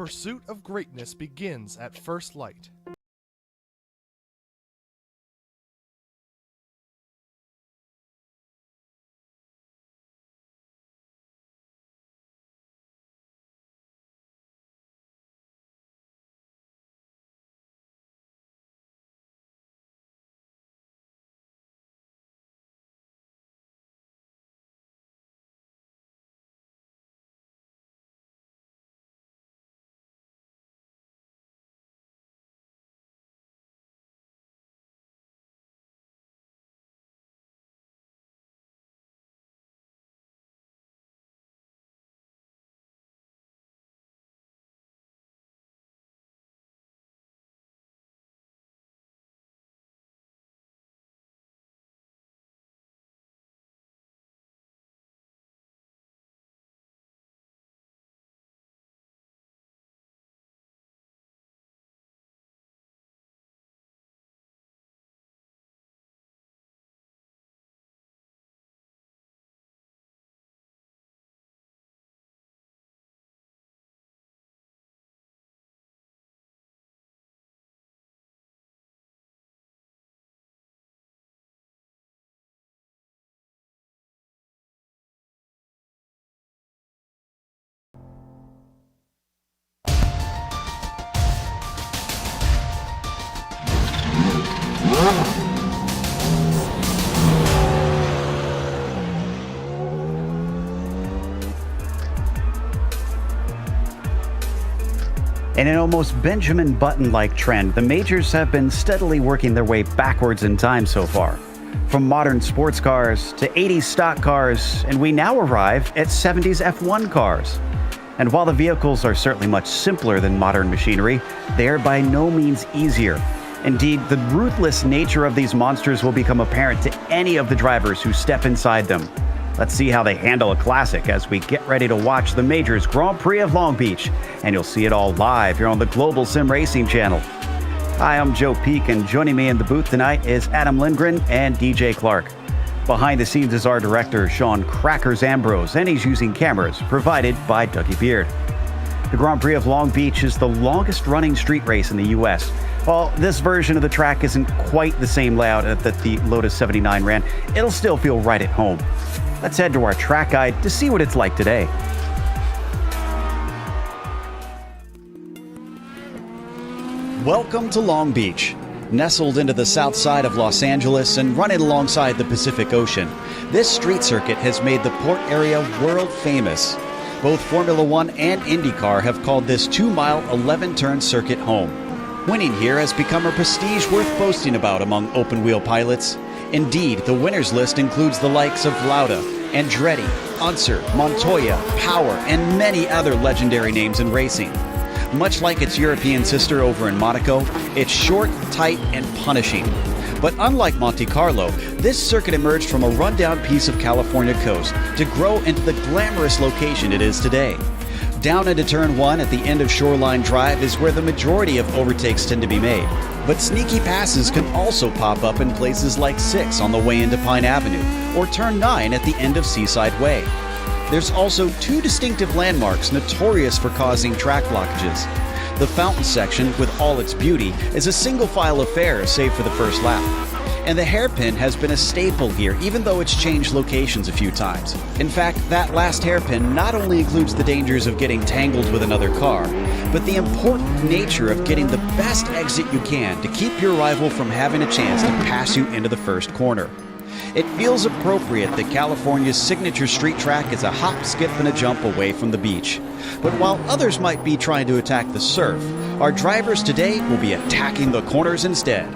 pursuit of greatness begins at first light. In an almost Benjamin Button-like trend, the majors have been steadily working their way backwards in time so far. From modern sports cars to 80s stock cars, and we now arrive at 70s F1 cars. And while the vehicles are certainly much simpler than modern machinery, they are by no means easier. Indeed, the ruthless nature of these monsters will become apparent to any of the drivers who step inside them. Let's see how they handle a classic as we get ready to watch the Majors Grand Prix of Long Beach, and you'll see it all live here on the Global SimRacing channel. Hi, I'm Joe Peak, and joining me in the booth tonight is Adam Lindgren and DJ Clark. Behind the scenes is our director, Sean Crackers Ambrose, and he's using cameras provided by Dougie Beard. The Grand Prix of Long Beach is the longest running street race in the U.S. While this version of the track isn't quite the same layout that the Lotus 79 ran, it'll still feel right at home. Let's head to our track guide to see what it's like today. Welcome to Long Beach. Nestled into the south side of Los Angeles and running alongside the Pacific Ocean, this street circuit has made the port area world famous. Both Formula One and Indycar have called this 2-mile, 11-turn circuit home. Winning here has become a prestige worth boasting about among open-wheel pilots. Indeed, the winners list includes the likes of Lauda, Andretti, Unser, Montoya, Power, and many other legendary names in racing. Much like its European sister over in Monaco, it's short, tight, and punishing. But unlike Monte Carlo, this circuit emerged from a rundown piece of California coast to grow into the glamorous location it is today. Down into Turn 1 at the end of Shoreline Drive is where the majority of overtakes tend to be made. But sneaky passes can also pop up in places like 6 on the way into Pine Avenue, or Turn 9 at the end of Seaside Way. There's also 2 distinctive landmarks notorious for causing track blockages. The fountain section, with all its beauty, is a single-file affair save for the first lap. And the hairpin has been a staple here, even though it's changed locations a few times. In fact, that last hairpin not only includes the dangers of getting tangled with another car, but the important nature of getting the best exit you can to keep your rival from having a chance to pass you into the first corner. It feels appropriate that California's signature street track is a hop, skip, and a jump away from the beach. But while others might be trying to attack the surf, our drivers today will be attacking the corners instead.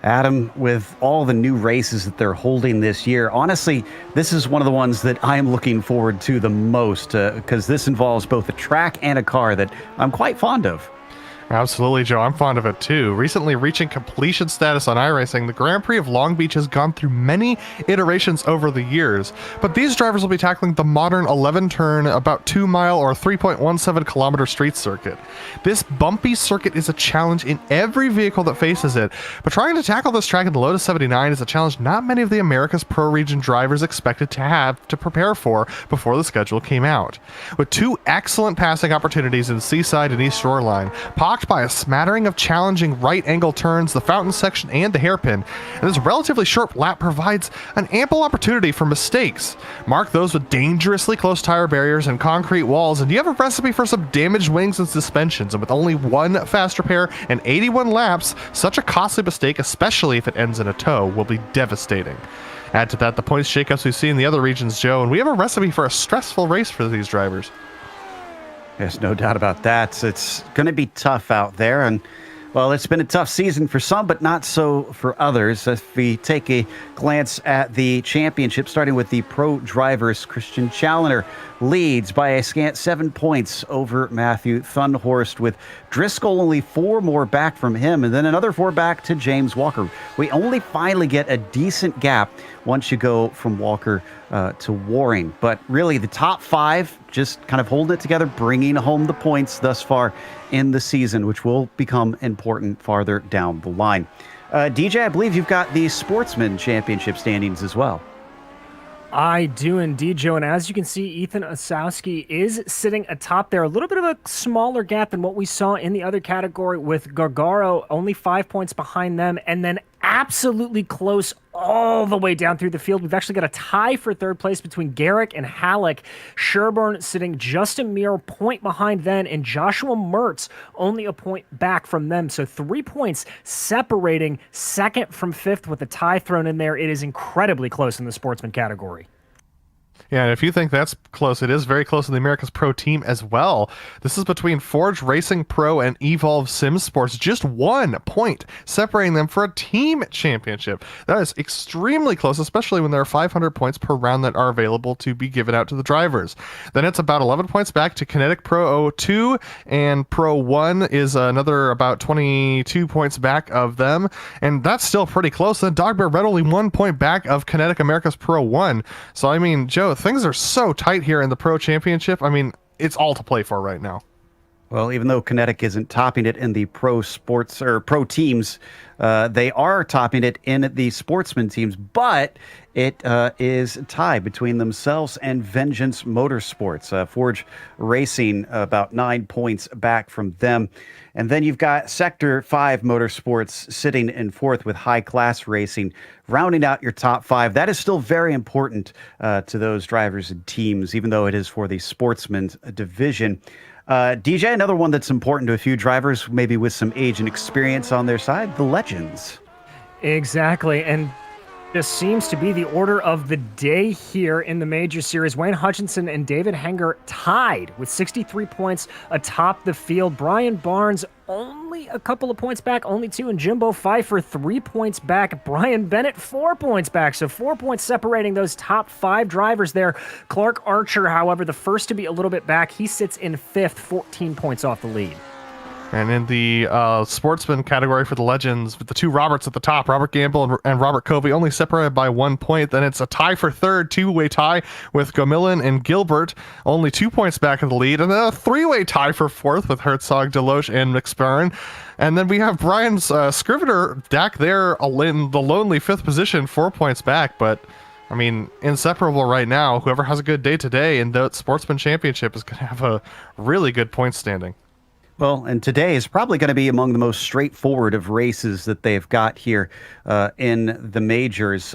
Adam, with all the new races that they're holding this year, honestly, this is one of the ones that I'm looking forward to the most because this involves both a track and a car that I'm quite fond of. Absolutely, Joe. I'm fond of it too. Recently reaching completion status on iRacing, the Grand Prix of Long Beach has gone through many iterations over the years, but these drivers will be tackling the modern 11-turn, about 2-mile or 3.17-kilometer street circuit. This bumpy circuit is a challenge in every vehicle that faces it, but trying to tackle this track in the Lotus 79 is a challenge not many of the America's Pro Region drivers expected to have to prepare for before the schedule came out. With two excellent passing opportunities in Seaside and East Shoreline, by a smattering of challenging right-angle turns, the fountain section, and the hairpin, and this relatively short lap provides an ample opportunity for mistakes. Mark those with dangerously close tire barriers and concrete walls, and you have a recipe for some damaged wings and suspensions, and with only one fast repair and 81 laps, such a costly mistake, especially if it ends in a tow, will be devastating. Add to that the points shakeups we see in the other regions, Joe, and we have a recipe for a stressful race for these drivers. There's no doubt about that. It's going to be tough out there. And, well, it's been a tough season for some, but not so for others. If we take a glance at the championship, starting with the pro drivers, Christian Challenger leads by a scant 7 points over Matthew Thunhorst, with Driscoll only 4 more back from him, and then another 4 back to James Walker. We only finally get a decent gap once you go from Walker to Waring. But really, the top 5 just kind of holding it together, bringing home the points thus far in the season, which will become important farther down the line. DJ, I believe you've got the Sportsman Championship standings as well. I do indeed, Joe. And as you can see, Ethan Osowski is sitting atop there. A little bit of a smaller gap than what we saw in the other category, with Gargaro only 5 points behind them, and then absolutely close all the way down through the field. We've actually got a tie for third place between Garrick and Halleck. Sherburne sitting just a mere point behind them, and Joshua Mertz only a point back from them. So 3 points separating second from fifth with a tie thrown in there. It is incredibly close in the Sportsman category. Yeah, and if you think that's close, it is very close in the America's Pro team as well. This is between Forge Racing Pro and Evolve Sim Sports, just 1 point separating them for a team championship. That is extremely close, especially when there are 500 points per round that are available to be given out to the drivers. Then it's about 11 points back to Kinetic Pro 02, and Pro 1 is another about 22 points back of them, and that's still pretty close. Then Dog Bear Red only 1 point back of Kinetic America's Pro 1. So, I mean, Joe, things are so tight here in the Pro Championship. I mean, it's all to play for right now. Well, even though Kinetic isn't topping it in the pro sports or pro teams, they are topping it in the Sportsman teams, but it is a tie between themselves and Vengeance Motorsports. Forge Racing about 9 points back from them. And then you've got Sector 5 Motorsports sitting in fourth with High Class Racing, rounding out your top 5. That is still very important to those drivers and teams, even though it is for the Sportsman division. DJ, another one that's important to a few drivers, maybe with some age and experience on their side, the Legends. Exactly, and this seems to be the order of the day here in the Major Series. Wayne Hutchinson and David Henger tied with 63 points atop the field. Brian Barnes only a couple of points back, only 2, and Jimbo Pfeiffer 3 points back. Brian Bennett 4 points back, so 4 points separating those top 5 drivers there. Clark Archer, however, the first to be a little bit back. He sits in fifth, 14 points off the lead. And in the Sportsman category for the Legends, with the 2 Roberts at the top, Robert Gamble and Robert Covey, only separated by 1 point. Then it's a tie for third, 2-way tie with Gomillan and Gilbert, only 2 points back in the lead. And then a 3-way tie for fourth with Herzog, Deloche, and McSparren. And then we have Brian's Scrivener back there in the lonely 5th position, 4 points back. But, I mean, inseparable right now. Whoever has a good day today in the Sportsman Championship is going to have a really good point standing. Well, and today is probably going to be among the most straightforward of races that they've got here in the majors.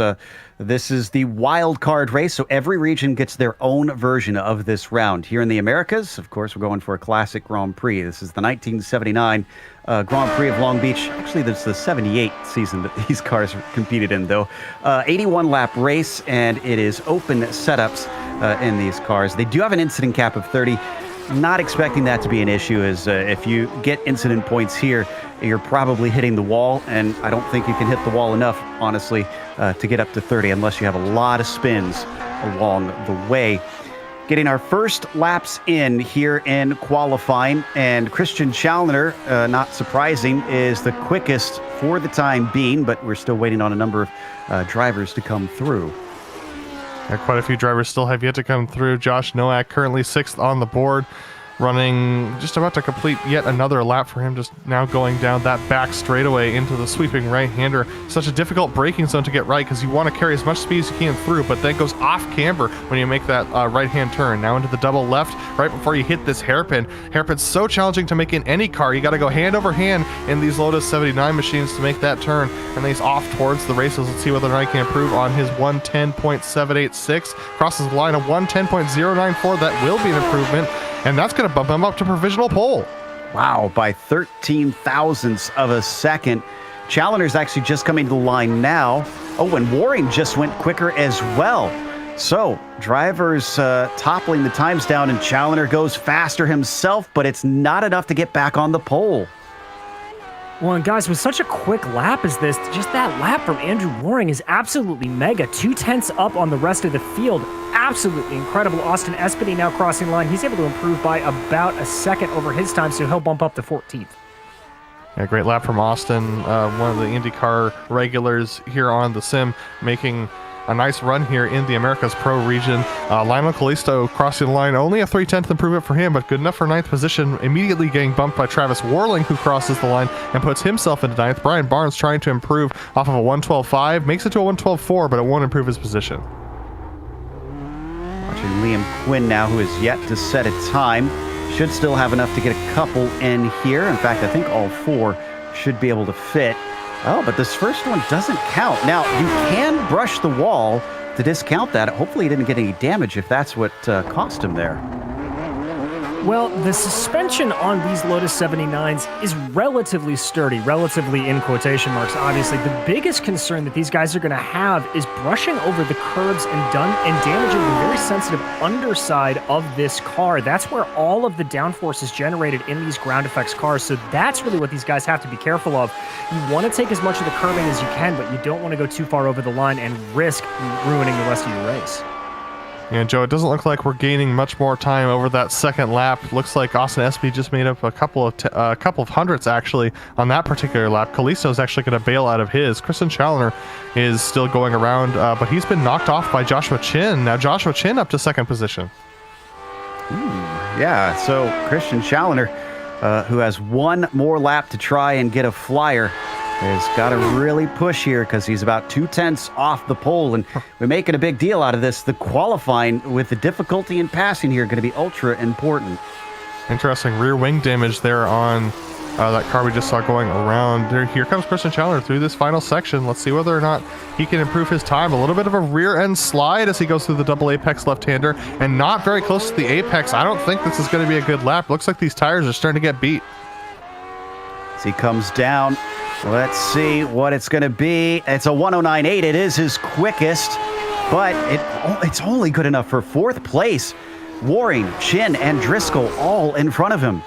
This is the wild card race, so every region gets their own version of this round. Here in the Americas, of course, we're going for a classic Grand Prix. This is the 1979 Grand Prix of Long Beach. Actually, this is the 78 season that these cars competed in, though. 81-lap race, and it is open setups in these cars. They do have an incident cap of 30. Not expecting that to be an issue, as if you get incident points here, you're probably hitting the wall, and I don't think you can hit the wall enough, honestly, to get up to 30 unless you have a lot of spins along the way. getting our first laps in here in qualifying, and Christian Challenger, not surprising, is the quickest for the time being, but we're still waiting on a number of drivers to come through. Quite a few drivers still have yet to come through. Josh Nowak currently 6th on the board, running just about to complete yet another lap for him, just now going down that back straightaway into the sweeping right-hander. Such a difficult braking zone to get right because you want to carry as much speed as you can through, but then it goes off camber when you make that right-hand turn. Now into the double left right before you hit this hairpin. Hairpin's so challenging to make in any car. You got to go hand over hand in these Lotus 79 machines to make that turn, and then he's off towards the races. Let's see whether or not he can improve on his 110.786. Crosses the line of 110.094. That will be an improvement, and that's going to bump him up to provisional pole. Wow, by 13 thousandths of a second. Challenger's actually just coming to the line now. Oh, and Waring just went quicker as well. So, drivers toppling the times down, and Challenger goes faster himself, but it's not enough to get back on the pole. Well, and guys, with such a quick lap as this, just that lap from Andrew Waring is absolutely mega. 2/10 up on the rest of the field. Absolutely incredible. Austin Espedy now crossing the line. He's able to improve by about a second over his time, so he'll bump up to 14th. Yeah, great lap from Austin, one of the IndyCar regulars here on the sim, making a nice run here in the Americas Pro region. Lionel Kalisto crossing the line, only a 3/10 improvement for him, but good enough for 9th position, immediately getting bumped by Travis Warling, who crosses the line and puts himself into 9th. Brian Barnes trying to improve off of a 112.5, makes it to a 112.4, but it won't improve his position. Watching Liam Quinn now, who is yet to set a time. Should still have enough to get a couple in here. In fact, I think all 4 should be able to fit. Oh, but this first one doesn't count. Now, you can brush the wall to discount that. Hopefully he didn't get any damage if that's what cost him there. Well, the suspension on these Lotus 79s is relatively sturdy, relatively in quotation marks, obviously. The biggest concern that these guys are going to have is brushing over the curbs and damaging the very sensitive underside of this car. That's where all of the downforce is generated in these ground effects cars, so that's really what these guys have to be careful of. You want to take as much of the curbing as you can, but you don't want to go too far over the line and risk ruining the rest of your race. Yeah, Joe, it doesn't look like we're gaining much more time over that second lap. Looks like Austin Espedy just made up a couple of hundredths, actually, on that particular lap. Kalisto's actually going to bail out of his. Christian Challenger is still going around, but he's been knocked off by Joshua Chin. Now Joshua Chin up to 2nd position. Yeah, so Christian Challenger, who has one more lap to try and get a flyer, has got to really push here because he's about 2/10 off the pole, and we're making a big deal out of this. The qualifying with the difficulty in passing here going to be ultra important. Interesting rear wing damage there on that car we just saw going around. Here comes Christian Challenger through this final section. Let's see whether or not he can improve his time. A little bit of a rear end slide as he goes through the double apex left-hander, and not very close to the apex. I don't think this is going to be a good lap. Looks like these tires are starting to get beat. As he comes down, let's see what it's going to be. It's a 109.8. It is his quickest, but it's only good enough for 4th place. Waring, Chin, and Driscoll all in front of him.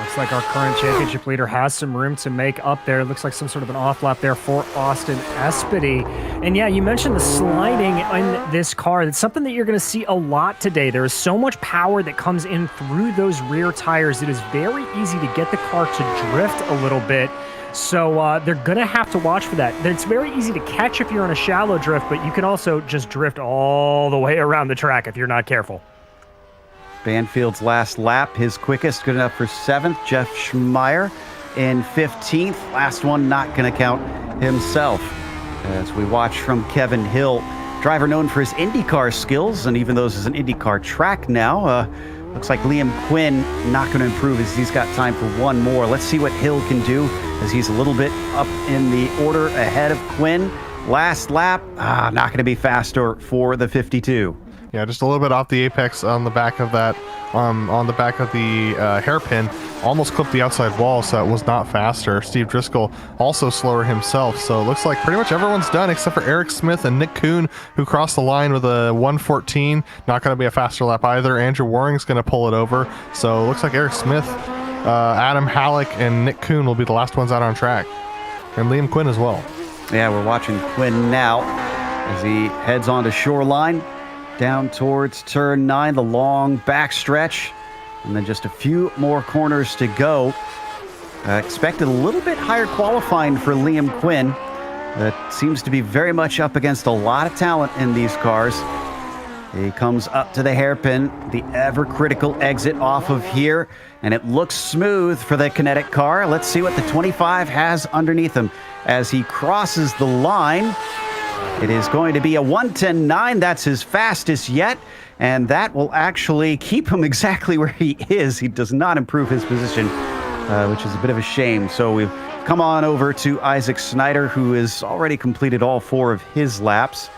Looks like our current championship leader has some room to make up there. Looks like some sort of an off lap there for Austin Espedy. And yeah, you mentioned the sliding in this car. It's something that you're going to see a lot today. There is so much power that comes in through those rear tires. It is very easy to get the car to drift a little bit. So they're going to have to watch for that. It's very easy to catch if you're on a shallow drift, but you can also just drift all the way around the track if you're not careful. Banfield's last lap, his quickest, good enough for 7th. Jeff Schmeier in 15th. Last one not going to count himself. As we watch from Kevin Hill, driver known for his IndyCar skills, and even though this is an IndyCar track now, looks like Liam Quinn not going to improve as he's got time for one more. Let's see what Hill can do as he's a little bit up in the order ahead of Quinn. Last lap, not going to be faster for the 52. Yeah, just a little bit off the apex on the back of that, on the back of the hairpin. Almost clipped the outside wall, so it was not faster. Steve Driscoll also slower himself. So it looks like pretty much everyone's done except for Eric Smith and Nick Kuhn, who crossed the line with a 114. Not going to be a faster lap either. Andrew Waring's going to pull it over. So it looks like Eric Smith, Adam Halleck, and Nick Kuhn will be the last ones out on track. And Liam Quinn as well. Yeah, we're watching Quinn now as he heads onto Shoreline. down towards turn 9, the long backstretch, and then just a few more corners to go. Expected a little bit higher qualifying for Liam Quinn. That seems to be very much up against a lot of talent in these cars. He comes up to the hairpin, the ever-critical exit off of here, and it looks smooth for the Kinetic car. Let's see what the 25 has underneath him as he crosses the line. It is going to be a 1:10.9. That's his fastest yet, and that will actually keep him exactly where he is. He does not improve his position, which is a bit of a shame. So we've come on over to Isaac Snyder, who has already completed all 4 of his laps.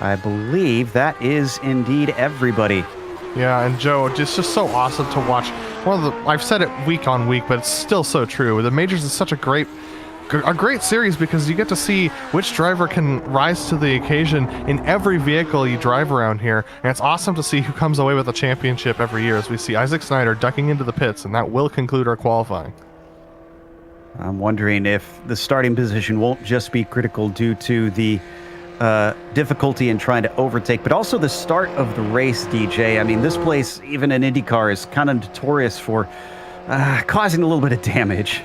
I believe that is indeed everybody. Yeah, and Joe, it's just so awesome to watch. I've said it week on week, but it's still so true. The Majors is such a great series because you get to see which driver can rise to the occasion in every vehicle you drive around here. And it's awesome to see who comes away with a championship every year, as we see Isaac Snyder ducking into the pits, and that will conclude our qualifying. I'm wondering if the starting position won't just be critical due to the difficulty in trying to overtake, but also the start of the race, DJ. I mean, this place, even in IndyCar, is kind of notorious for causing a little bit of damage.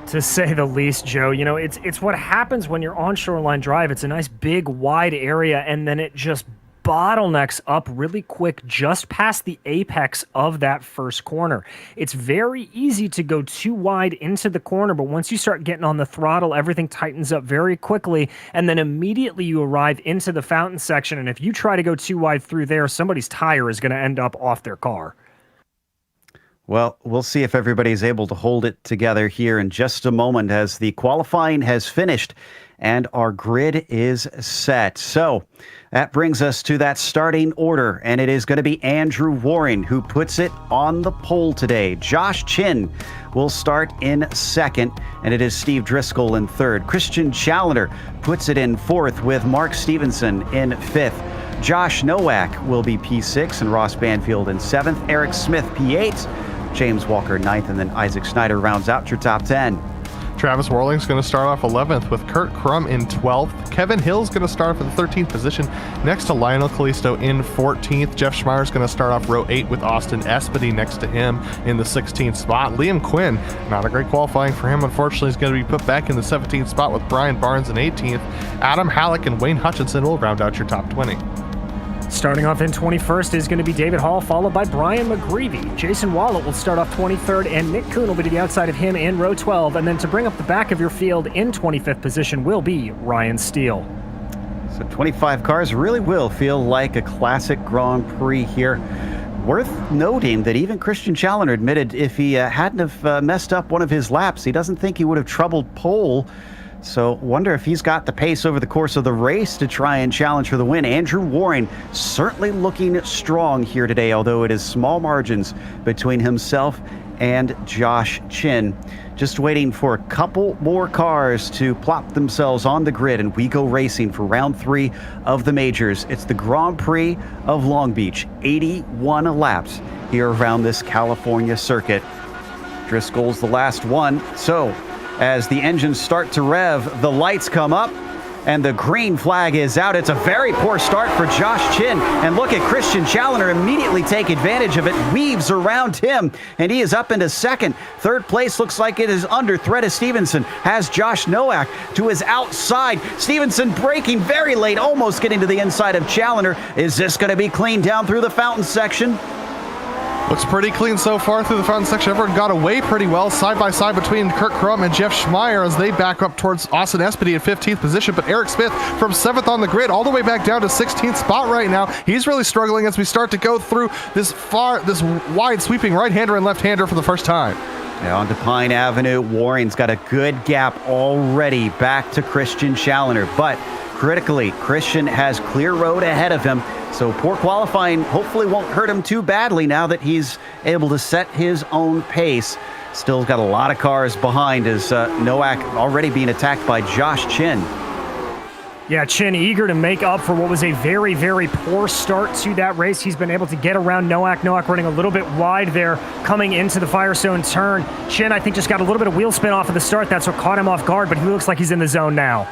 To say the least, Joe. You know, it's what happens when you're on Shoreline Drive. It's a nice, big, wide area, and then it just bottlenecks up really quick just past the apex of that first corner. It's very easy to go too wide into the corner, but once you start getting on the throttle, everything tightens up very quickly, and then immediately you arrive into the fountain section, and if you try to go too wide through there, somebody's tire is going to end up off their car. Well, we'll see if everybody's able to hold it together here in just a moment as the qualifying has finished and our grid is set. So that brings us to that starting order, and it is going to be Andrew Warren who puts it on the pole today. Josh Chin will start in second, and it is Steve Driscoll in third. Christian Challenger puts it in fourth with Mark Stevenson in fifth. Josh Nowak will be P6 and Ross Banfield in seventh. Eric Smith P8, James Walker ninth, and then Isaac Snyder rounds out your top 10. Travis Worling's going to start off 11th with Kurt Crum in 12th. Kevin Hill's going to start off in the 13th position next to Lionel Kalisto in 14th. Jeff Schmeier's going to start off row 8 with Austin Espedy next to him in the 16th spot. Liam Quinn, not a great qualifying for him, unfortunately, is going to be put back in the 17th spot with Brian Barnes in 18th. Adam Halleck and Wayne Hutchinson will round out your top 20. Starting off in 21st is going to be David Hall, followed by Brian McGreevy. Jason Wallet will start off 23rd, and Nick Kuhn will be to the outside of him in row 12. And then to bring up the back of your field in 25th position will be Ryan Steele. So 25 cars really will feel like a classic Grand Prix here. Worth noting that even Christian Challenger admitted if he hadn't have messed up one of his laps, he doesn't think he would have troubled pole. So wonder if he's got the pace over the course of the race to try and challenge for the win. Andrew Warren certainly looking strong here today, although it is small margins between himself and Josh Chin. Just waiting for a couple more cars to plop themselves on the grid, and we go racing for round 3 of the majors. It's the Grand Prix of Long Beach, 81 laps here around this California circuit. Driscoll's the last one, so as the engines start to rev, the lights come up, and the green flag is out. It's a very poor start for Josh Chin. And look at Christian Challenger immediately take advantage of it, weaves around him, and he is up into second. Third place looks like it is under threat as Stevenson has Josh Nowak to his outside. Stevenson braking very late, almost getting to the inside of Challenger. Is this going to be cleaned down through the fountain section? Looks pretty clean so far through the fountain section. Everyone got away pretty well, side by side between Kurt Crum and Jeff Schmeier as they back up towards Austin Espedy in 15th position. But Eric Smith from 7th on the grid, all the way back down to 16th spot right now. He's really struggling as we start to go through this wide sweeping right-hander and left-hander for the first time. Yeah, onto Pine Avenue. Warren's got a good gap already back to Christian Challenger, but critically, Christian has clear road ahead of him. So poor qualifying hopefully won't hurt him too badly now that he's able to set his own pace. Still got a lot of cars behind as Nowak already being attacked by Josh Chin. Yeah, Chin eager to make up for what was a very, very poor start to that race. He's been able to get around Nowak. Nowak running a little bit wide there coming into the Firestone turn. Chin, I think, just got a little bit of wheel spin off of the start. That's what caught him off guard, but he looks like he's in the zone now.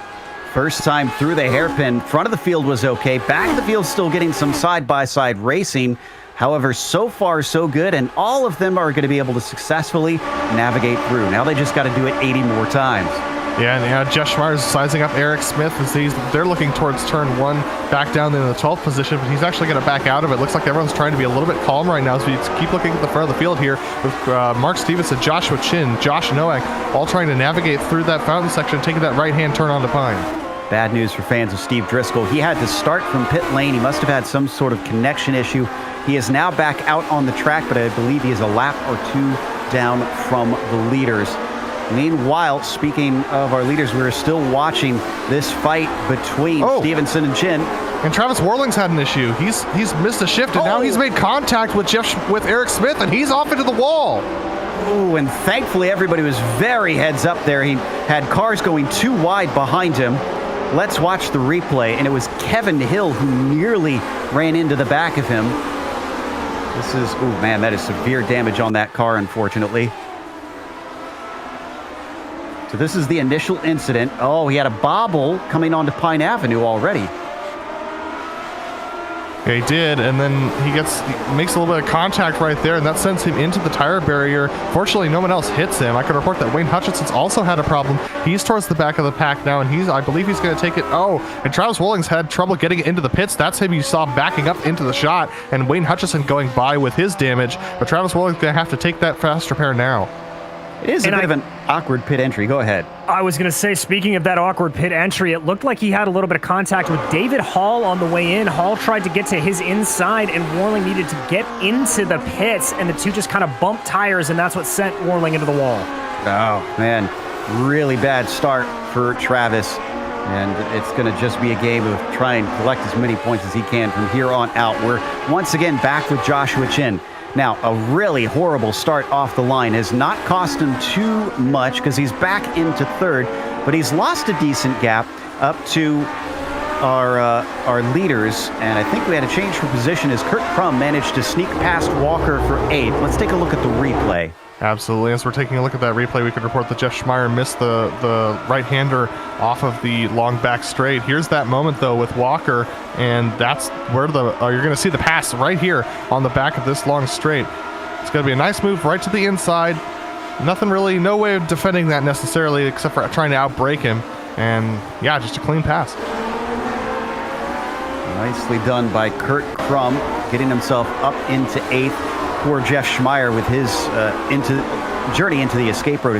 First time through the hairpin. Front of the field was okay. Back of the field still getting some side-by-side racing. However, so far so good, and all of them are going to be able to successfully navigate through. Now they just got to do it 80 more times. Yeah, and yeah, Jeff Schmeier's sizing up Eric Smith as they're looking towards turn 1, back down in the 12th position, but he's actually going to back out of it. Looks like everyone's trying to be a little bit calm right now, so you keep looking at the front of the field here with Mark Stevenson, Joshua Chin, Josh Nowak, all trying to navigate through that fountain section, taking that right-hand turn onto Pine. Bad news for fans of Steve Driscoll. He had to start from pit lane. He must have had some sort of connection issue. He is now back out on the track, but I believe he is a lap or 2 down from the leaders. Meanwhile, speaking of our leaders, we're still watching this fight between Stevenson and Chin. And Travis Worling's had an issue. He's missed a shift, and now he's made contact with Eric Smith, and he's off into the wall. Oh, and thankfully everybody was very heads up there. He had cars going too wide behind him. Let's watch the replay, and it was Kevin Hill who nearly ran into the back of him. This is, oh man, that is severe damage on that car, unfortunately. So this is the initial incident. Oh, he had a bobble coming onto Pine Avenue already. Yeah, he did, and then he makes a little bit of contact right there, and that sends him into the tire barrier. Fortunately, no one else hits him. I can report that Wayne Hutchinson's also had a problem. He's towards the back of the pack now, and I believe he's going to take it. Oh, and Travis Wollings had trouble getting into the pits. That's him you saw backing up into the shot, and Wayne Hutchinson going by with his damage. But Travis Wollings going to have to take that fast repair now. It is a bit of an awkward pit entry. Go ahead. I was going to say, speaking of that awkward pit entry, it looked like he had a little bit of contact with David Hall on the way in. Hall tried to get to his inside, and Worling needed to get into the pits, and the two just kind of bumped tires, and that's what sent Worling into the wall. Oh, man. Really bad start for Travis, and it's going to just be a game of try and collect as many points as he can from here on out. We're once again back with Joshua Chin. Now, a really horrible start off the line has not cost him too much because he's back into third, but he's lost a decent gap up to our leaders, and I think we had a change for position as Kurt Crum managed to sneak past Walker for 8th. Let's take a look at the replay. Absolutely. As we're taking a look at that replay, we could report that Jeff Schmeier missed the right-hander off of the long back straight. Here's that moment, though, with Walker, and that's where you're going to see the pass right here on the back of this long straight. It's going to be a nice move right to the inside. No way of defending that necessarily except for trying to outbrake him. And, yeah, just a clean pass. Nicely done by Kurt Crum, getting himself up into 8th. Poor Jeff Schmeier with his journey into the escape road,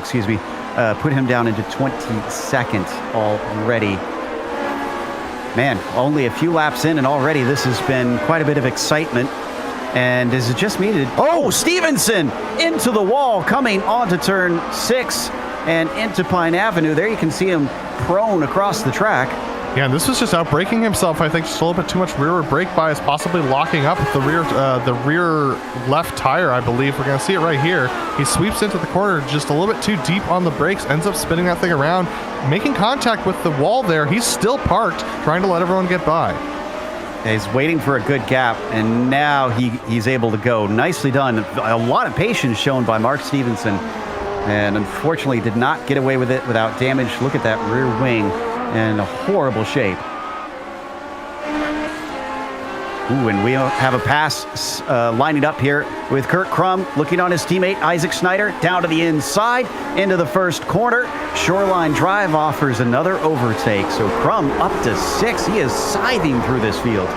put him down into 22nd already. Man, only a few laps in, and already this has been quite a bit of excitement. And is it just me? Stevenson into the wall, coming onto turn 6 and into Pine Avenue. There you can see him prone across the track. Yeah, and this was just outbraking himself. I think just a little bit too much rear brake bias, possibly locking up the rear left tire, I believe. We're going to see it right here. He sweeps into the corner just a little bit too deep on the brakes, ends up spinning that thing around, making contact with the wall there. He's still parked, trying to let everyone get by. He's waiting for a good gap, and now he's able to go. Nicely done. A lot of patience shown by Mark Stevenson, and unfortunately did not get away with it without damage. Look at that rear wing. In a horrible shape. Ooh, and we have a pass lining up here with Kurt Crum looking on his teammate Isaac Snyder down to the inside into the first corner. Shoreline Drive offers another overtake. So Crum up to 6. He is scything through this field.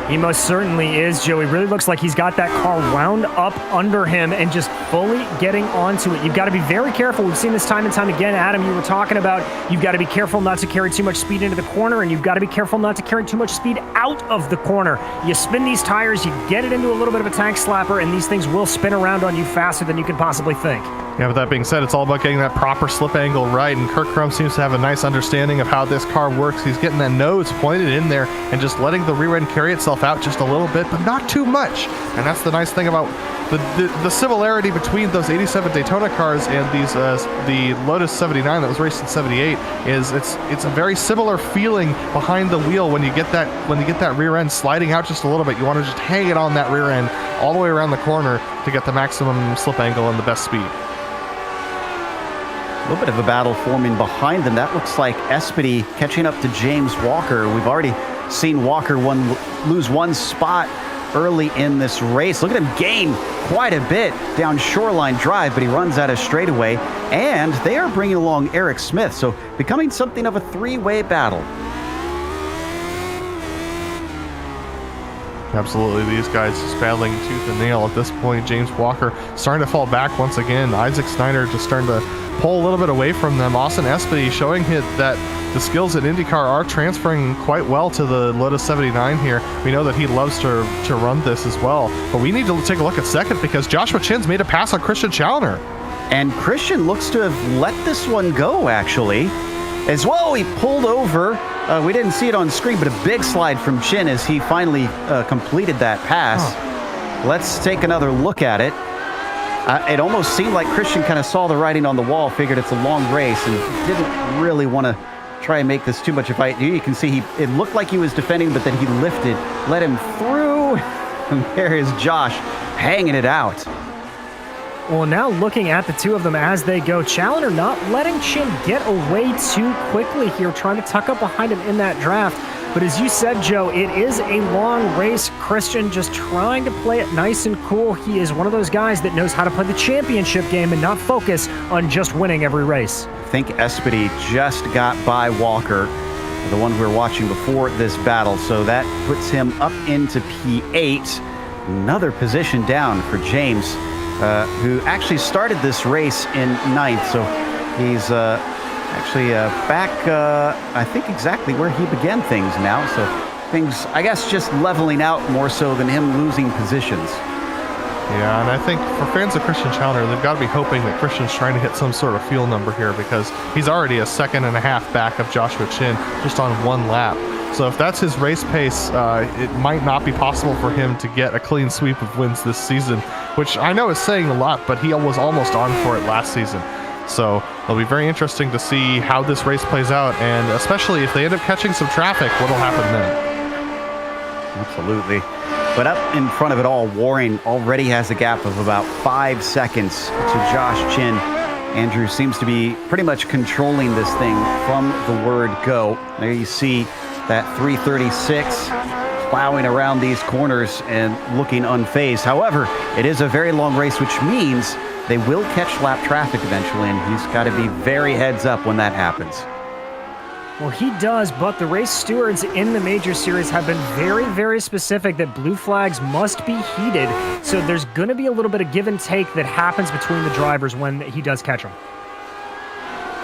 He most certainly is, Joey. Really looks like he's got that car wound up under him and just fully getting onto it. You've got to be very careful. We've seen this time and time again. Adam, you were talking about you've got to be careful not to carry too much speed into the corner, and you've got to be careful not to carry too much speed out of the corner. You spin these tires, you get it into a little bit of a tank slapper, and these things will spin around on you faster than you can possibly think. Yeah, with that being said, it's all about getting that proper slip angle right, and Kurt Crum seems to have a nice understanding of how this car works. He's getting that nose pointed in there and just letting the rear end carry itself out just a little bit, but not too much. And that's the nice thing about the similarity between those 87 Daytona cars and the Lotus 79 that was raced in 78 is it's a very similar feeling behind the wheel when you get that rear end sliding out just a little bit. You want to just hang it on that rear end all the way around the corner to get the maximum slip angle and the best speed. A little bit of a battle forming behind them. That looks like Espedy catching up to James Walker. We've already seen Walker lose one spot early in this race. Look at him gain quite a bit down Shoreline Drive, but he runs out of straightaway. And they are bringing along Eric Smith, so becoming something of a three-way battle. Absolutely, these guys just battling tooth and nail at this point. James Walker starting to fall back once again. Isaac Snyder just starting to pull a little bit away from them. Austin Espedy showing that the skills at IndyCar are transferring quite well to the Lotus 79 here. We know that he loves to run this as well. But we need to take a look at second because Joshua Chin's made a pass on Christian Challoner. And Christian looks to have let this one go, actually. As well, he pulled over. We didn't see it on screen, but a big slide from Chin as he finally completed that pass. Oh. Let's take another look at it. It almost seemed like Christian kind of saw the writing on the wall, figured it's a long race, and didn't really want to try and make this too much of a fight. You can see it looked like he was defending, but then he lifted, let him through, and there is Josh hanging it out. Well, now looking at the two of them as they go, Challoner not letting Chin get away too quickly here, trying to tuck up behind him in that draft. But as you said, Joe, it is a long race. Christian just trying to play it nice and cool. He is one of those guys that knows how to play the championship game and not focus on just winning every race. I think Espedy just got by Walker, the one we were watching before this battle, so that puts him up into P8. Another position down for James, who actually started this race in 9th, so he's actually back, I think, exactly where he began things now. So things, I guess, just leveling out more so than him losing positions. Yeah, and I think for fans of Christian Challoner, they've got to be hoping that Christian's trying to hit some sort of fuel number here because he's already a second and a half back of Joshua Chin just on one lap. So if that's his race pace, it might not be possible for him to get a clean sweep of wins this season, which I know is saying a lot, but he was almost on for it last season. So it'll be very interesting to see how this race plays out, and especially if they end up catching some traffic, what'll happen then. Absolutely. But up in front of it all, Warren already has a gap of about 5 seconds to Josh Chin. Andrew seems to be pretty much controlling this thing from the word go. There you see that 336 plowing around these corners and looking unfazed. However, it is a very long race, which means they will catch lap traffic eventually, and he's got to be very heads up when that happens. Well, he does, but the race stewards in the major series have been very, very specific that blue flags must be heeded. So there's going to be a little bit of give and take that happens between the drivers when he does catch them.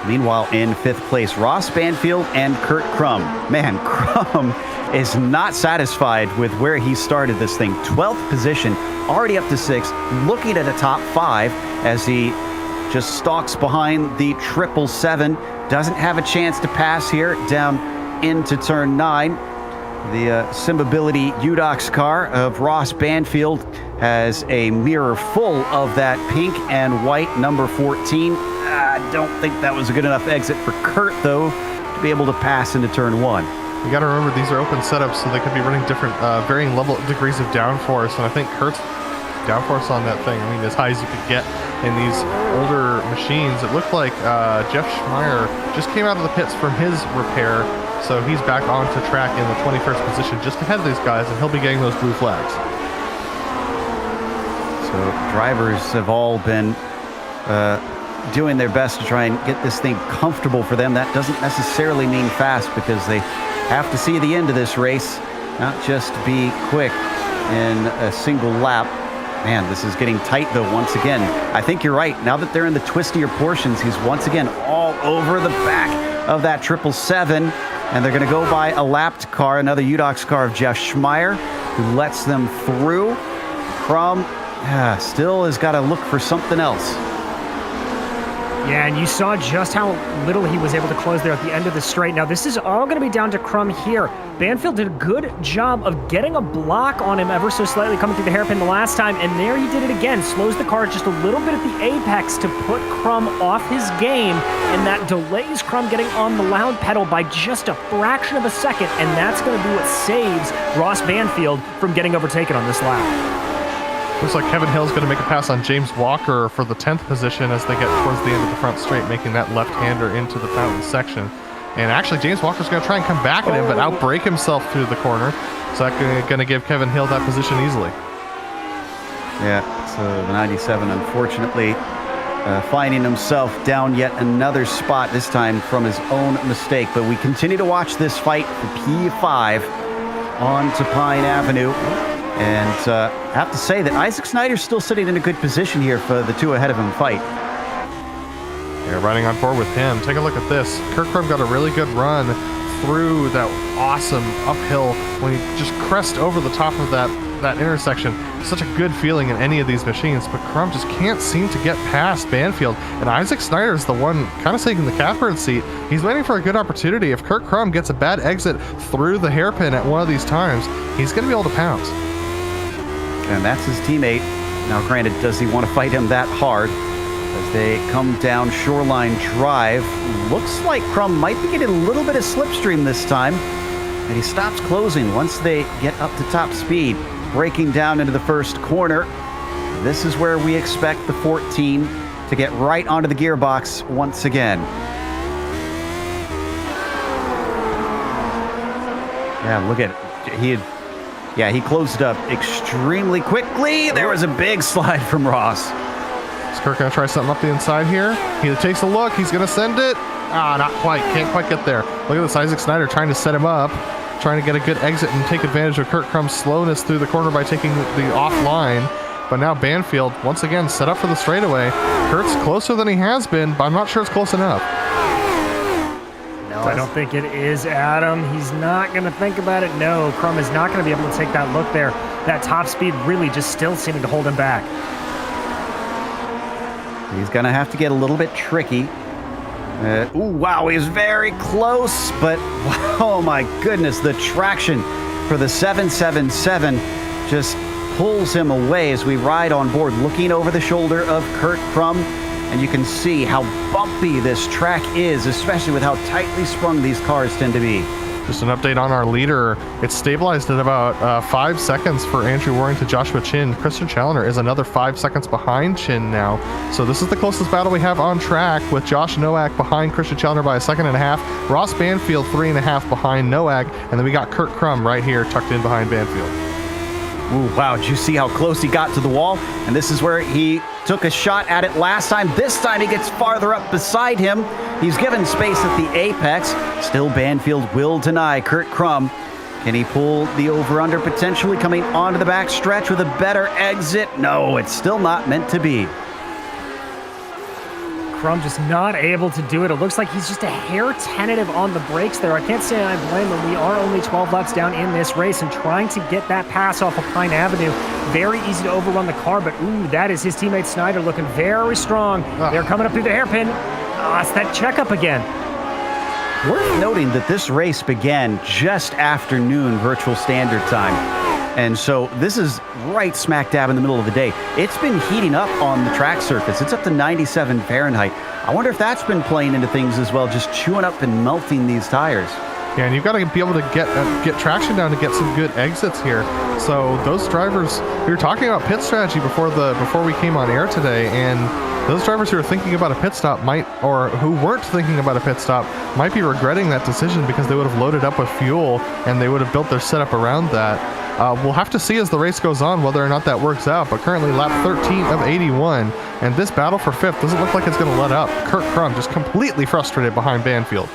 Meanwhile, in 5th place, Ross Banfield and Kurt Crum. Man, Crum is not satisfied with where he started this thing. 12th position, already up to 6th, looking at a top 5 as he just stalks behind the 777. Doesn't have a chance to pass here down into turn 9. The Simability UDOX car of Ross Banfield has a mirror full of that pink and white number 14. I don't think that was a good enough exit for Kurt, though, to be able to pass into turn 1. You got to remember these are open setups, so they could be running different, varying degrees of downforce. And I think Kurt's downforce on that thing, I mean, as high as you could get in these older machines. It looked like Jeff Schmeier just came out of the pits from his repair, so he's back onto track in the 21st position, just ahead of these guys, and he'll be getting those blue flags. So drivers have all been doing their best to try and get this thing comfortable for them. That doesn't necessarily mean fast, because they have to see the end of this race, not just be quick in a single lap. Man, this is getting tight, though, once again. I think you're right. Now that they're in the twistier portions, he's once again all over the back of that 777, and they're going to go by a lapped car, another UDOX car of Jeff Schmeier, who lets them through. Crum still has got to look for something else. Yeah, and you saw just how little he was able to close there at the end of the straight. Now, this is all going to be down to Crum here. Banfield did a good job of getting a block on him ever so slightly coming through the hairpin the last time, and there he did it again. Slows the car just a little bit at the apex to put Crum off his game, and that delays Crum getting on the loud pedal by just a fraction of a second, and that's going to be what saves Ross Banfield from getting overtaken on this lap. Looks like Kevin Hill's going to make a pass on James Walker for the 10th position as they get towards the end of the front straight, making that left-hander into the fountain section. And actually, James Walker's going to try and come back at him, but outbrake himself through the corner. So that's going to give Kevin Hill that position easily. Yeah, so the 97, unfortunately, finding himself down yet another spot, this time from his own mistake. But we continue to watch this fight for P5 on to Pine Avenue. And I have to say that Isaac Snyder's still sitting in a good position here for the two ahead of him fight. Yeah, riding on board with him. Take a look at this. Kurt Krum got a really good run through that awesome uphill when he just crest over the top of that intersection. Such a good feeling in any of these machines, but Krum just can't seem to get past Banfield. And Isaac Snyder is the one kind of taking the catbird seat. He's waiting for a good opportunity. If Kurt Krum gets a bad exit through the hairpin at one of these times, he's going to be able to pounce. And that's his teammate. Now, granted, does he want to fight him that hard? As they come down Shoreline Drive, looks like Krum might be getting a little bit of slipstream this time. And he stops closing once they get up to top speed. Breaking down into the first corner. This is where we expect the 14 to get right onto the gearbox once again. Yeah, look at it. He closed up extremely quickly. There was a big slide from Ross. Is Kurt going to try something up the inside here? He takes a look. He's going to send it. Not quite. Can't quite get there. Look at this. Isaac Snyder trying to set him up. Trying to get a good exit and take advantage of Kurt Krum's slowness through the corner by taking the offline. But now Banfield, once again, set up for the straightaway. Kurt's closer than he has been, but I'm not sure it's close enough. No, I don't think it is, Adam. He's not going to think about it. No, Krum is not going to be able to take that look there. That top speed really just still seeming to hold him back. He's going to have to get a little bit tricky. Wow, he's very close, but oh my goodness, the traction for the 777 just pulls him away as we ride on board, looking over the shoulder of Kurt Krum, and you can see how bumpy this track is, especially with how tightly sprung these cars tend to be. Just an update on our leader. It's stabilized at about 5 seconds for Andrew Waring to Joshua Chin. Christian Challoner is another 5 seconds behind Chin now. So this is the closest battle we have on track, with Josh Nowak behind Christian Challoner by 1.5 seconds. Ross Banfield 3.5 behind Nowak. And then we got Kurt Krum right here tucked in behind Banfield. Ooh, wow, did you see how close he got to the wall? And this is where he took a shot at it last time. This time he gets farther up beside him. He's given space at the apex. Still, Banfield will deny Kurt Krum. Can he pull the over-under potentially coming onto the back stretch with a better exit? No, it's still not meant to be. Krum just not able to do it. It looks like he's just a hair tentative on the brakes there. I can't say I blame him. We are only 12 laps down in this race, and trying to get that pass off of Pine Avenue, very easy to overrun the car, but ooh, that is his teammate Snyder looking very strong. They're coming up through the hairpin. It's that checkup again. Worth noting that this race began just after noon virtual standard time. And so this is right smack dab in the middle of the day. It's been heating up on the track surface. It's up to 97 Fahrenheit. I wonder if that's been playing into things as well, just chewing up and melting these tires. Yeah, and you've got to be able to get traction down to get some good exits here. So those drivers, we were talking about pit strategy before we came on air today, and those drivers who are thinking about a pit stop or who weren't thinking about a pit stop might be regretting that decision, because they would have loaded up with fuel and they would have built their setup around that. We'll have to see as the race goes on whether or not that works out, but currently lap 13 of 81, and this battle for fifth doesn't look like it's going to let up. Kurt Krum just completely frustrated behind Banfield.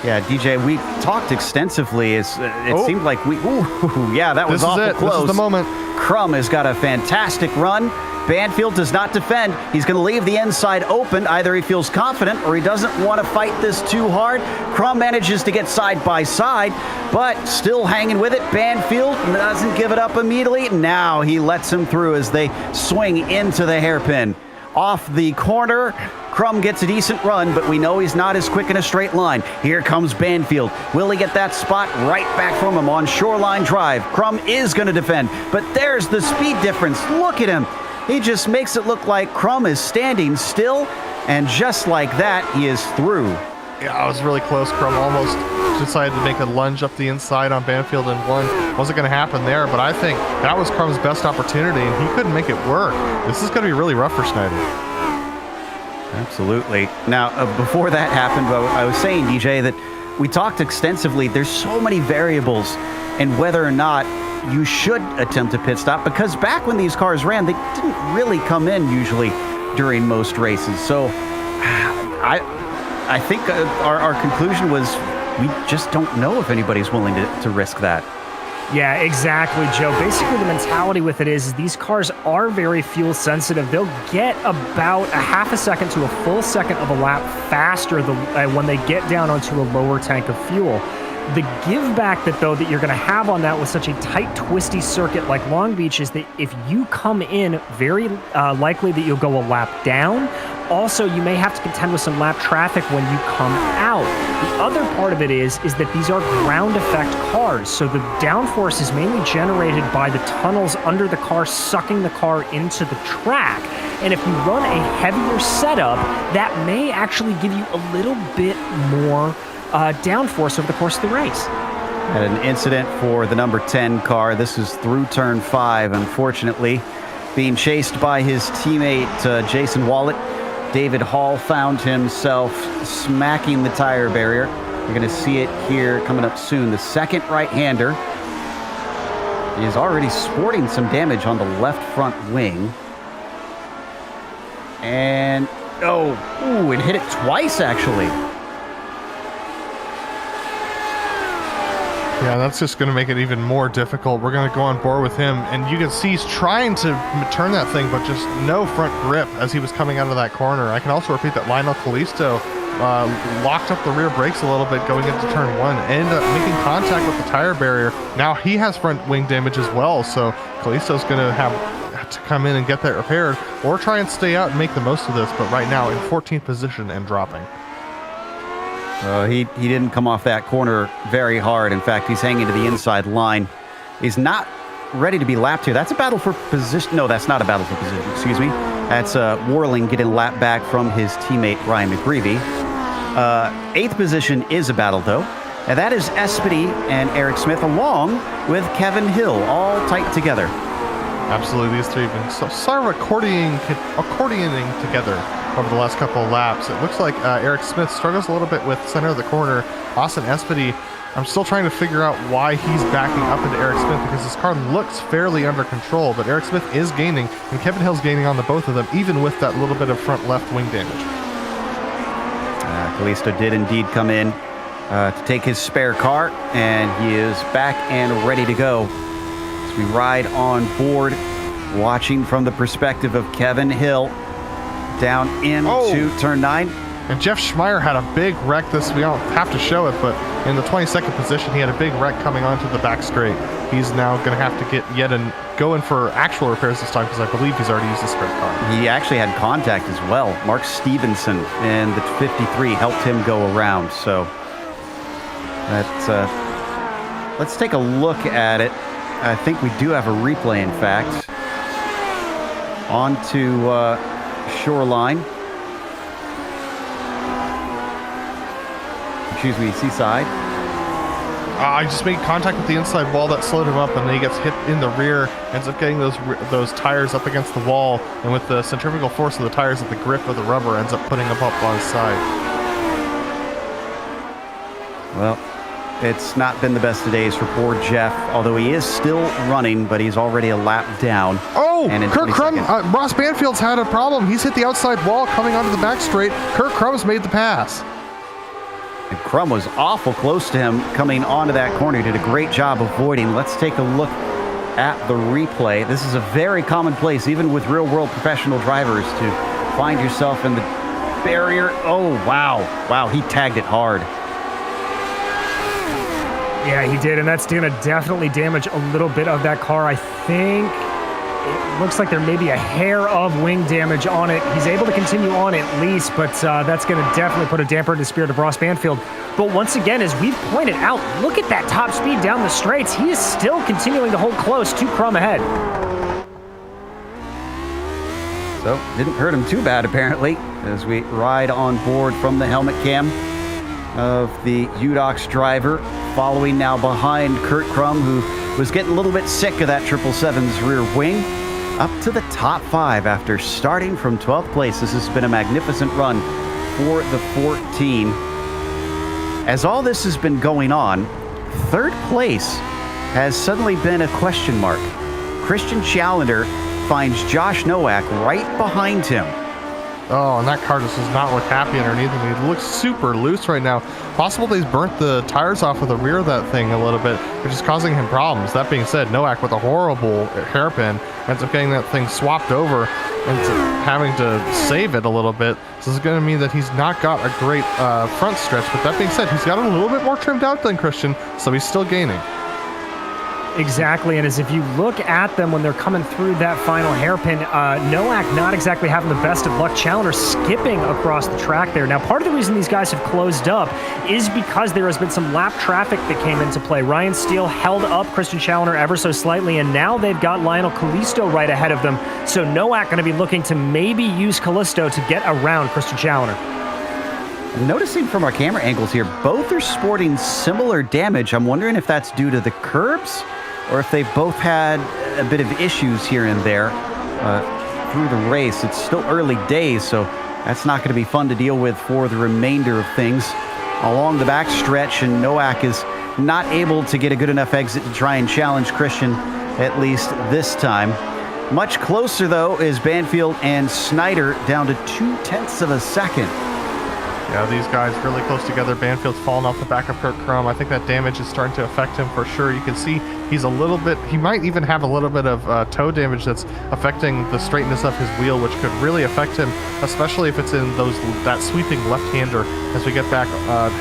Yeah, DJ, we talked extensively. It seemed like that was awful close. This is the moment. Krum has got a fantastic run. Banfield does not defend. He's going to leave the inside open. Either he feels confident or he doesn't want to fight this too hard. Krum manages to get side by side, but still hanging with it. Banfield doesn't give it up immediately. Now he lets him through as they swing into the hairpin. Off the corner, Krum gets a decent run, but we know he's not as quick in a straight line. Here comes Banfield. Will he get that spot right back from him on Shoreline Drive? Krum is going to defend, but there's the speed difference. Look at him. He just makes it look like Krum is standing still, and just like that, he is through. Yeah, it was really close. Krum almost decided to make a lunge up the inside on Banfield and won. Wasn't going to happen there, but I think that was Crum's best opportunity, and he couldn't make it work. This is going to be really rough for Snyder. Absolutely. Now, before that happened, I was saying, DJ, that we talked extensively. There's so many variables in whether or not you should attempt a pit stop, because back when these cars ran, they didn't really come in usually during most races. So I think our conclusion was we just don't know if anybody's willing to risk that. Yeah, exactly, Joe. Basically, the mentality with it is these cars are very fuel sensitive. They'll get about a half a second to a full second of a lap faster when they get down onto a lower tank of fuel. The give back that you're going to have on that with such a tight, twisty circuit like Long Beach is that if you come in, very likely that you'll go a lap down. Also, you may have to contend with some lap traffic when you come out. The other part of it is that these are ground effect cars, so the downforce is mainly generated by the tunnels under the car sucking the car into the track. And if you run a heavier setup, that may actually give you a little bit more downforce over the course of the race. Had an incident for the number 10 car. This is through turn 5, unfortunately. Being chased by his teammate, Jason Wallet. David Hall found himself smacking the tire barrier. You're going to see it here coming up soon. The second right-hander is already sporting some damage on the left front wing. And, it hit it twice, actually. Yeah, that's just going to make it even more difficult. We're going to go on board with him, and you can see he's trying to turn that thing, but just no front grip as he was coming out of that corner. I can also repeat that Lionel Callisto locked up the rear brakes a little bit going into turn 1, ended up making contact with the tire barrier. Now he has front wing damage as well, so Callisto's going to have to come in and get that repaired, or try and stay out and make the most of this, but right now in 14th position and dropping. He didn't come off that corner very hard. In fact, he's hanging to the inside line. He's not ready to be lapped here. That's a battle for position. No, that's not a battle for position. Excuse me. That's Warling getting lapped back from his teammate, Ryan McGreevy. 8th position is a battle, though. And that is Espedy and Eric Smith, along with Kevin Hill, all tight together. Absolutely. These three have been sort of accordioning together over the last couple of laps. It looks like Eric Smith struggles a little bit with center of the corner. Austin Espedy, I'm still trying to figure out why he's backing up into Eric Smith, because his car looks fairly under control, but Eric Smith is gaining, and Kevin Hill's gaining on the both of them, even with that little bit of front left wing damage. Callisto did indeed come in to take his spare car, and he is back and ready to go. As we ride on board, watching from the perspective of Kevin Hill, down into turn 9. And Jeff Schmeier had a big wreck. We don't have to show it, but in the 22nd position, he had a big wreck coming onto the back straight. He's now going to have to go in for actual repairs this time, because I believe he's already used the spare car. He actually had contact as well. Mark Stevenson in the 53 helped him go around. So let's take a look at it. I think we do have a replay, in fact. Onto Shoreline. Excuse me, Seaside. I just made contact with the inside wall that slowed him up, and then he gets hit in the rear, ends up getting those tires up against the wall, and with the centrifugal force of the tires at the grip of the rubber, ends up putting him up on his side. Well, it's not been the best of days for poor Jeff, although he is still running, but he's already a lap down. Kirk Crum, Ross Banfield's had a problem. He's hit the outside wall coming onto the back straight. Kirk Crum's made the pass. And Crum was awful close to him coming onto that corner. He did a great job avoiding. Let's take a look at the replay. This is a very common place, even with real-world professional drivers, to find yourself in the barrier. Oh, wow. Wow, he tagged it hard. Yeah, he did, and that's going to definitely damage a little bit of that car. I think it looks like there may be a hair of wing damage on it. He's able to continue on at least, but that's going to definitely put a damper in the spirit of Ross Banfield. But once again, as we've pointed out, look at that top speed down the straights. He is still continuing to hold close to Crum ahead. So, didn't hurt him too bad, apparently, as we ride on board from the helmet cam. of the UDOX driver, following now behind Kurt Crum, who was getting a little bit sick of that 777's rear wing, up to the top 5 after starting from 12th place. This has been a magnificent run for the 14. As all this has been going on, 3rd place has suddenly been a question mark. Christian Challenger finds Josh Nowak right behind him. Oh, and that car just does not look happy underneath him. He looks super loose right now. Possible that he's burnt the tires off of the rear of that thing a little bit, which is causing him problems. That being said, Nowak with a horrible hairpin ends up getting that thing swapped over and having to save it a little bit. This is going to mean that he's not got a great front stretch, but that being said, he's got a little bit more trimmed out than Christian, so he's still gaining. Exactly, and as if you look at them when they're coming through that final hairpin, Nowak not exactly having the best of luck. Challenger skipping across the track there. Now, part of the reason these guys have closed up is because there has been some lap traffic that came into play. Ryan Steele held up Christian Challenger ever so slightly, and now they've got Lionel Callisto right ahead of them. So Nowak going to be looking to maybe use Callisto to get around Christian Challenger. Noticing from our camera angles here, both are sporting similar damage. I'm wondering if that's due to the curbs, or if they've both had a bit of issues here and there through the race. It's still early days, so that's not going to be fun to deal with for the remainder of things along the back stretch, and Nowak is not able to get a good enough exit to try and challenge Christian, at least this time. Much closer, though, is Banfield and Snyder, down to 0.2 of a second. Yeah, these guys really close together. Banfield's falling off the back of Kurt Crum. I think that damage is starting to affect him for sure. You can see he's a little bit, he might even have a little bit of toe damage that's affecting the straightness of his wheel, which could really affect him, especially if it's in that sweeping left-hander as we get back,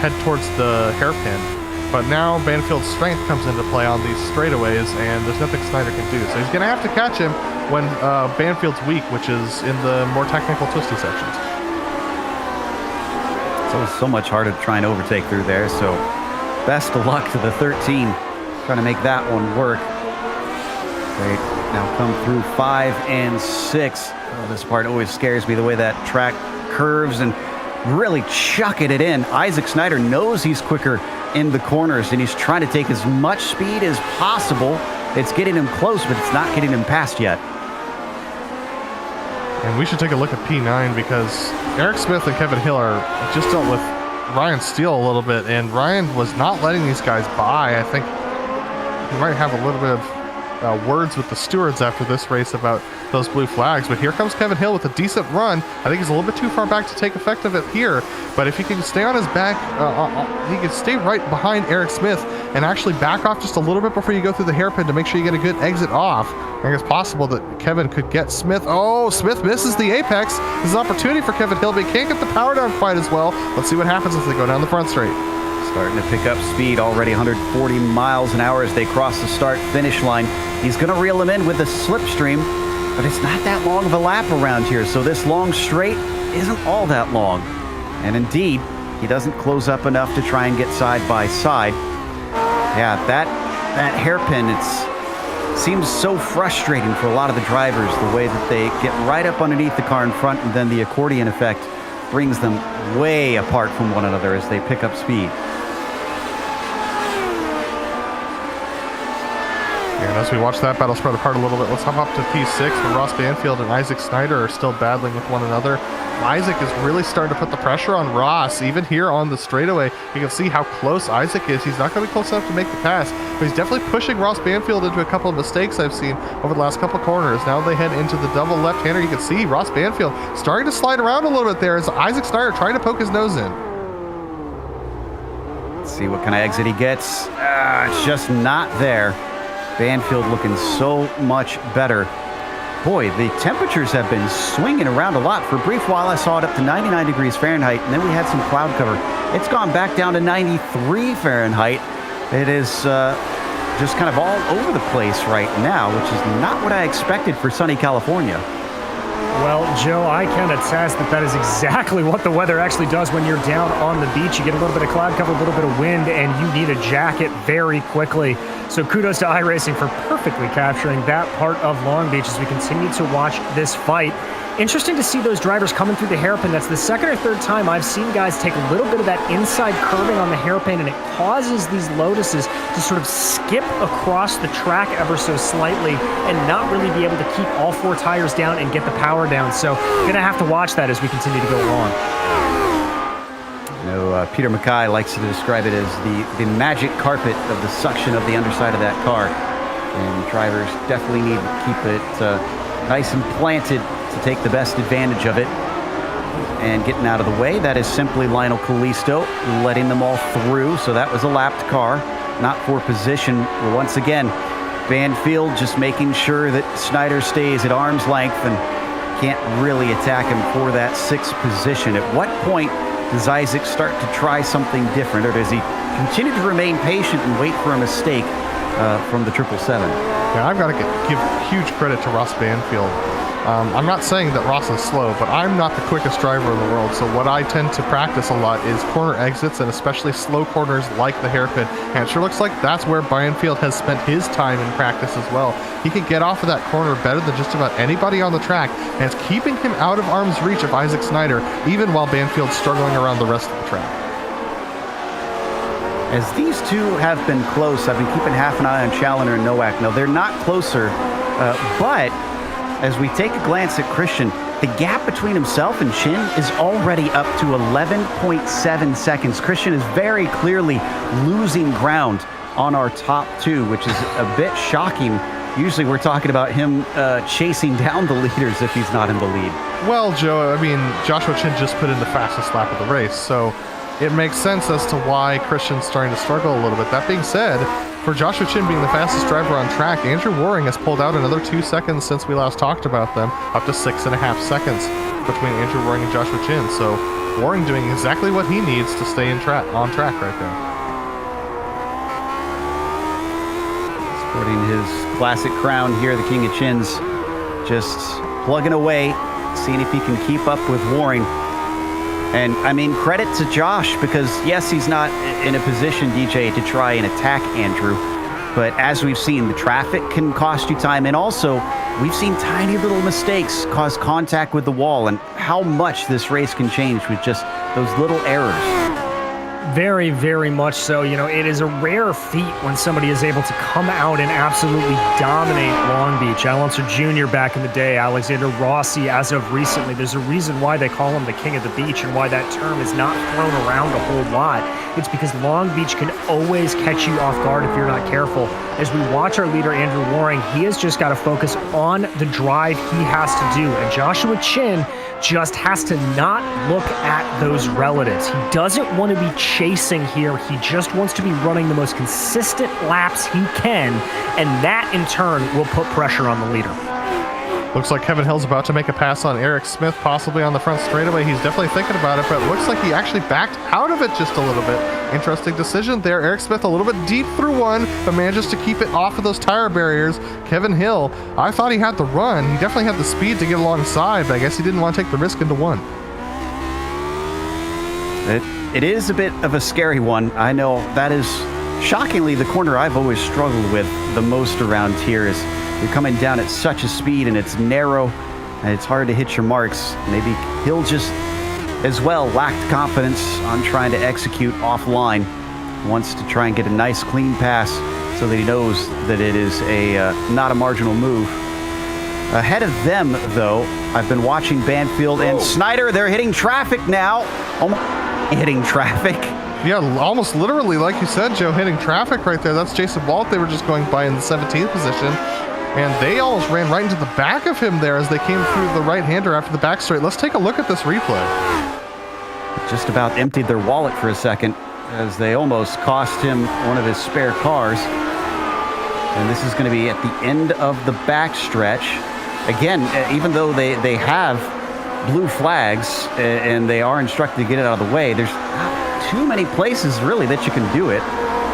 head towards the hairpin. But now Banfield's strength comes into play on these straightaways, and there's nothing Snyder can do. So he's going to have to catch him when Banfield's weak, which is in the more technical twisty sections. So much harder to try and overtake through there, so best of luck to the 13 trying to make that one work. They now come through 5 and 6. Oh, this part always scares me, the way that track curves and really chucking it in. Isaac Snyder knows he's quicker in the corners, and he's trying to take as much speed as possible. It's getting him close, but it's not getting him past yet. And we should take a look at P9, because Eric Smith and Kevin Hill are just dealt with Ryan Steele a little bit, and Ryan was not letting these guys by. I think he might have a little bit of words with the stewards after this race about those blue flags. But here comes Kevin Hill with a decent run. I think he's a little bit too far back to take effect of it here, but if he can stay on his back, he can stay right behind Eric Smith and actually back off just a little bit before you go through the hairpin to make sure you get a good exit off. I think it's possible that Kevin could get Smith. Oh, Smith misses the apex. This is an opportunity for Kevin Hill, but he can't get the power down quite as well. Let's see what happens as they go down the front straight. Starting to pick up speed, already 140 miles an hour as they cross the start-finish line. He's going to reel him in with a slipstream, but it's not that long of a lap around here, so this long straight isn't all that long. And indeed, he doesn't close up enough to try and get side by side. Yeah, that hairpin, it seems so frustrating for a lot of the drivers, the way that they get right up underneath the car in front, and then the accordion effect brings them way apart from one another as they pick up speed. And as we watch that battle spread apart a little bit, let's hop up to P6, where Ross Banfield and Isaac Snyder are still battling with one another. Isaac is really starting to put the pressure on Ross. Even here on the straightaway, you can see how close Isaac is. He's not going to be close enough to make the pass, but he's definitely pushing Ross Banfield into a couple of mistakes I've seen over the last couple corners. Now they head into the double left-hander. You can see Ross Banfield starting to slide around a little bit there as Isaac Snyder trying to poke his nose in. Let's see what kind of exit he gets. It's just not there. Banfield looking so much better. Boy, the temperatures have been swinging around a lot. For a brief while, I saw it up to 99 degrees Fahrenheit, and then we had some cloud cover. It's gone back down to 93 Fahrenheit. It is just kind of all over the place right now, which is not what I expected for sunny California. Well, Joe, I can attest that is exactly what the weather actually does when you're down on the beach. You get a little bit of cloud cover, a little bit of wind, and you need a jacket very quickly. So kudos to iRacing for perfectly capturing that part of Long Beach as we continue to watch this fight. Interesting to see those drivers coming through the hairpin. That's the second or third time I've seen guys take a little bit of that inside curving on the hairpin, and it causes these Lotuses to sort of skip across the track ever so slightly and not really be able to keep all four tires down and get the power down. So gonna have to watch that as we continue to go along. Peter Mackay likes to describe it as the magic carpet of the suction of the underside of that car. And drivers definitely need to keep it nice and planted to take the best advantage of it. And getting out of the way, that is simply Lionel Callisto letting them all through. So that was a lapped car, not for position. Once again, Banfield just making sure that Snyder stays at arm's length and can't really attack him for that sixth position. At what point does Isaac start to try something different, or does he continue to remain patient and wait for a mistake from the 777? Yeah, I've got to give huge credit to Ross Banfield. I'm not saying that Ross is slow, but I'm not the quickest driver in the world, so what I tend to practice a lot is corner exits, and especially slow corners like the hairpin, and it sure looks like that's where Banfield has spent his time in practice as well. He can get off of that corner better than just about anybody on the track, and it's keeping him out of arm's reach of Isaac Snyder, even while Banfield's struggling around the rest of the track. As these two have been close, I've been keeping half an eye on Challoner and Nowak. Now, they're not closer, but as we take a glance at Christian, the gap between himself and Chin is already up to 11.7 seconds. Christian is very clearly losing ground on our top two, which is a bit shocking. Usually we're talking about him chasing down the leaders if he's not in the lead. Well, Joe, I mean, Joshua Chin just put in the fastest lap of the race, so it makes sense as to why Christian's starting to struggle a little bit. That being said, for Joshua Chin being the fastest driver on track, Andrew Waring has pulled out another 2 seconds since we last talked about them, up to 6.5 seconds between Andrew Waring and Joshua Chin. So Waring doing exactly what he needs to stay on track right there. Sporting his classic crown here, the King of Chins, just plugging away, seeing if he can keep up with Waring. And, I mean, credit to Josh, because, yes, he's not in a position, DJ, to try and attack Andrew. But as we've seen, the traffic can cost you time. And also, we've seen tiny little mistakes cause contact with the wall, and how much this race can change with just those little errors. Very, very much so. You know, it is a rare feat when somebody is able to come out and absolutely dominate Long Beach. Alonso Jr. back in the day, Alexander Rossi as of recently. There's a reason why they call him the King of the Beach and why that term is not thrown around a whole lot. It's because Long Beach can always catch you off guard if you're not careful. As we watch our leader, Andrew Waring, he has just got to focus on the drive he has to do. And Joshua Chin just has to not look at those relatives. He doesn't want to be chasing here. He just wants to be running the most consistent laps he can, and that in turn will put pressure on the leader. Looks like Kevin Hill's about to make a pass on Eric Smith, possibly on the front straightaway. He's definitely thinking about it, but it looks like he actually backed out of it just a little bit. Interesting decision there. Eric Smith a little bit deep through one, but manages to keep it off of those tire barriers. Kevin Hill, I thought he had the run. He definitely had the speed to get alongside, but I guess he didn't want to take the risk into one. It is a bit of a scary one. I know that is shockingly the corner I've always struggled with the most around here. Is you're coming down at such a speed and it's narrow and it's hard to hit your marks. Maybe he'll just as well lacked confidence on trying to execute offline. Wants to try and get a nice clean pass so that he knows that it is not a marginal move. Ahead of them, though, I've been watching Banfield and Snyder. They're hitting traffic now. Hitting traffic. Yeah, almost literally, like you said, Joe, hitting traffic right there. That's Jason Walt. They were just going by in the 17th position, and they almost ran right into the back of him there as they came through the right-hander after the back straight. Let's take a look at this replay. Just about emptied their wallet for a second as they almost cost him one of his spare cars. And this is going to be at the end of the backstretch. Again, even though they have blue flags and they are instructed to get it out of the way, there's not too many places really that you can do it.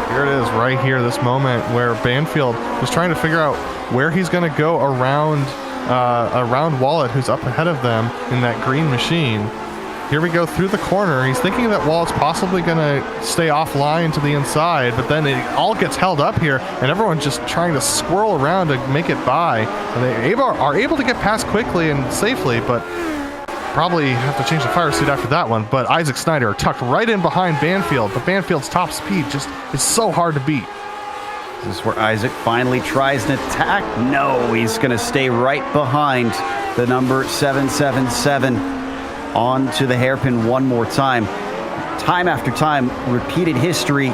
Here it is right here, this moment where Banfield was trying to figure out where he's going to go around Wallet, who's up ahead of them in that green machine. Here we go through the corner. He's thinking that Wall's possibly going to stay offline to the inside, but then it all gets held up here, and everyone's just trying to swirl around to make it by. And they are able to get past quickly and safely, but probably have to change the fire suit after that one. But Isaac Snyder tucked right in behind Banfield, but Banfield's top speed just is so hard to beat. This is where Isaac finally tries an attack. No, he's going to stay right behind the number 777 onto the hairpin one more time. Time after time, repeated history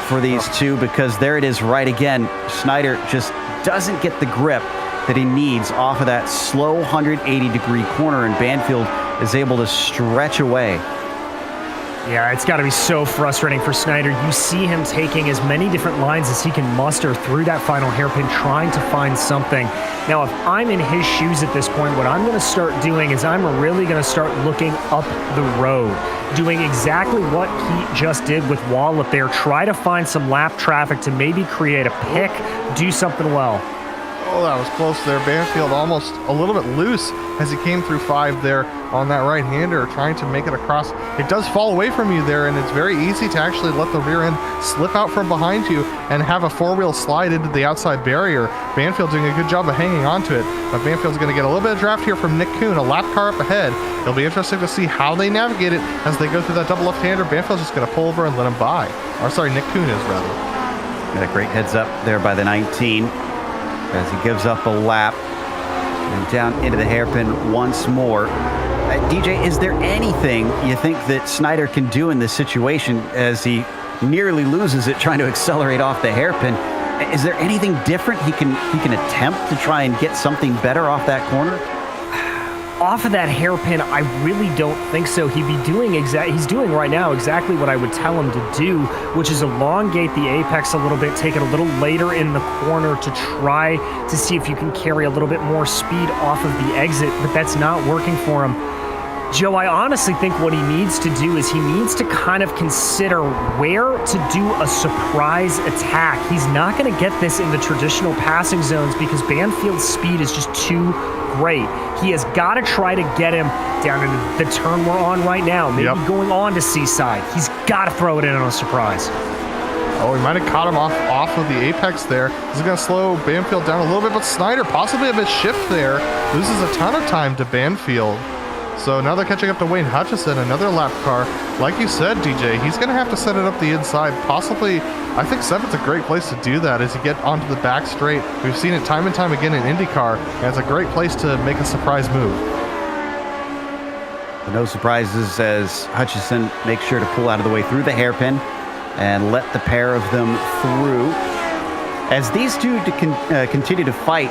for these two, because there it is right again. Snyder just doesn't get the grip that he needs off of that slow 180-degree corner, and Banfield is able to stretch away. Yeah, it's got to be so frustrating for Snyder. You see him taking as many different lines as he can muster through that final hairpin, trying to find something. Now, if I'm in his shoes at this point, what I'm going to start doing is I'm really going to start looking up the road, doing exactly what he just did with Wall up there. Try to find some lap traffic to maybe create a pick, do something well. Oh, that was close there. Banfield almost a little bit loose as he came through 5 there on that right-hander, trying to make it across. It does fall away from you there, and it's very easy to actually let the rear end slip out from behind you and have a four-wheel slide into the outside barrier. Banfield doing a good job of hanging on to it, but Banfield's going to get a little bit of draft here from Nick Kuhn, a lap car up ahead. It'll be interesting to see how they navigate it as they go through that double left-hander. Banfield's just going to pull over and let him by. Or sorry, Nick Kuhn is, rather. Got a great heads up there by the 19. As he gives up a lap and down into the hairpin once more. DJ, is there anything you think that Snyder can do in this situation as he nearly loses it trying to accelerate off the hairpin? Is there anything different he can attempt to try and get something better off that corner? Off of that hairpin, I really don't think so. He's doing right now exactly what I would tell him to do, which is elongate the apex a little bit, take it a little later in the corner to try to see if you can carry a little bit more speed off of the exit, but that's not working for him. Joe, I honestly think what he needs to do is he needs to kind of consider where to do a surprise attack. He's not going to get this in the traditional passing zones because Banfield's speed is just too great. He has got to try to get him down into the turn we're on right now, maybe going on to Seaside. He's got to throw it in on a surprise. Oh, he might have caught him off of the apex there. This is going to slow Banfield down a little bit, but Snyder possibly a bit shift there. Loses a ton of time to Banfield. So now they're catching up to Wayne Hutchison, another lap car. Like you said, DJ, he's going to have to set it up the inside. Possibly, I think 7's a great place to do that as you get onto the back straight. We've seen it time and time again in IndyCar, and it's a great place to make a surprise move. No surprises as Hutchison makes sure to pull out of the way through the hairpin and let the pair of them through. As these two continue to fight,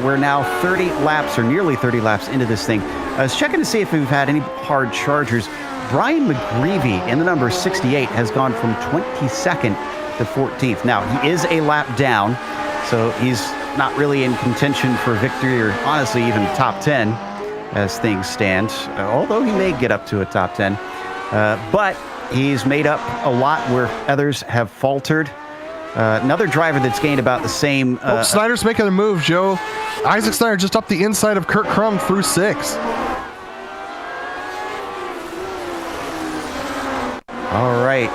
we're now 30 laps or nearly 30 laps into this thing. I was checking to see if we've had any hard chargers. Brian McGreevy in the number 68 has gone from 22nd to 14th. Now, he is a lap down, so he's not really in contention for victory or honestly even top 10 as things stand, although he may get up to a top 10. But he's made up a lot where others have faltered. Another driver that's gained about the same... Snyder's making a move, Joe. Isaac Snyder just up the inside of Kurt Crum through 6. All right.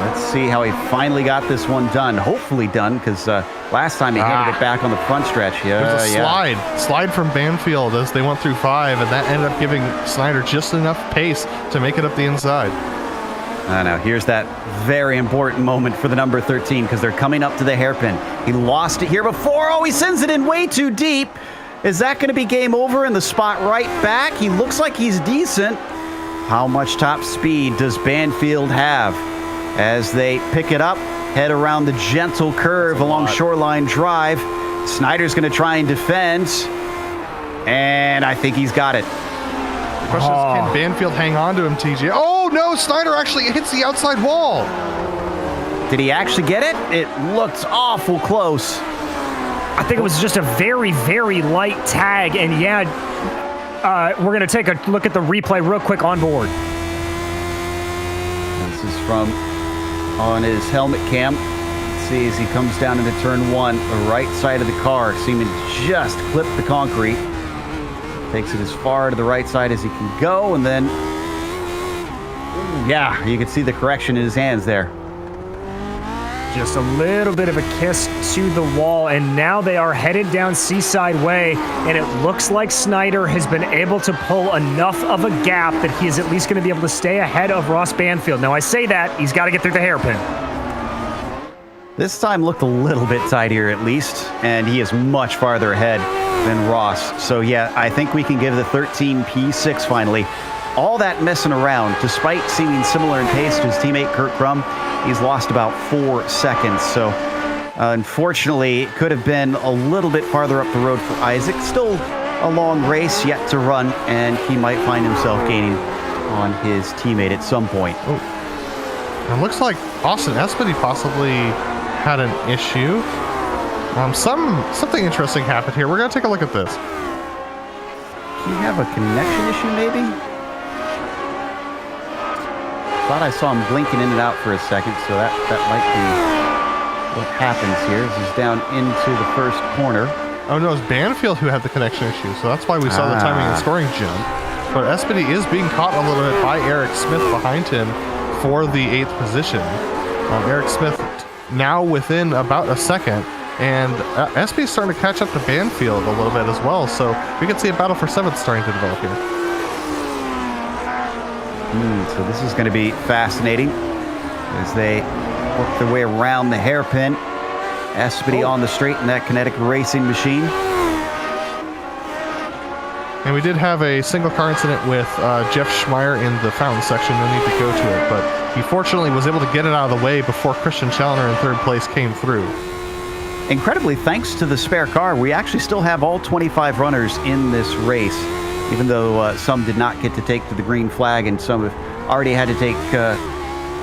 Let's see how he finally got this one done. Hopefully done, because last time he handed it back on the front stretch. There's a slide from Banfield as they went through 5, and that ended up giving Snyder just enough pace to make it up the inside. Now here's that very important moment for the number 13 because they're coming up to the hairpin. He lost it here before. Oh, he sends it in way too deep. Is that going to be game over in the spot right back? He looks like he's decent. How much top speed does Banfield have as they pick it up, head around the gentle curve along Shoreline Drive? Snyder's going to try and defend, and I think he's got it. The question is, can Banfield hang on to him, TJ? Oh, no, Snyder actually hits the outside wall. Did he actually get it? It looked awful close. I think it was just a very, very light tag, and we're going to take a look at the replay real quick on board. This is from on his helmet cam. Let's see as he comes down into turn 1, the right side of the car, seeming to just clip the concrete. Takes it as far to the right side as he can go, and then, yeah, you can see the correction in his hands there. Just a little bit of a kiss to the wall, and now they are headed down Seaside Way, and it looks like Snyder has been able to pull enough of a gap that he is at least going to be able to stay ahead of Ross Banfield. Now, I say that, he's got to get through the hairpin. This time looked a little bit tighter at least, and he is much farther ahead than Ross. So yeah, I think we can give the 13 P6 finally. All that messing around, despite seeming similar in pace to his teammate Kurt Crum, he's lost about 4 seconds. So unfortunately, it could have been a little bit farther up the road for Isaac. Still a long race yet to run, and he might find himself gaining on his teammate at some point. Oh. It looks like Austin Espedy possibly had an issue. Something interesting happened here. We're going to take a look at this. Do you have a connection issue, maybe? Thought I saw him blinking in and out for a second, so that might be what happens here. This is down into the first corner. Oh, no, it's Banfield who had the connection issue, so that's why we saw the timing and scoring jump. But Espedy is being caught a little bit by Eric Smith behind him for the 8th position. Eric Smith now within about a second, and Espedy's starting to catch up to Banfield a little bit as well, so we can see a battle for 7th starting to develop here. So this is going to be fascinating as they work their way around the hairpin. Espedy on the straight in that kinetic racing machine. And we did have a single car incident with Jeff Schmeier in the fountain section. No need to go to it, but he fortunately was able to get it out of the way before Christian Challoner in 3rd place came through. Incredibly, thanks to the spare car, we actually still have all 25 runners in this race, even though some did not get to take to the green flag and some have already had to take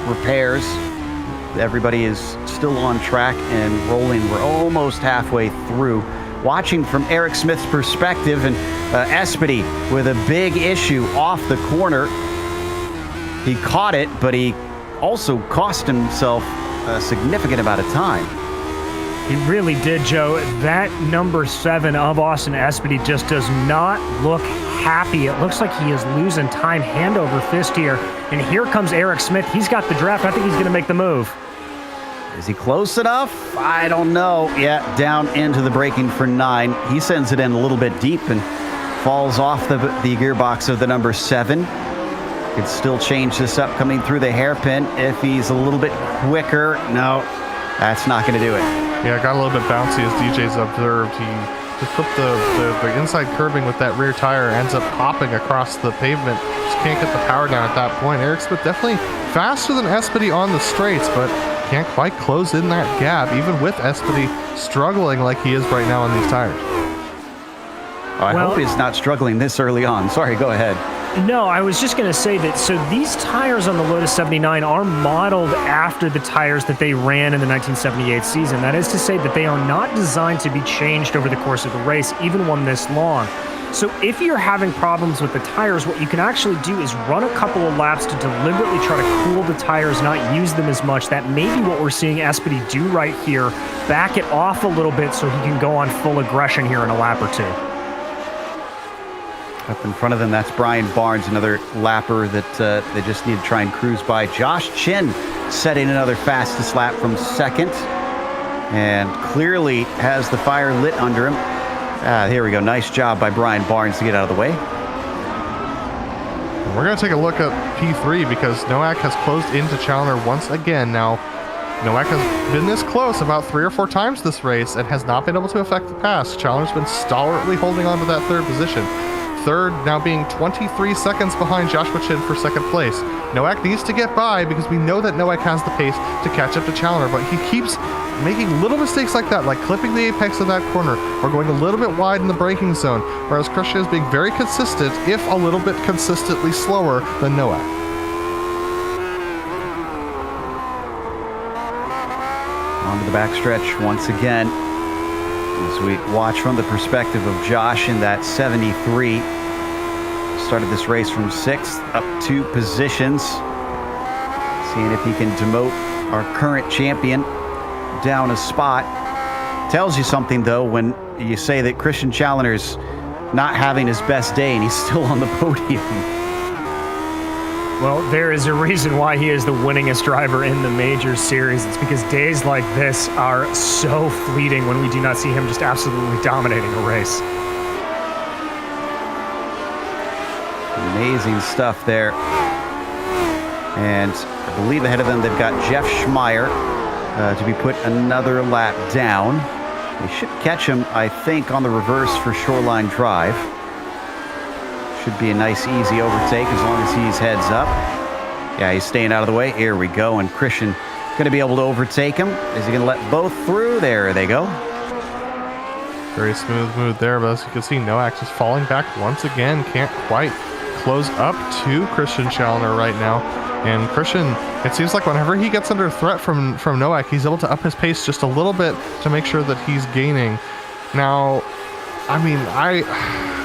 repairs. Everybody is still on track and rolling. We're almost halfway through. Watching from Eric Smith's perspective, and Espedy with a big issue off the corner. He caught it, but he also cost himself a significant amount of time. He really did, Joe. That number 7 of Austin Espedy just does not look happy. It looks like he is losing time hand over fist here. And here comes Eric Smith. He's got the draft. I think he's going to make the move. Is he close enough? I don't know. Yeah, down into the braking for 9. He sends it in a little bit deep and falls off the gearbox of the number 7. Could still change this up coming through the hairpin if he's a little bit quicker. No, that's not going to do it. Yeah, got a little bit bouncy as DJ's observed. He just flipped the inside curbing with that rear tire, ends up popping across the pavement. Just can't get the power down at that point. Eric Smith definitely faster than Espedy on the straights, but can't quite close in that gap, even with Espedy struggling like he is right now on these tires. I hope he's not struggling this early on. Sorry, go ahead. No, I was just going to say that, so these tires on the Lotus 79 are modeled after the tires that they ran in the 1978 season. That is to say that they are not designed to be changed over the course of the race, even one this long. So if you're having problems with the tires, what you can actually do is run a couple of laps to deliberately try to cool the tires, not use them as much. That may be what we're seeing Espedy do right here. Back it off a little bit so he can go on full aggression here in a lap or two. Up in front of them, that's Brian Barnes, another lapper that they just need to try and cruise by. Josh Chin setting another fastest lap from 2nd, and clearly has the fire lit under him. Here we go. Nice job by Brian Barnes to get out of the way. We're going to take a look at P3 because Nowak has closed into Challoner once again. Now, Nowak has been this close about 3 or 4 times this race and has not been able to affect the pass. Challoner's been stalwartly holding on to that 3rd position. 3rd now being 23 seconds behind Joshua Chin for 2nd place. Nowak needs to get by because we know that Nowak has the pace to catch up to Challoner, but he keeps making little mistakes like that, like clipping the apex of that corner or going a little bit wide in the braking zone, whereas Christian is being very consistent, if a little bit consistently slower than Nowak. Onto the backstretch once again as we watch from the perspective of Josh in that 73. Started this race from 6th up 2 positions. Seeing if he can demote our current champion down a spot. Tells you something, though, when you say that Christian Challoner's not having his best day, and he's still on the podium. Well, there is a reason why he is the winningest driver in the major series. It's because days like this are so fleeting when we do not see him just absolutely dominating a race. Amazing stuff there. And I believe ahead of them, they've got Jeff Schmeier to be put another lap down. They should catch him, I think, on the reverse for Shoreline Drive. Should be a nice, easy overtake as long as he's heads up. Yeah, he's staying out of the way. Here we go. And Christian going to be able to overtake him. Is he going to let both through? There they go. Very smooth move there, but as you can see, Noack just falling back once again. Can't quite close up to Christian Challoner right now. And Christian, it seems like whenever he gets under threat from Noack, he's able to up his pace just a little bit to make sure that he's gaining. Now, I mean,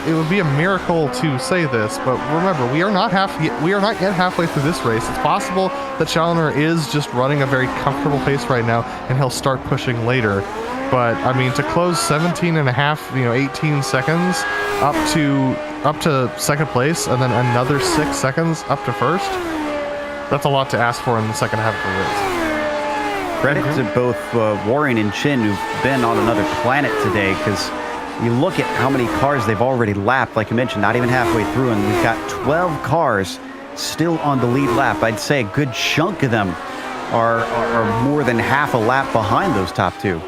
it would be a miracle to say this, but remember, we are not yet halfway through this race. It's possible that Challoner is just running a very comfortable pace right now, and he'll start pushing later. But I mean, to close 17 and a half, 18 seconds up to second place, and then another 6 seconds up to first, that's a lot to ask for in the second half of the race. Credit to both Warren and Chin, who've been on another planet today, because you look at how many cars they've already lapped, like you mentioned, not even halfway through, and we've got 12 cars still on the lead lap. I'd say a good chunk of them are more than half a lap behind those top two.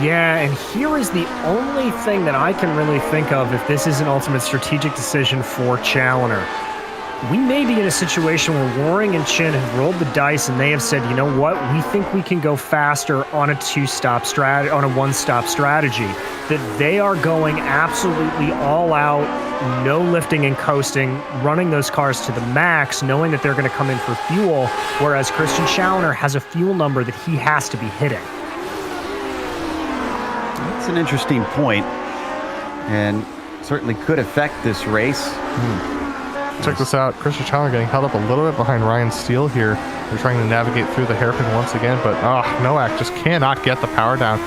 Yeah, and here is the only thing that I can really think of if this is an ultimate strategic decision for Challoner. We may be in a situation where Waring and Chin have rolled the dice and they have said, you know what, we think we can go faster on a one-stop strategy. That they are going absolutely all out, no lifting and coasting, running those cars to the max, knowing that they're going to come in for fuel, whereas Christian Challoner has a fuel number that he has to be hitting. That's an interesting point, and certainly could affect this race. Check this out. Christian Challoner getting held up a little bit behind Ryan Steele here. They're trying to navigate through the hairpin once again, but Noack just cannot get the power down.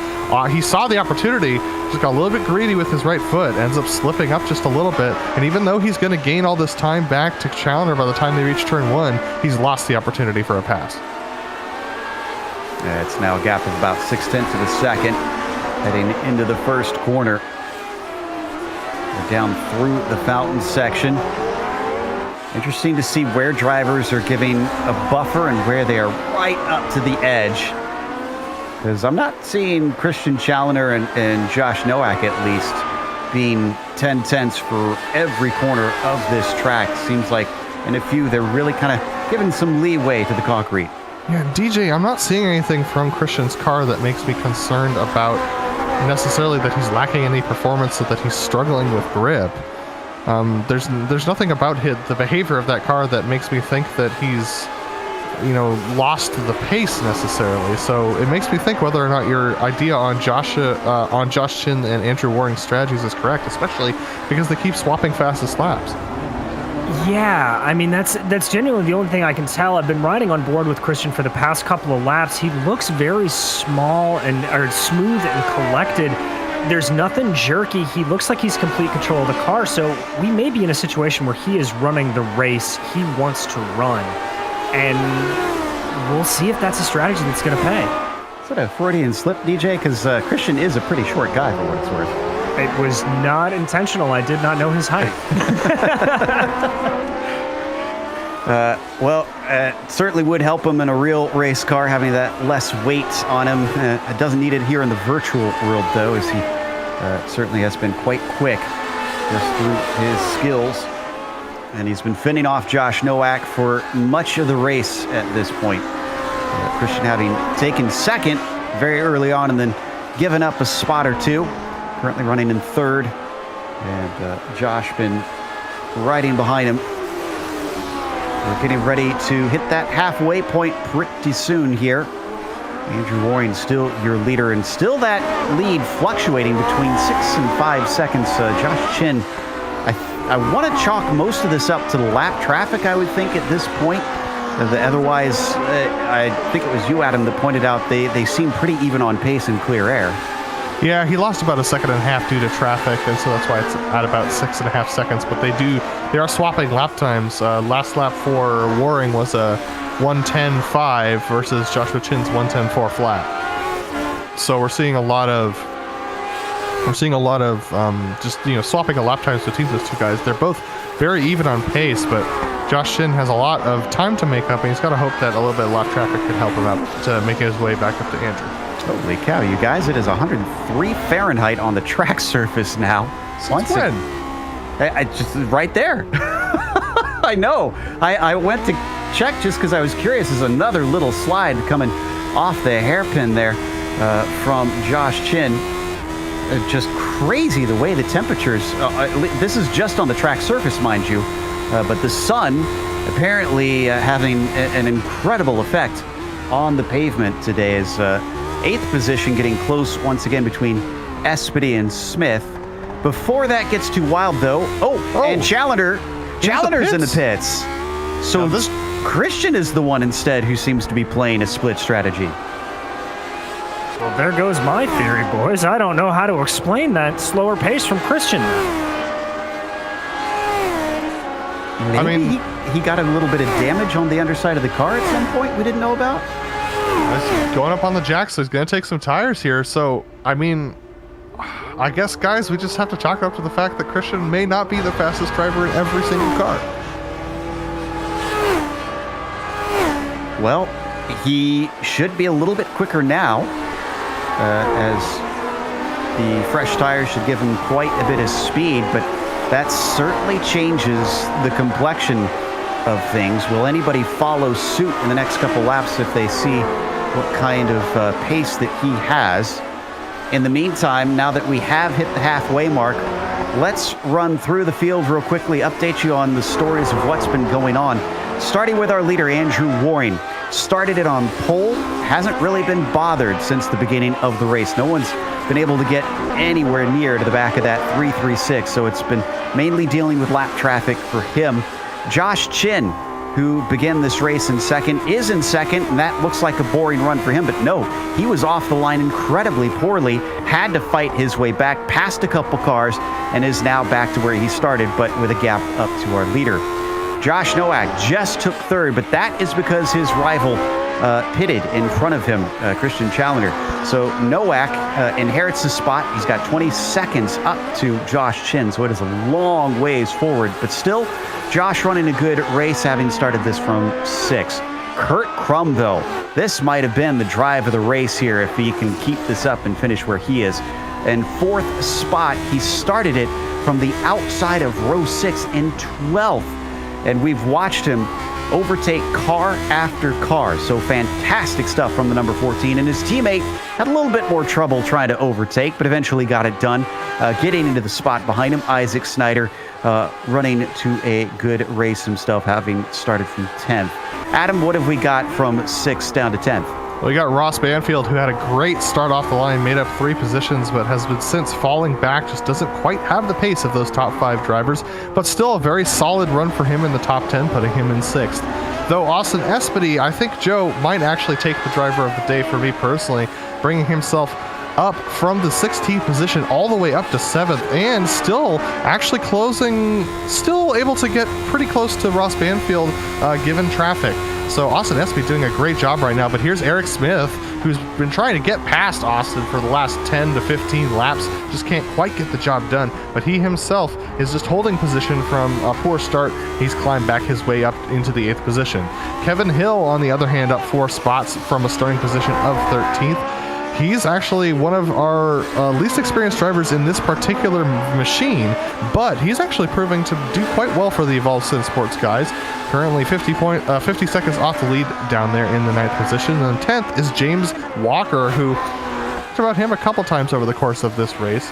He saw the opportunity, just got a little bit greedy with his right foot, ends up slipping up just a little bit, and even though he's going to gain all this time back to Challoner by the time they reach turn 1, he's lost the opportunity for a pass. It's now a gap of about 0.6 of a second heading into the first corner. We're down through the fountain section. Interesting to see where drivers are giving a buffer and where they are right up to the edge. Because I'm not seeing Christian Challoner and Josh Noack, at least, being 10/10ths for every corner of this track. Seems like in a few, they're really kind of giving some leeway to the concrete. Yeah, DJ, I'm not seeing anything from Christian's car that makes me concerned about necessarily that he's lacking any performance or that he's struggling with grip. There's nothing about the behavior of that car that makes me think that he's, lost the pace necessarily. So it makes me think whether or not your idea on Josh Chin and Andrew Waring's strategies is correct, especially because they keep swapping fastest laps. Yeah, I mean, that's genuinely the only thing I can tell. I've been riding on board with Christian for the past couple of laps. He looks very smooth and collected. There's nothing jerky. He looks like he's complete control of the car. So we may be in a situation where he is running the race he wants to run. And we'll see if that's a strategy that's going to pay. Is that a Freudian slip, DJ? Because Christian is a pretty short guy for what it's worth. It was not intentional. I did not know his height. It certainly would help him in a real race car, having that less weight on him. It doesn't need it here in the virtual world, though, as he certainly has been quite quick just through his skills. And he's been fending off Josh Noack for much of the race at this point. Christian having taken second very early on and then given up a spot or two. Currently running in third. And Josh been riding behind him. We're getting ready to hit that halfway point pretty soon here. Andrew Waring still your leader, and still that lead fluctuating between 6 and 5 seconds. Josh Chin, I want to chalk most of this up to the lap traffic, I would think, at this point. Otherwise, I think it was you, Adam, that pointed out they seem pretty even on pace in clear air. Yeah, he lost about a second and a half due to traffic, and so that's why it's at about 6.5 seconds. But they are swapping lap times. Last lap for Waring was a 1:10.5 versus Joshua Chin's 1:10.4 flat. So we're seeing a lot of just swapping of lap times between those two guys. They're both very even on pace, but Josh Chin has a lot of time to make up, and he's got to hope that a little bit of lap traffic can help him out to make his way back up to Andrew. Holy cow, you guys, it is 103 Fahrenheit on the track surface now. Since when? I just right there. I know. I went to check just because I was curious. There's another little slide coming off the hairpin there from Josh Chin. Just crazy the way the temperatures, this is just on the track surface, mind you, but the sun apparently having an incredible effect on the pavement today as 8th position getting close once again between Espedy and Smith. Before that gets too wild though, and Challender's in the pits. So this Christian is the one instead who seems to be playing a split strategy. Well, there goes my theory, boys. I don't know how to explain that slower pace from Christian. Maybe he got a little bit of damage on the underside of the car at some point we didn't know about. Going up on the jack, so he's going to take some tires here. So, I guess, guys, we just have to chalk up to the fact that Christian may not be the fastest driver in every single car. Well, he should be a little bit quicker now, as the fresh tires should give him quite a bit of speed, but that certainly changes the complexion of things. Will anybody follow suit in the next couple laps if they see what kind of pace that he has? In the meantime, now that we have hit the halfway mark, let's run through the field real quickly, update you on the stories of what's been going on. Starting with our leader, Andrew Waring. Started it on pole, hasn't really been bothered since the beginning of the race. No one's been able to get anywhere near to the back of that 336, so it's been mainly dealing with lap traffic for him. Josh Chin, who began this race in second, is in second, and that looks like a boring run for him, but no, he was off the line incredibly poorly, had to fight his way back, passed a couple cars, and is now back to where he started, but with a gap up to our leader. Josh Nowak just took third, but that is because his rival pitted in front of him, Christian Challenger. So Nowak inherits the spot. He's got 20 seconds up to Josh Chin, so it is a long ways forward. But still, Josh running a good race, having started this from 6th. Kurt Crum, though, this might have been the drive of the race here if he can keep this up and finish where he is. In 4th spot, he started it from the outside of row 6 in 12th. And we've watched him overtake car after car. So fantastic stuff from the number 14. And his teammate had a little bit more trouble trying to overtake, but eventually got it done. Getting into the spot behind him, Isaac Snyder, running to a good race himself, having started from 10th. Adam, what have we got from 6th down to 10th? Well, we got Ross Banfield, who had a great start off the line, made up 3 positions, but has been since falling back, just doesn't quite have the pace of those top 5 drivers, but still a very solid run for him in the top 10, putting him in 6th. Though Austin Espedy, I think Joe might actually take the driver of the day for me personally, bringing himself up from the 16th position all the way up to 7th, and still actually still able to get pretty close to Ross Banfield given traffic. So Austin Espedy doing a great job right now, but here's Eric Smith, who's been trying to get past Austin for the last 10 to 15 laps, just can't quite get the job done, but he himself is just holding position from a poor start. He's climbed back his way up into the 8th position. Kevin Hill, on the other hand, up 4 spots from a starting position of 13th. He's actually one of our least experienced drivers in this particular machine, but he's actually proving to do quite well for the Evolved Sim Sports guys. Currently 50 seconds off the lead down there in the 9th position. And 10th is James Walker, who talked about him a couple times over the course of this race.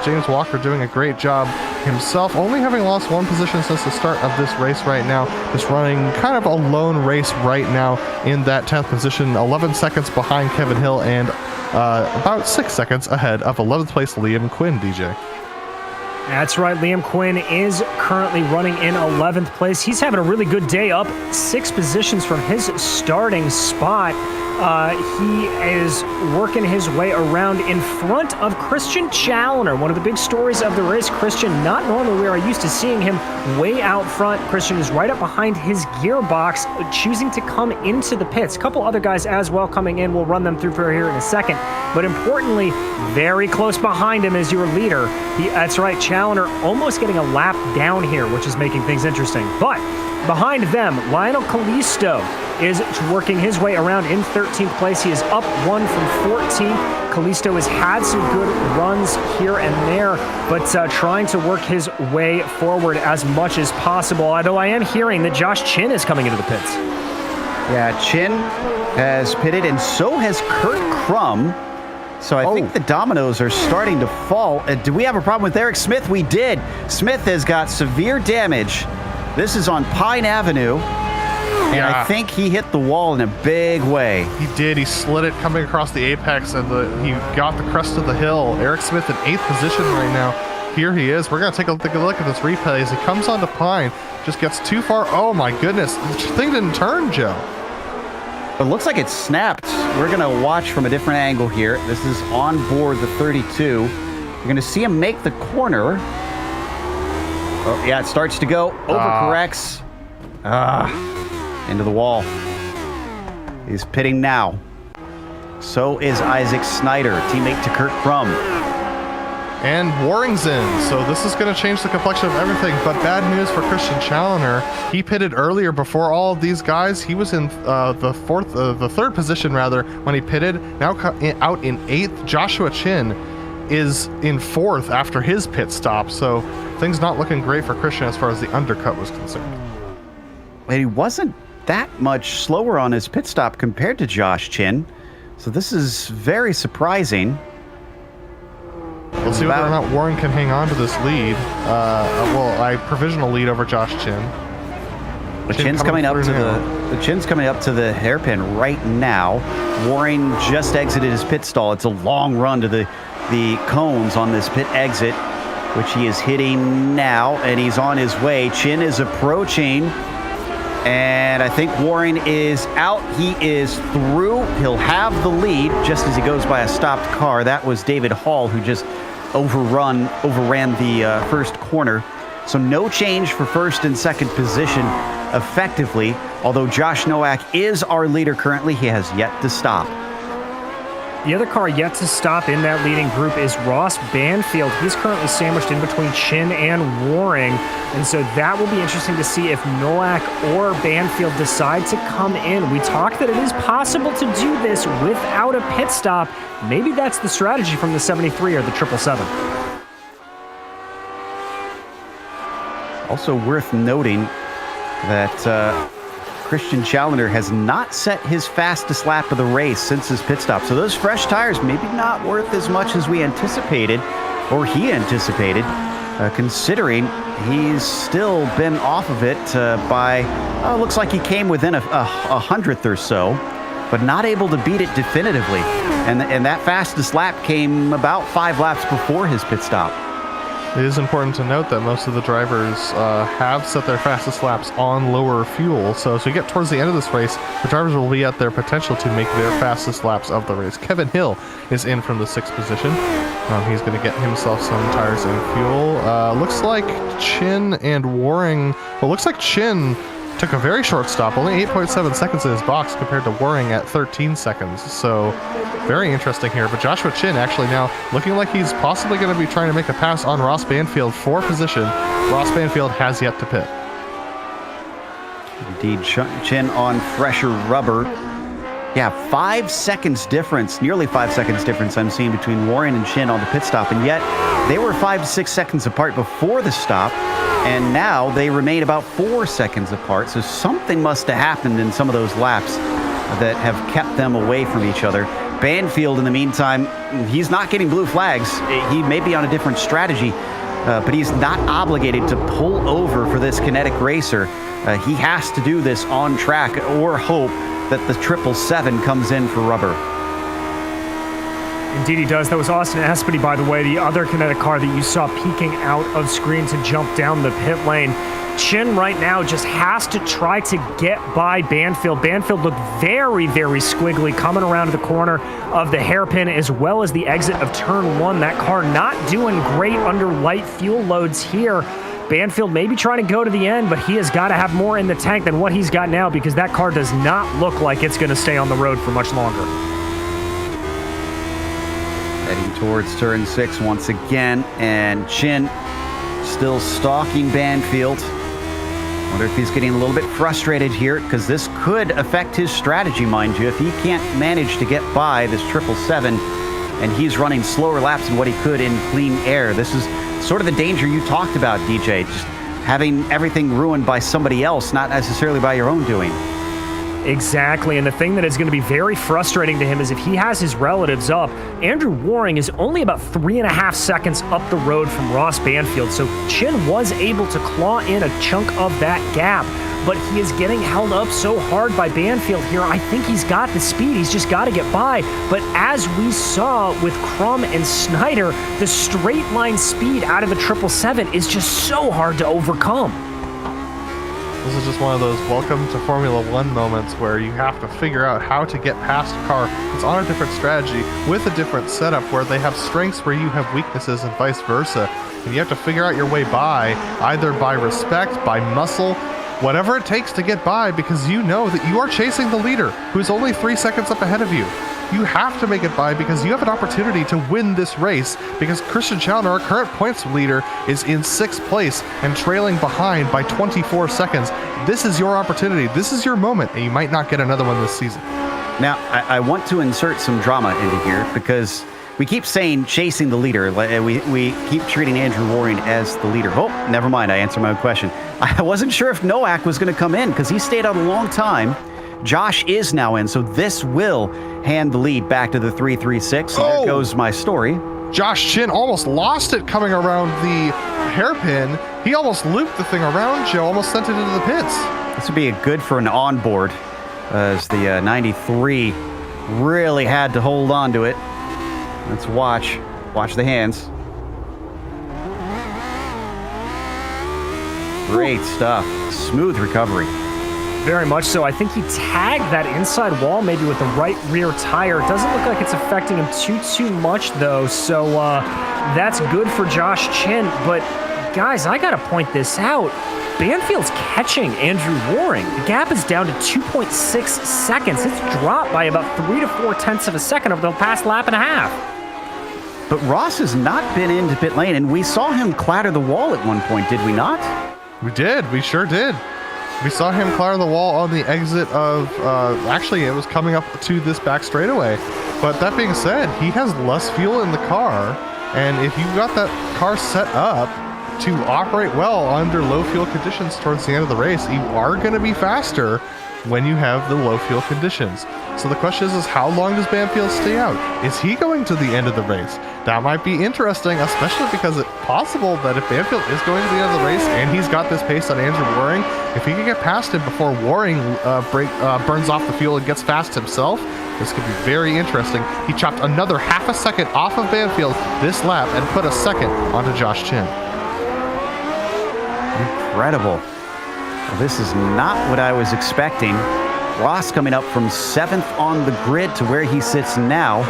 James Walker doing a great job himself, only having lost 1 position since the start of this race right now, just running kind of a lone race right now in that 10th position, 11 seconds behind Kevin Hill and about 6 seconds ahead of 11th place Liam Quinn, DJ. That's right, Liam Quinn is currently running in 11th place. He's having a really good day, up 6 positions from his starting spot. He is working his way around in front of Christian Challoner. One of the big stories of the race, Christian, not normally where I used to seeing him way out front. Christian is right up behind his gearbox, choosing to come into the pits. A couple other guys as well coming in. We'll run them through for here in a second. But importantly, very close behind him is your leader. That's right, Challoner almost getting a lap down here, which is making things interesting. But behind them, Lionel Callisto is working his way around in 13th place. He is up 1 from 14th. Callisto has had some good runs here and there, but trying to work his way forward as much as possible. Although I am hearing that Josh Chin is coming into the pits. Yeah, Chin has pitted, and so has Kurt Crum. So I think the dominoes are starting to fall. Do we have a problem with Eric Smith? We did. Smith has got severe damage. This is on Pine Avenue. And I think he hit the wall in a big way. He did. He slid it coming across the apex, and he got the crest of the hill. Eric Smith in 8th position right now. Here he is. We're going to take a look at this replay as he comes onto Pine. Just gets too far. Oh, my goodness. The thing didn't turn, Joe. It looks like it snapped. We're going to watch from a different angle here. This is on board the 32. You're going to see him make the corner. Oh, yeah, it starts to go. Overcorrects. Into the wall. He's pitting now. So is Isaac Snyder, teammate to Kurt Crum. And Waring's in, so this is going to change the complexion of everything. But bad news for Christian Challoner. He pitted earlier before all of these guys. He was in the third position rather when he pitted. Now out in 8th. Joshua Chin is in 4th after his pit stop. So things not looking great for Christian as far as the undercut was concerned. And he wasn't that much slower on his pit stop compared to Josh Chin. So this is very surprising. We'll see whether or not Warren can hang on to this lead. Provisional lead over Josh Chin. The Chin's coming up to the hairpin right now. Warren just exited his pit stall. It's a long run to the cones on this pit exit, which he is hitting now, and he's on his way. Chin is approaching, and I think Warren is out. He is through. He'll have the lead just as he goes by a stopped car. That was David Hall, who just overran the first corner. So no change for first and second position effectively, although Josh Nowak is our leader currently. He has yet to stop. The other car yet to stop in that leading group is Ross Banfield. He's currently sandwiched in between Chin and Waring, and so that will be interesting to see if Nowak or Banfield decide to come in. We talked that it is possible to do this without a pit stop. Maybe that's the strategy from the 73 or the 777. Also worth noting that Christian Challoner has not set his fastest lap of the race since his pit stop. So those fresh tires maybe not worth as much as we anticipated, or he anticipated, considering he's still been off of it by, looks like he came within a hundredth or so, but not able to beat it definitively. And that fastest lap came about 5 laps before his pit stop. It is important to note that most of the drivers have set their fastest laps on lower fuel. So as we get towards the end of this race, the drivers will be at their potential to make their fastest laps of the race. Kevin Hill is in from the 6th position. He's going to get himself some tires and fuel. Looks like Chin and Waring... Well, looks like Chin took a very short stop, only 8.7 seconds in his box compared to Waring at 13 seconds. So very interesting here. But Joshua Chin actually now looking like he's possibly going to be trying to make a pass on Ross Banfield for position. Ross Banfield has yet to pit. Indeed, Chin on fresher rubber. Yeah, 5 seconds difference, nearly 5 seconds difference I'm seeing between Warren and Chin on the pit stop. And yet they were 5 to 6 seconds apart before the stop. And now they remain about 4 seconds apart. So something must have happened in some of those laps that have kept them away from each other. Banfield, in the meantime, he's not getting blue flags. He may be on a different strategy, but he's not obligated to pull over for this kinetic racer. He has to do this on track or hope that the 777 comes in for rubber. Indeed he does. That was Austin Espedy, by the way, the other kinetic car that you saw peeking out of screen to jump down the pit lane. Chin right now just has to try to get by Banfield. Banfield looked very, very squiggly coming around to the corner of the hairpin as well as the exit of turn 1. That car not doing great under light fuel loads here. Banfield may be trying to go to the end, but he has got to have more in the tank than what he's got now because that car does not look like it's going to stay on the road for much longer. Heading towards turn 6 once again, and Chin still stalking Banfield. Wonder if he's getting a little bit frustrated here, because this could affect his strategy, mind you. If he can't manage to get by this 777 and he's running slower laps than what he could in clean air, this is sort of the danger you talked about, DJ. Just having everything ruined by somebody else, not necessarily by your own doing. Exactly, and the thing that is going to be very frustrating to him is if he has his relatives up, Andrew Waring is only about 3.5 seconds up the road from Ross Banfield, so Chin was able to claw in a chunk of that gap, but he is getting held up so hard by Banfield here. I think he's got the speed, he's just got to get by, but as we saw with Crum and Snyder, the straight line speed out of the 777 is just so hard to overcome. This is just one of those welcome to Formula One moments where you have to figure out how to get past a car that's on a different strategy with a different setup where they have strengths where you have weaknesses and vice versa. And you have to figure out your way by, either by respect, by muscle, whatever it takes to get by, because you know that you are chasing the leader who's only 3 seconds up ahead of you. You have to make it by because you have an opportunity to win this race, because Christian Challoner, our current points leader, is in 6th place and trailing behind by 24 seconds. This is your opportunity. This is your moment, and you might not get another one this season. Now, I want to insert some drama into here because we keep saying chasing the leader. We keep treating Andrew Waring as the leader. Oh, never mind. I answered my own question. I wasn't sure if Nowak was going to come in because he stayed out a long time. Josh is now in, so this will hand the lead back to the 336. And there goes my story. Josh Chin almost lost it coming around the hairpin. He almost looped the thing around Joe, almost sent it into the pits. This would be good for an onboard, as the 93 really had to hold on to it. Let's watch the hands. Great stuff. Smooth recovery. Very much so. I think he tagged that inside wall maybe with the right rear tire. It doesn't look like it's affecting him too much, though, so that's good for Josh Chin. But, guys, I got to point this out. Banfield's catching Andrew Waring. The gap is down to 2.6 seconds. It's dropped by about 3 to 4 tenths of a second over the past lap and a half. But Ross has not been into pit lane, and we saw him clatter the wall at one point, did we not? We did. We sure did. We saw him clatter the wall on the exit of, actually, it was coming up to this back straightaway. But that being said, he has less fuel in the car, and if you've got that car set up to operate well under low fuel conditions towards the end of the race, you are going to be faster when you have the low fuel conditions. So the question is how long does Banfield stay out? Is he going to the end of the race? That might be interesting, especially because it's possible that if Banfield is going to the end of the race and he's got this pace on Andrew Waring, if he can get past him before Waring burns off the fuel and gets fast himself, this could be very interesting. He chopped another half a second off of Banfield this lap and put a second onto Josh Chin. Incredible. Well, this is not what I was expecting. Ross coming up from 7th on the grid to where he sits now.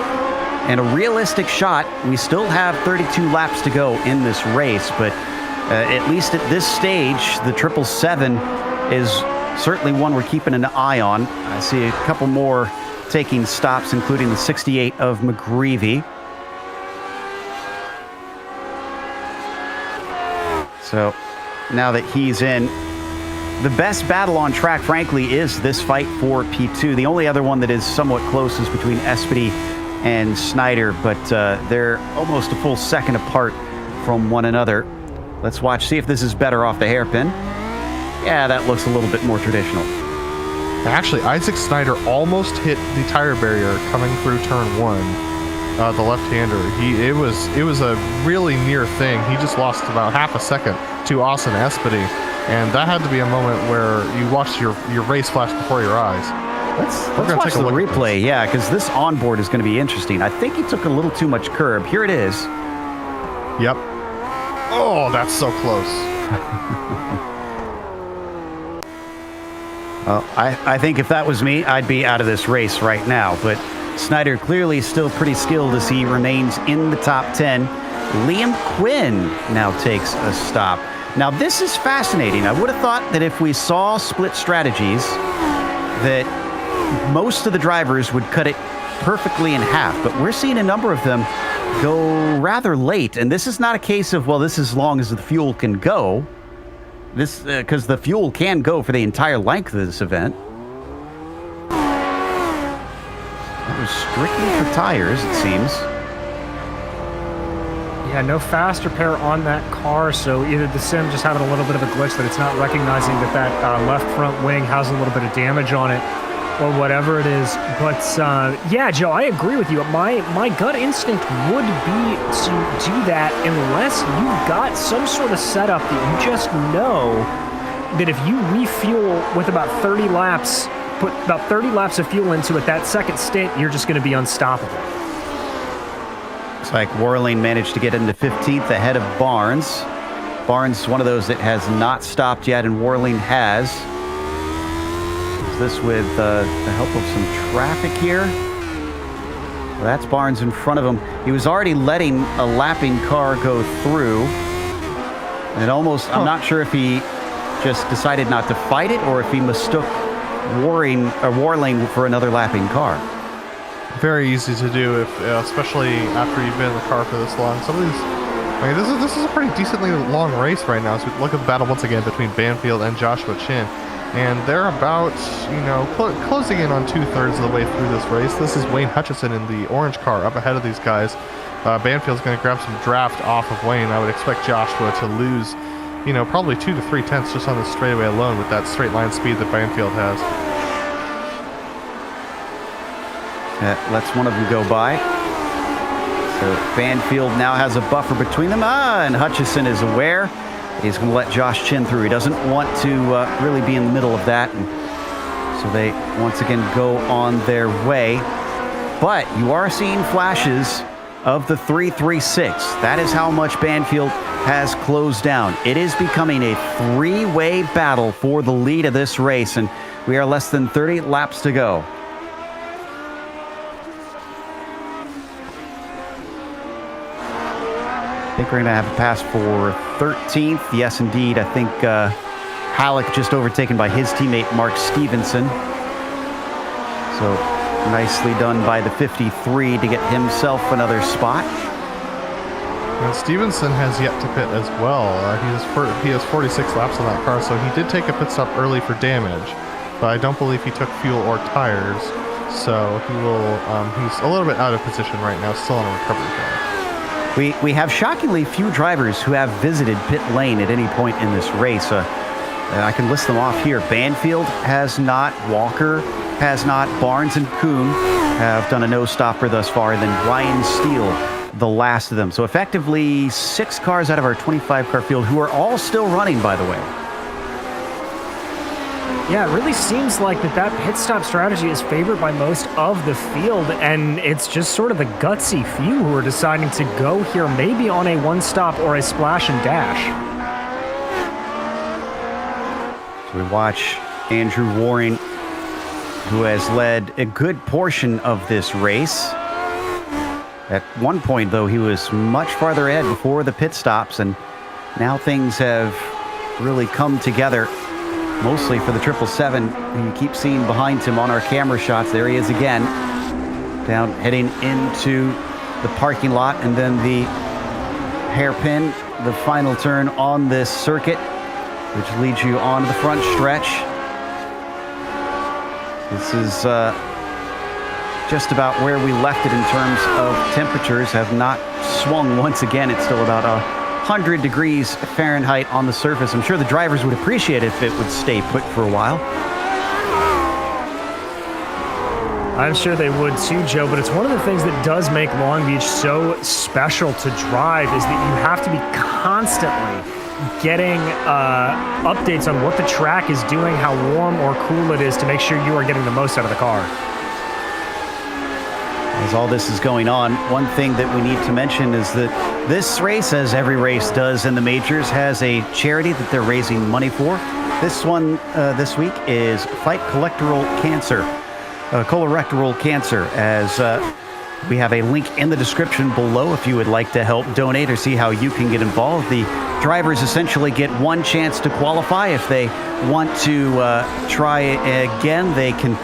And a realistic shot, we still have 32 laps to go in this race, but at least at this stage, the 777 is certainly one we're keeping an eye on. I see a couple more taking stops, including the 68 of McGreevy. So now that he's in, the best battle on track, frankly, is this fight for P2. The only other one that is somewhat close is between Espedy and Snyder, but they're almost a full second apart from one another. Let's watch, see if this is better off the hairpin. Yeah, that looks a little bit more traditional. Actually, Isaac Snyder almost hit the tire barrier coming through turn 1, the left-hander. It was a really near thing. He just lost about half a second to Austin Espedy, and that had to be a moment where you watched your race flash before your eyes. Let's watch the replay, yeah, because this onboard is going to be interesting. I think he took a little too much curb. Here it is. Yep. Oh, that's so close. I think if that was me, I'd be out of this race right now. But Snyder clearly still pretty skilled as he remains in the top 10. Liam Quinn now takes a stop. Now, this is fascinating. I would have thought that if we saw split strategies, that most of the drivers would cut it perfectly in half. But we're seeing a number of them go rather late. And this is not a case of, well, this is as long as the fuel can go. This because the fuel can go for the entire length of this event. That was strictly for tires, it seems. Yeah, no fast repair on that car, so either the sim just having a little bit of a glitch that it's not recognizing that left front wing has a little bit of damage on it, or whatever it is. But yeah, Joe, I agree with you. My gut instinct would be to do that unless you've got some sort of setup that you just know that if you refuel with about 30 laps, put about 30 laps of fuel into it, that second stint, you're just going to be unstoppable. Looks like Warling managed to get into 15th ahead of Barnes. Barnes is one of those that has not stopped yet, and Warling has. Is this with the help of some traffic here? Well, that's Barnes in front of him. He was already letting a lapping car go through. And I'm not sure if he just decided not to fight it or if he mistook Warling for another lapping car. Very easy to do, especially after you've been in the car for this long. Some of these, I mean, this is a pretty decently long race right now. So we look at the battle once again between Banfield and Joshua Chin, and they're about, closing in on 2/3 of the way through this race. This is Wayne Hutchison in the orange car up ahead of these guys. Banfield's going to grab some draft off of Wayne. I would expect Joshua to lose, probably 2 to 3 tenths just on the straightaway alone with that straight line speed that Banfield has. That lets one of them go by. So Banfield now has a buffer between them. And Hutchison is aware. He's going to let Josh Chin through. He doesn't want to really be in the middle of that. And so they once again go on their way. But you are seeing flashes of the 336. That is how much Banfield has closed down. It is becoming a three-way battle for the lead of this race. And we are less than 30 laps to go. I think we're going to have a pass for 13th. Yes, indeed. I think Halleck just overtaken by his teammate Mark Stevenson. So nicely done by the 53 to get himself another spot. And Stevenson has yet to pit as well. He has 46 laps on that car, so he did take a pit stop early for damage, but I don't believe he took fuel or tires. So he will. He's a little bit out of position right now, still on a recovery drive. We have shockingly few drivers who have visited pit lane at any point in this race. I can list them off here. Banfield has not, Walker has not, Barnes and Kuhn have done a no-stopper thus far, and then Ryan Steele, the last of them. So effectively 6 cars out of our 25-car field who are all still running, by the way. Yeah, it really seems like that pit stop strategy is favored by most of the field, and it's just sort of the gutsy few who are deciding to go here, maybe on a one-stop or a splash and dash. So we watch Andrew Waring, who has led a good portion of this race. At one point, though, he was much farther ahead before the pit stops, and now things have really come together. Mostly for the 777, who you keep seeing behind him on our camera shots. There he is again, down heading into the parking lot, and then the hairpin, the final turn on this circuit, which leads you onto the front stretch. This is just about where we left it in terms of temperatures. Have not swung once again. It's still about 100 degrees Fahrenheit on the surface. I'm sure the drivers would appreciate it if it would stay put for a while. I'm sure they would too, Joe, but it's one of the things that does make Long Beach so special to drive is that you have to be constantly getting updates on what the track is doing, how warm or cool it is to make sure you are getting the most out of the car. As as all this is going on, one thing that we need to mention is that this race, as every race does in the majors, has a charity that they're raising money for. This one this week is Fight Colorectal Cancer, as we have a link in the description below if you would like to help donate or see how you can get involved. The drivers essentially get one chance to qualify. If they want to try again, they can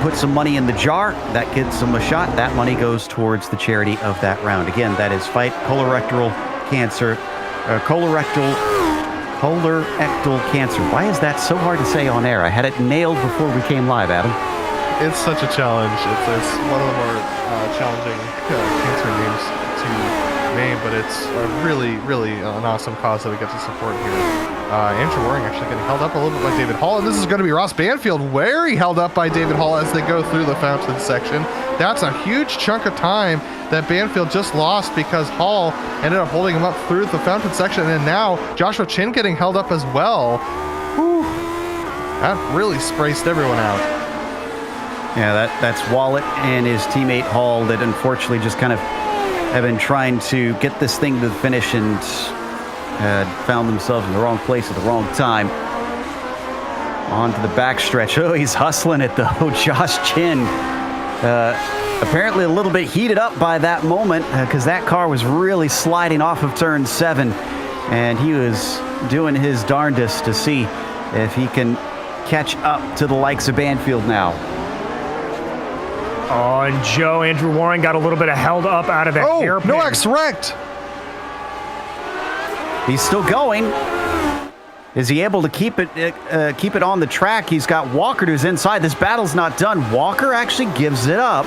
put some money in the jar. That gets them a shot. That money goes towards the charity of that round. Again, that is Fight Colorectal Cancer. Colorectal Cancer. Why is that so hard to say on air? I had it nailed before we came live, Adam. It's such a challenge. It's one of the more challenging cancer names to name, but it's a really, really an awesome cause that we get to support here. Andrew Waring actually getting held up a little bit by David Hall, and this is going to be Ross Banfield very held up by David Hall as they go through the fountain section. That's a huge chunk of time that Banfield just lost because Hall ended up holding him up through the fountain section, and now Joshua Chin getting held up as well. Whew. That really spaced everyone out. Yeah, that's Wallet and his teammate Hall that unfortunately just kind of have been trying to get this thing to the finish and found themselves in the wrong place at the wrong time. On to the backstretch. Oh, he's hustling it though. Josh Chin apparently a little bit heated up by that moment because that car was really sliding off of turn 7, and he was doing his darndest to see if he can catch up to the likes of Banfield now. Oh, and Andrew Warren got a little bit of held up out of that hairpin. No X wrecked. He's still going. Is he able to keep it on the track? He's got Walker who's inside. This battle's not done. Walker actually gives it up,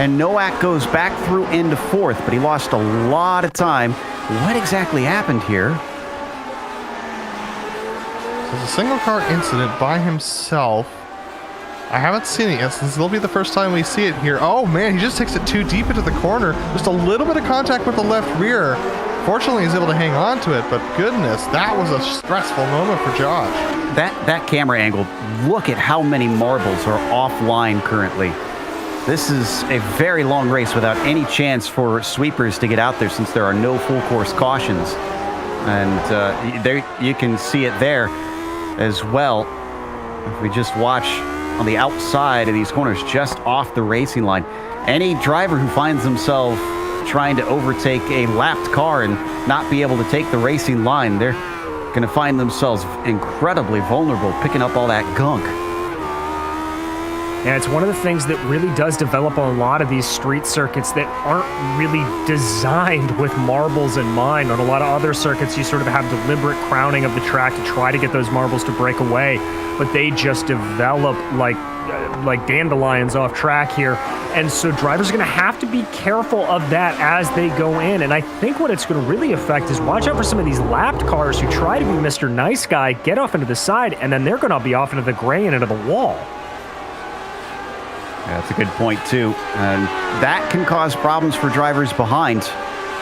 and Nowak goes back through into 4th, but he lost a lot of time. What exactly happened here? So it's a single car incident by himself. I haven't seen it yet, since it'll be the first time we see it here. Oh man, he just takes it too deep into the corner. Just a little bit of contact with the left rear. Fortunately, he's able to hang on to it, but goodness, that was a stressful moment for Josh. That camera angle, look at how many marbles are offline currently. This is a very long race without any chance for sweepers to get out there since there are no full course cautions. And there you can see it there as well. If we just watch on the outside of these corners, just off the racing line. Any driver who finds themselves trying to overtake a lapped car and not be able to take the racing line, they're going to find themselves incredibly vulnerable picking up all that gunk. And it's one of the things that really does develop on a lot of these street circuits that aren't really designed with marbles in mind. On a lot of other circuits, you sort of have deliberate crowning of the track to try to get those marbles to break away, but they just develop like dandelions off track here. And so drivers are going to have to be careful of that as they go in. And I think what it's going to really affect is watch out for some of these lapped cars who try to be Mr. Nice Guy, get off into the side, and then they're going to be off into the gray and into the wall. Yeah, that's a good point, too. And that can cause problems for drivers behind.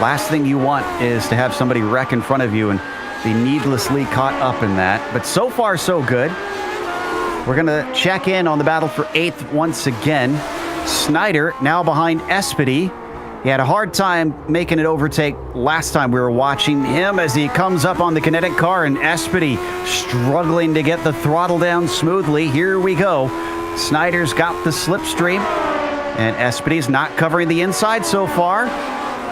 Last thing you want is to have somebody wreck in front of you and be needlessly caught up in that. But so far, so good. We're going to check in on the battle for 8th once again. Snyder now behind Espedy. He had a hard time making it overtake last time we were watching him as he comes up on the kinetic car, and Espedy struggling to get the throttle down smoothly. Here we go. Snyder's got the slipstream, and Espedy's not covering the inside so far.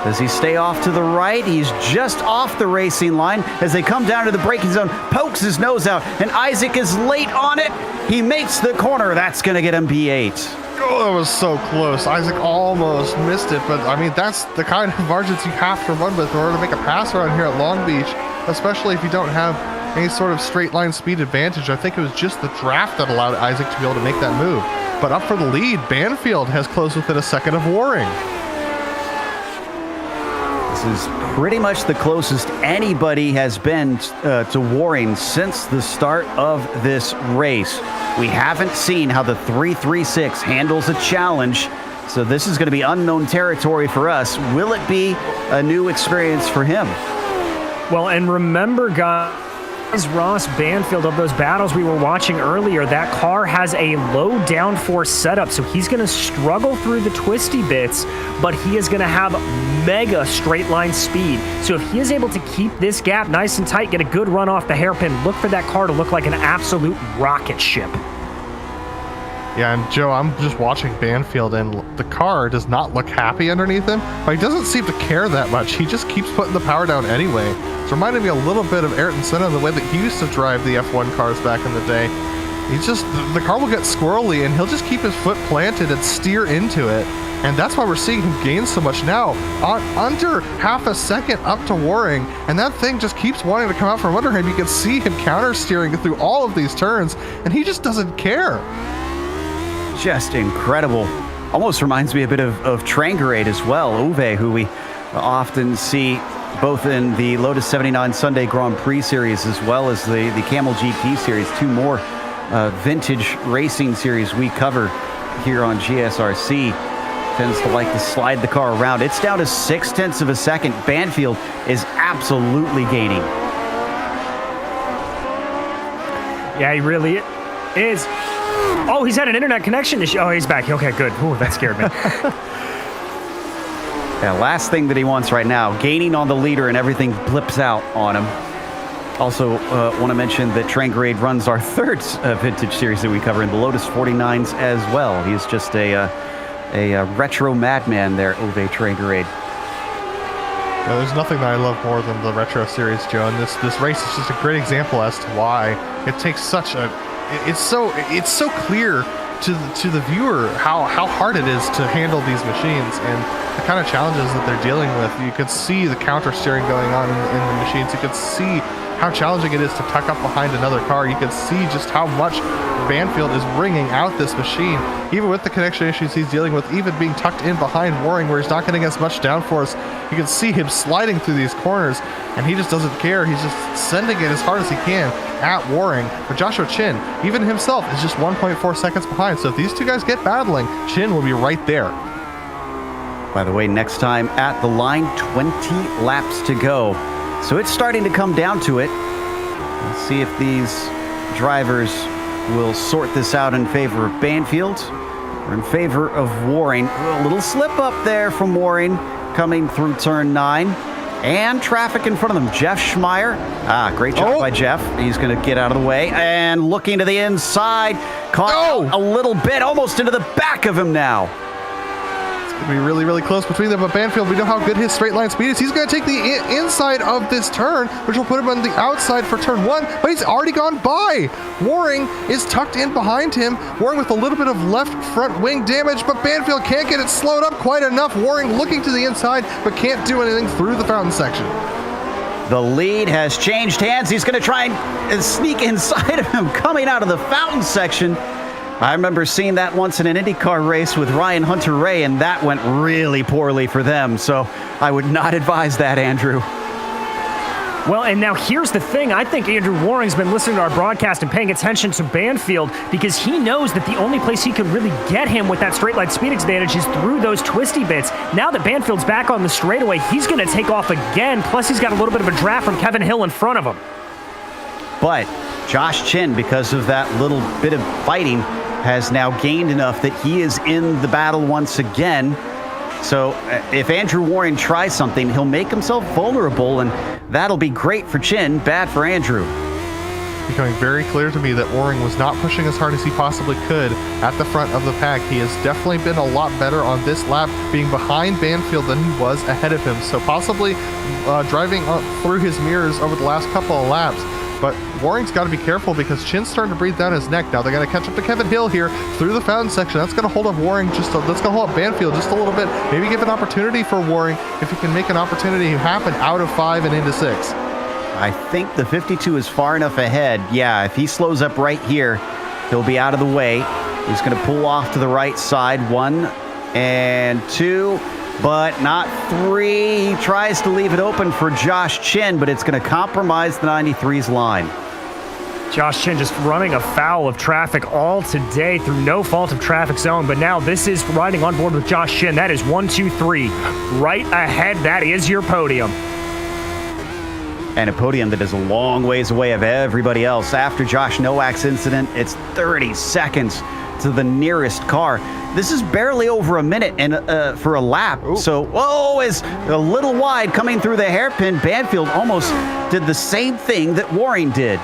Does he stay off to the right? He's just off the racing line as they come down to the braking zone, pokes his nose out, and Isaac is late on it. He makes the corner. That's going to get him P8. Oh, that was so close. Isaac almost missed it, but I mean, that's the kind of margins you have to run with in order to make a pass around here at Long Beach, especially if you don't have any sort of straight line speed advantage. I think it was just the draft that allowed Isaac to be able to make that move. But up for the lead, Banfield has closed within a second of Waring. This is pretty much the closest anybody has been to Waring since the start of this race. We haven't seen how the 336 handles a challenge, so this is going to be unknown territory for us. Will it be a new experience for him? Well, and remember, guys, is Ross Banfield. Of those battles we were watching earlier, that car has a low downforce setup, so he's going to struggle through the twisty bits, but he is going to have mega straight line speed. So if he is able to keep this gap nice and tight, get a good run off the hairpin, look for that car to look like an absolute rocket ship. Yeah, and Joe, I'm just watching Banfield, and the car does not look happy underneath him, but he doesn't seem to care that much. He just keeps putting the power down anyway. It's reminding me a little bit of Ayrton Senna, the way that he used to drive the F1 cars back in the day. He's just, the car will get squirrely, and he'll just keep his foot planted and steer into it. And that's why we're seeing him gain so much now. Under half a second up to Waring, and that thing just keeps wanting to come out from under him. You can see him counter steering through all of these turns, and he just doesn't care. Just incredible. Almost reminds me a bit of Trangerade as well. Uwe, who we often see both in the Lotus 79 Sunday Grand Prix series as well as the Camel GP series, two more vintage racing series we cover here on GSRC. Tends to like to slide the car around. It's down to 0.6 of a second. Banfield is absolutely gaining. Yeah, he really is. Oh, he's had an internet connection issue. Oh, he's back. Okay, good. Ooh, that scared me. Yeah, last thing that he wants right now, gaining on the leader and everything blips out on him. Also, want to mention that Trangerade runs our third vintage series that we cover in the Lotus 49s as well. He's just a retro madman there, Uwe Trangerade. Yeah, there's nothing that I love more than the retro series, Joe, and this race is just a great example as to why it takes such a... It's so clear to the viewer how hard it is to handle these machines and the kind of challenges that they're dealing with. You could see the counter steering going on in the machines. You could see how challenging it is to tuck up behind another car. You could see just how much Banfield is wringing out this machine, even with the connection issues he's dealing with, even being tucked in behind Waring where he's not getting as much downforce. You can see him sliding through these corners, and he just doesn't care. He's just sending it as hard as he can at Waring. But Joshua Chin, even himself, is just 1.4 seconds behind. So if these two guys get battling, Chin will be right there. By the way, next time at the line, 20 laps to go. So it's starting to come down to it. Let's see if these drivers will sort this out in favor of Banfield or in favor of Waring. A little slip up there from Waring coming through turn 9. And traffic in front of them. Jeff Schmeier. Great job by Jeff. He's going to get out of the way. And looking to the inside. Caught out a little bit, almost into the back of him now. Be really, really close between them, but Banfield, we know how good his straight line speed is. He's going to take the inside of this turn, which will put him on the outside for turn 1, but he's already gone by. Waring is tucked in behind him. Waring with a little bit of left front wing damage, but Banfield can't get it slowed up quite enough. Waring looking to the inside, but can't do anything through the fountain section. The lead has changed hands. He's going to try and sneak inside of him coming out of the fountain section. I remember seeing that once in an IndyCar race with Ryan Hunter-Reay, and that went really poorly for them. So I would not advise that, Andrew. Well, and now here's the thing. I think Andrew Waring's been listening to our broadcast and paying attention to Banfield because he knows that the only place he could really get him with that straight line speed advantage is through those twisty bits. Now that Banfield's back on the straightaway, he's going to take off again. Plus, he's got a little bit of a draft from Kevin Hill in front of him. But Josh Chin, because of that little bit of fighting, has now gained enough that he is in the battle once again. So if Andrew Waring tries something, he'll make himself vulnerable, and that'll be great for Chin, bad for Andrew. Becoming very clear to me that Waring was not pushing as hard as he possibly could at the front of the pack. He has definitely been a lot better on this lap, being behind Banfield than he was ahead of him. So possibly driving through his mirrors over the last couple of laps. But Waring's got to be careful because Chin's starting to breathe down his neck. Now they're going to catch up to Kevin Hill here through the fountain section. That's going to hold up Waring that's going to hold up Banfield just a little bit. Maybe give an opportunity for Waring if he can make an opportunity happen out of 5 and into 6. I think the 52 is far enough ahead. Yeah, if he slows up right here, he'll be out of the way. He's going to pull off to the right side. 1 and 2. But not 3. He tries to leave it open for Josh Chin, but it's going to compromise the 93's line. Josh Chin just running afoul of traffic all today through no fault of traffic zone. But now this is riding on board with Josh Chin. That is 1, 2, 3. Right ahead. That is your podium. and a podium that is a long ways away of everybody else. After Josh Nowak's incident, it's 30 seconds to the nearest car. This is barely over a minute and for a lap. Ooh. So, whoa, is a little wide coming through the hairpin. Banfield almost did the same thing that Waring did.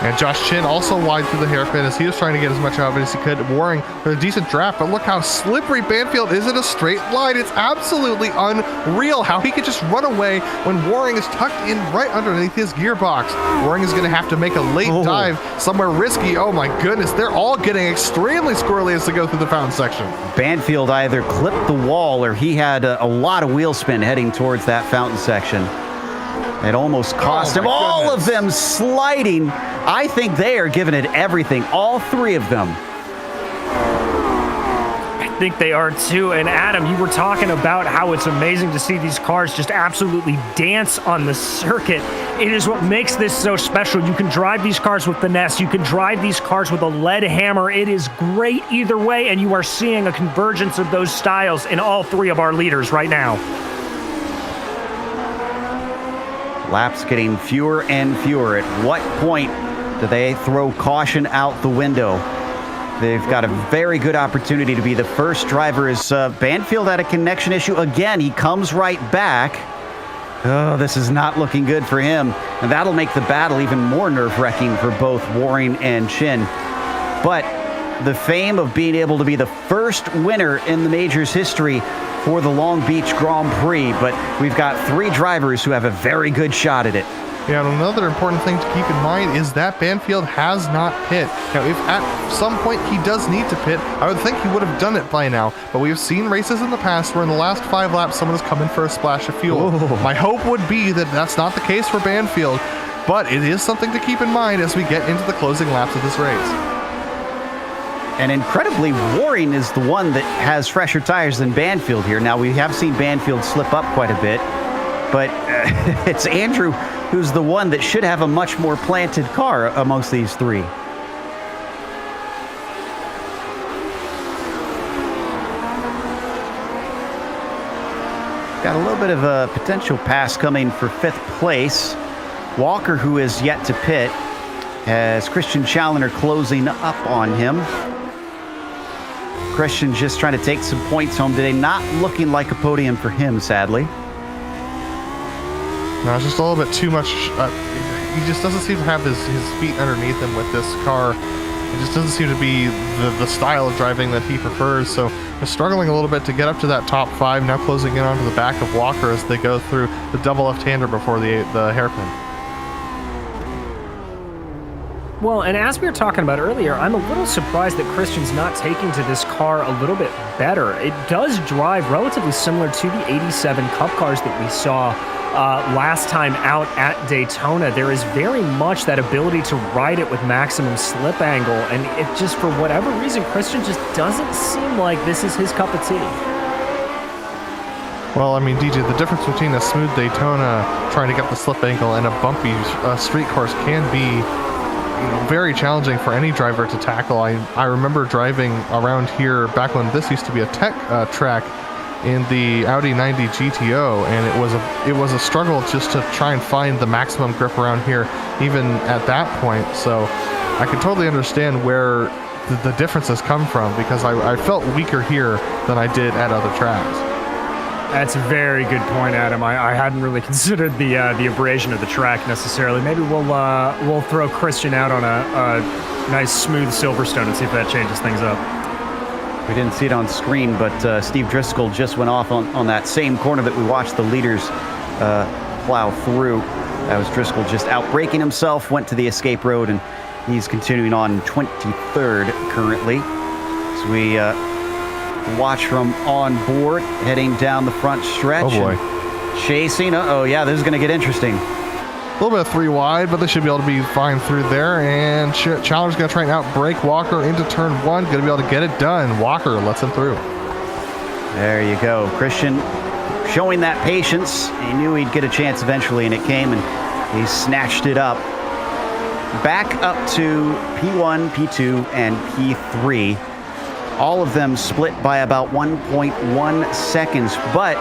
And Josh Chin also wide through the hairpin as he was trying to get as much out of it as he could. Waring with a decent draft, but look how slippery Banfield is in a straight line. It's absolutely unreal how he could just run away when Waring is tucked in right underneath his gearbox. Waring is going to have to make a late dive somewhere risky. Oh my goodness, they're all getting extremely squirrely as they go through the fountain section. Banfield either clipped the wall or he had a lot of wheel spin heading towards that fountain section. It almost cost him. All of them sliding. I think they are giving it everything. All three of them. I think they are too. And Adam, you were talking about how it's amazing to see these cars just absolutely dance on the circuit. It is what makes this so special. You can drive these cars with finesse. You can drive these cars with a lead hammer. It is great either way, and you are seeing a convergence of those styles in all three of our leaders right now. Laps getting fewer and fewer. At what point do they throw caution out the window? They've got a very good opportunity to be the first driver. As Banfield had a connection issue again, he comes right back. Oh, this is not looking good for him. And that'll make the battle even more nerve-wracking for both Waring and Chin. But the fame of being able to be the first winner in the major's history for the Long Beach Grand Prix, but we've got three drivers who have a very good shot at it. Yeah, and another important thing to keep in mind is that Banfield has not pit. Now, if at some point he does need to pit, I would think he would have done it by now. But we have seen races in the past where in the last 5 laps, someone has come in for a splash of fuel. Ooh. My hope would be that that's not the case for Banfield, but it is something to keep in mind as we get into the closing laps of this race. And incredibly, Waring is the one that has fresher tires than Banfield here. Now, we have seen Banfield slip up quite a bit, but it's Andrew who's the one that should have a much more planted car amongst these three. Got a little bit of a potential pass coming for 5th place. Walker, who is yet to pit, has Christian Challoner closing up on him. Christian just trying to take some points home today. Not looking like a podium for him, sadly. No, it's just a little bit too much. He just doesn't seem to have his feet underneath him with this car. It just doesn't seem to be the style of driving that he prefers. So he's struggling a little bit to get up to that top 5. Now closing in onto the back of Walker as they go through the double left-hander before the hairpin. Well, and as we were talking about earlier, I'm a little surprised that Christian's not taking to this car a little bit better. It does drive relatively similar to the 87 Cup cars that we saw last time out at Daytona. There is very much that ability to ride it with maximum slip angle, and it just, for whatever reason, Christian just doesn't seem like this is his cup of tea. Well, I mean, DJ, the difference between a smooth Daytona trying to get the slip angle and a bumpy street course can be very challenging for any driver to tackle. I remember driving around here back when this used to be a tech track in the Audi 90 GTO, and it was a struggle just to try and find the maximum grip around here even at that point. So I can totally understand where the differences come from, because I felt weaker here than I did at other tracks. That's a very good point, Adam. I hadn't really considered the abrasion of the track necessarily. Maybe we'll throw Christian out on a nice smooth Silverstone and see if that changes things up. We didn't see it on screen, but Steve Driscoll just went off on that same corner that we watched the leaders plow through. That was Driscoll just out-braking himself, went to the escape road, and he's continuing on 23rd currently. So we watch from on board, heading down the front stretch. Oh boy. Chasing. Uh-oh, yeah, this is going to get interesting. A little bit of 3 wide, but they should be able to be fine through there. And Challenger's going to try and outbrake Walker into turn 1. Going to be able to get it done. Walker lets him through. There you go. Christian showing that patience. He knew he'd get a chance eventually, and it came, and he snatched it up. Back up to P1, P2, and P3. All of them split by about 1.1 seconds, but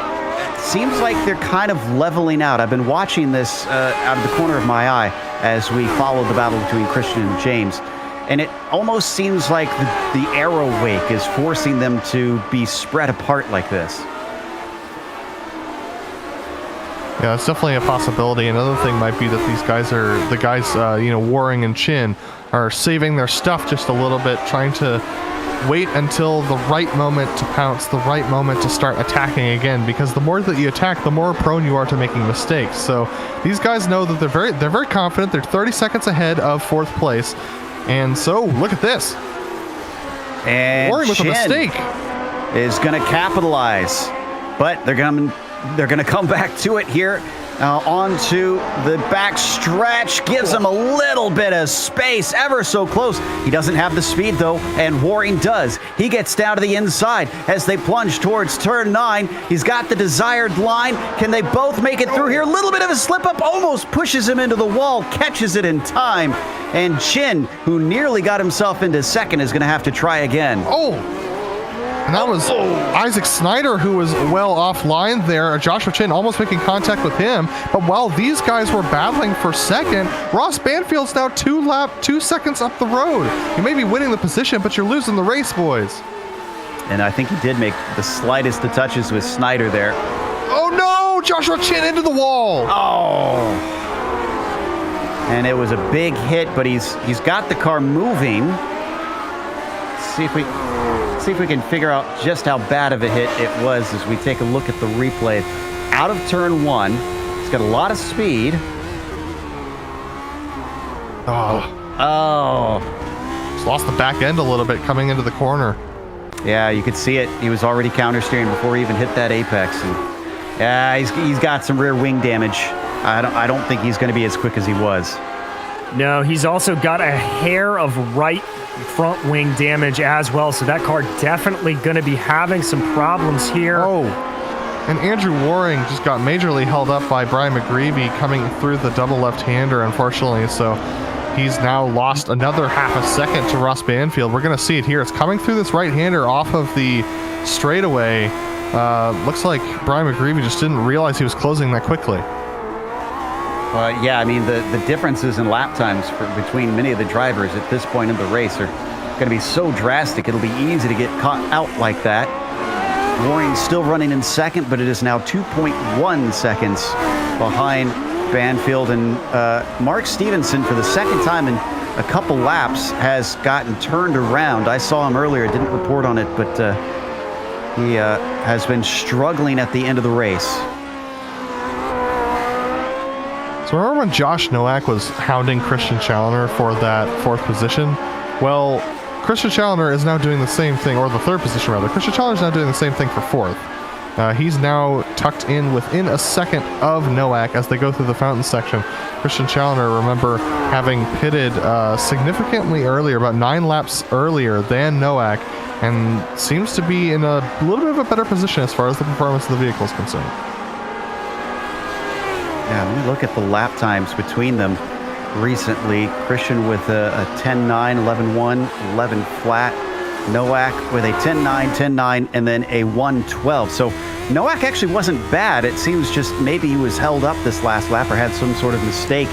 seems like they're kind of leveling out. I've been watching this out of the corner of my eye as we follow the battle between Christian and James. And it almost seems like the arrow wake is forcing them to be spread apart like this. Yeah, it's definitely a possibility. Another thing might be that these guys are, the guys, Waring and Chin, are saving their stuff just a little bit, trying to wait until the right moment to pounce, the right moment to start attacking again, because the more that you attack, the more prone you are to making mistakes. So these guys know that they're very confident. They're 30 seconds ahead of 4th place. And so look at this. And Waring with a mistake is going to capitalize, but they're going to come back to it here. Onto the back stretch, gives him a little bit of space, ever so close. He doesn't have the speed, though, and Waring does. He gets down to the inside as they plunge towards turn 9. He's got the desired line. Can they both make it through here? A little bit of a slip-up, almost pushes him into the wall, catches it in time. And Chin, who nearly got himself into second, is going to have to try again. And that was Isaac Snyder who was well offline there. Joshua Chin almost making contact with him. But while these guys were battling for second, Ross Banfield's now 2 seconds up the road. You may be winning the position, but you're losing the race, boys. And I think he did make the slightest of touches with Snyder there. Oh no! Joshua Chin into the wall! Oh! And it was a big hit, but he's got the car moving. See if we can figure out just how bad of a hit it was as we take a look at the replay. Out of turn 1, he's got a lot of speed. He's lost the back end a little bit coming into the corner. Yeah, you could see it. He was already counter-steering before he even hit that apex. And yeah, he's got some rear wing damage. I don't think he's going to be as quick as he was. No, he's also got a hair of right front wing damage as well, so that car definitely going to be having some problems here. And Andrew Waring just got majorly held up by Brian McGreevy coming through the double left-hander, unfortunately, so he's now lost another half a second to Ross Banfield. We're going to see it here. It's coming through this right-hander off of the straightaway. Looks like Brian McGreevy just didn't realize he was closing that quickly. Yeah, I mean, the differences in lap times between many of the drivers at this point in the race are going to be so drastic. It'll be easy to get caught out like that. Waring's still running in second, but it is now 2.1 seconds behind Banfield. And Mark Stevenson, for the second time in a couple laps, has gotten turned around. I saw him earlier, didn't report on it, but he has been struggling at the end of the race. So remember when Josh Nowak was hounding Christian Challoner for that 4th position? Well, Christian Challoner is now doing the same thing, or the 3rd position rather. Christian Challoner is now doing the same thing for 4th. He's now tucked in within a second of Nowak as they go through the fountain section. Christian Challoner, remember, having pitted significantly earlier, about 9 laps earlier than Nowak, and seems to be in a little bit of a better position as far as the performance of the vehicle is concerned. Yeah, let me look at the lap times between them recently. Christian with a 10.9, 11.1, 11 flat. Nowak with a 10.9, 10.9, and then a 1.12. So Nowak actually wasn't bad. It seems just maybe he was held up this last lap or had some sort of mistake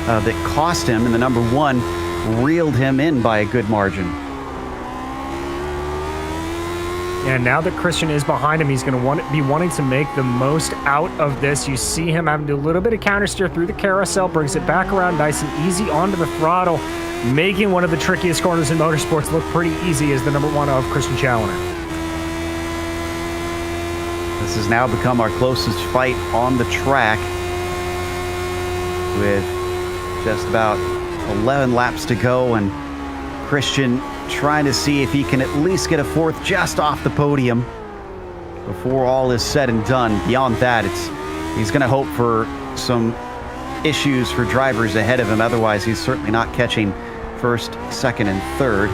that cost him, and the number 1 reeled him in by a good margin. And now that Christian is behind him, he's going to be wanting to make the most out of this. You see him having to do a little bit of counter steer through the carousel, brings it back around nice and easy onto the throttle, making one of the trickiest corners in motorsports look pretty easy as the number 1 of Christian Challoner. This has now become our closest fight on the track with just about 11 laps to go, and Christian trying to see if he can at least get a 4th just off the podium before all is said and done. Beyond that, he's going to hope for some issues for drivers ahead of him. Otherwise, he's certainly not catching 1st, 2nd, and 3rd,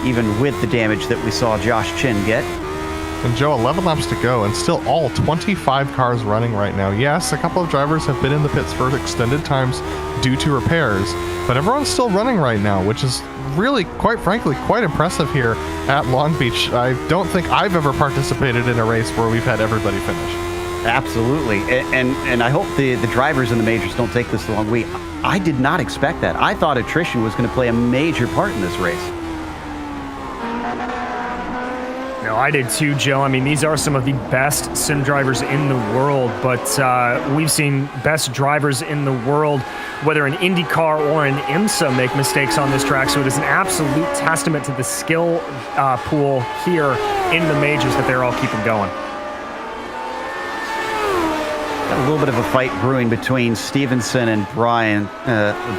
even with the damage that we saw Josh Chin get. And Joe, 11 laps to go, and still all 25 cars running right now. Yes, a couple of drivers have been in the pits for extended times due to repairs, but everyone's still running right now, which is really, quite frankly, quite impressive here at Long Beach. I don't think I've ever participated in a race where we've had everybody finish. Absolutely. And I hope the drivers in the majors don't take this the wrong way. I did not expect that. I thought attrition was going to play a major part in this race. No, I did too, Joe. I mean, these are some of the best sim drivers in the world, but we've seen best drivers in the world, whether in IndyCar or in IMSA, make mistakes on this track. So it is an absolute testament to the skill pool here in the majors that they're all keeping going. Got a little bit of a fight brewing between Stevenson and Brian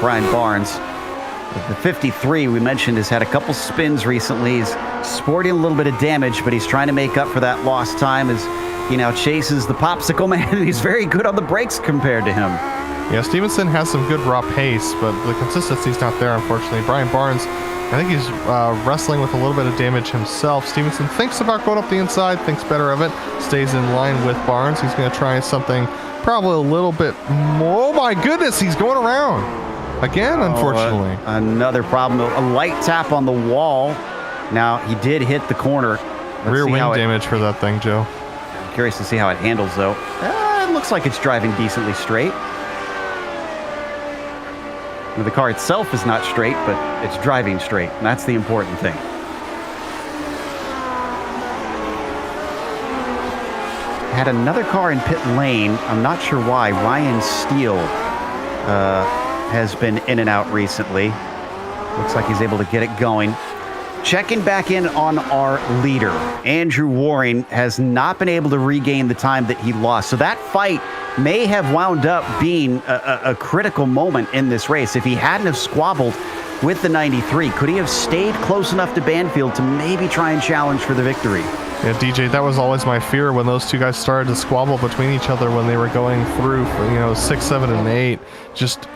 Barnes. The 53 we mentioned has had a couple spins recently. He's sporting a little bit of damage, but he's trying to make up for that lost time as he now chases the popsicle man, and he's very good on the brakes compared to him. Yeah, Stevenson has some good raw pace, but the consistency's not there, unfortunately. Brian Barnes, I think he's wrestling with a little bit of damage himself. Stevenson thinks about going up the inside, thinks better of it, stays in line with Barnes. He's going to try something probably a little bit more. Oh my goodness, he's going around. Again, unfortunately. Another problem. A light tap on the wall. Now, he did hit the corner. Rear wing damage for that thing, Joe. I'm curious to see how it handles, though. It looks like it's driving decently straight. The car itself is not straight, but it's driving straight, and that's the important thing. Had another car in pit lane. I'm not sure why. Ryan Steele has been in and out recently. Looks like he's able to get it going. Checking back in on our leader, Andrew Waring has not been able to regain the time that he lost. So that fight may have wound up being a critical moment in this race. If he hadn't have squabbled with the 93, could he have stayed close enough to Banfield to maybe try and challenge for the victory? Yeah, DJ, that was always my fear when those two guys started to squabble between each other when they were going through, 6, 7, and 8.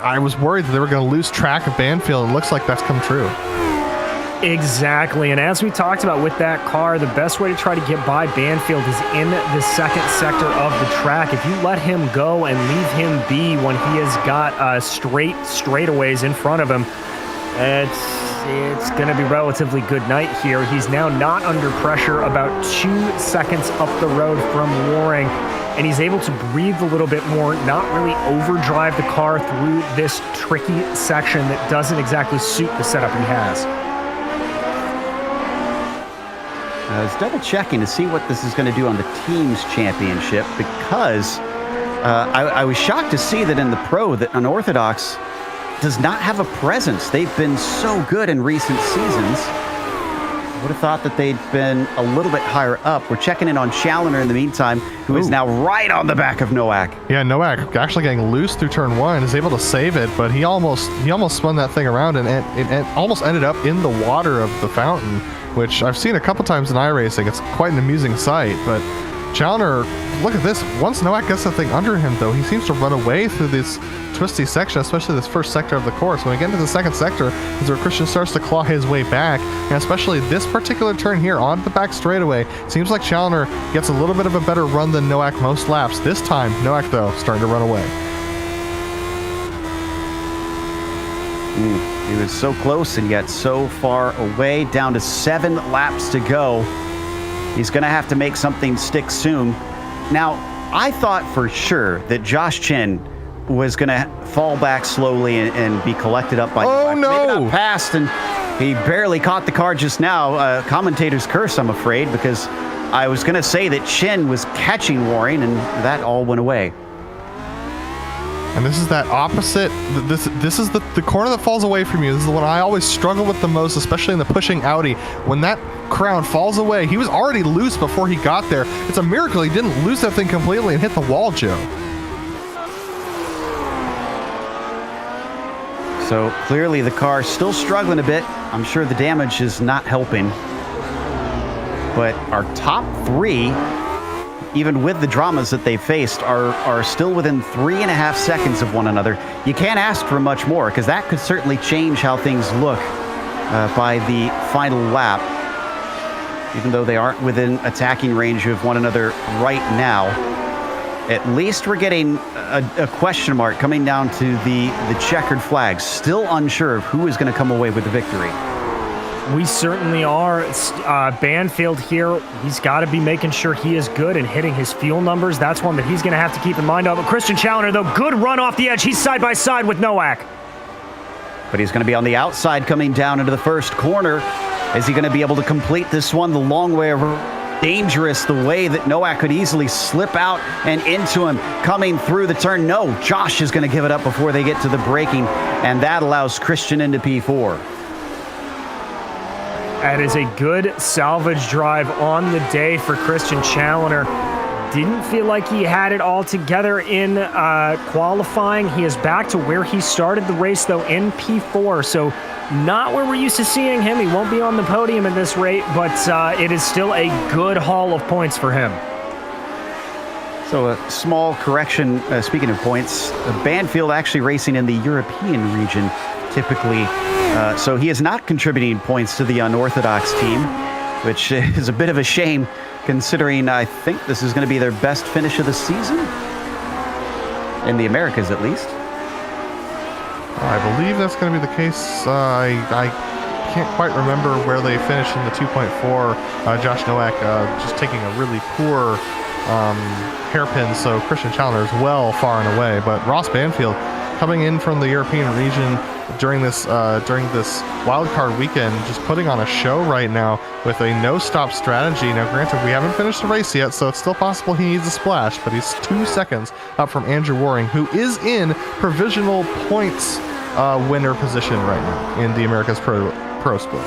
I was worried that they were going to lose track of Banfield. It looks like that's come true. Exactly, and as we talked about with that car, the best way to try to get by Banfield is in the second sector of the track. If you let him go and leave him be when he has got straightaways in front of him, it's going to be relatively good night here. He's now not under pressure, about 2 seconds up the road from Waring, and he's able to breathe a little bit more, not really overdrive the car through this tricky section that doesn't exactly suit the setup he has. I was double checking to see what this is going to do on the team's championship, because I was shocked to see that in the pro that Unorthodox does not have a presence. They've been so good in recent seasons. I would have thought that they'd been a little bit higher up. We're checking in on Challoner in the meantime, who is now right on the back of Nowak. Yeah, Nowak actually getting loose through turn 1, is able to save it, but he almost spun that thing around, and it almost ended up in the water of the fountain, which I've seen a couple times in iRacing. It's quite an amusing sight, but Challoner, look at this. Once Nowak gets the thing under him, though, he seems to run away through this twisty section, especially this first sector of the course. When we get into the second sector, is where Christian starts to claw his way back, and especially this particular turn here on the back straightaway, seems like Challoner gets a little bit of a better run than Nowak most laps. This time, Nowak, though, starting to run away. He was so close and yet so far away, down to 7 laps to go. He's going to have to make something stick soon. Now, I thought for sure that Josh Chen was going to fall back slowly and be collected up by Nowak. Maybe not past, and he barely caught the car just now. Commentator's curse, I'm afraid, because I was going to say that Chen was catching Waring, and that all went away. And this is that opposite, this is the corner that falls away from you. This is the one I always struggle with the most, especially in the pushing Audi. When that crown falls away, he was already loose before he got there. It's a miracle he didn't lose that thing completely and hit the wall, Joe. So clearly the car's still struggling a bit. I'm sure the damage is not helping. But our top 3, even with the dramas that they faced, are still within 3.5 seconds of one another. You can't ask for much more, because that could certainly change how things look by the final lap, even though they aren't within attacking range of one another right now. At least we're getting a question mark coming down to the checkered flags. Still unsure of who is going to come away with the victory. We certainly are. Banfield here, he's got to be making sure he is good and hitting his fuel numbers. That's one that he's going to have to keep in mind of. Christian Challoner, though, good run off the edge. He's side by side with Nowak. But he's going to be on the outside coming down into the first corner. Is he going to be able to complete this one the long way around? Dangerous the way that Nowak could easily slip out and into him coming through the turn. No, Josh is going to give it up before they get to the braking, and that allows Christian into P4. That is a good salvage drive on the day for Christian Challoner. Didn't feel like he had it all together in qualifying. He is back to where he started the race, though, in P4. So not where we're used to seeing him. He won't be on the podium at this rate, but it is still a good haul of points for him. So a small correction, speaking of points, Banfield actually racing in the European region typically. So he is not contributing points to the unorthodox team, which is a bit of a shame considering I think this is going to be their best finish of the season. In the Americas, at least. I believe that's going to be the case. I can't quite remember where they finished in the 2.4. Josh Nowak just taking a really poor hairpin, so Christian Challoner is well far and away. But Ross Banfield coming in from the European region during this wildcard weekend, just putting on a show right now with a no-stop strategy. Now, granted, we haven't finished the race yet, so it's still possible he needs a splash, but he's 2 seconds up from Andrew Waring, who is in provisional points winner position right now in the America's Pro Split.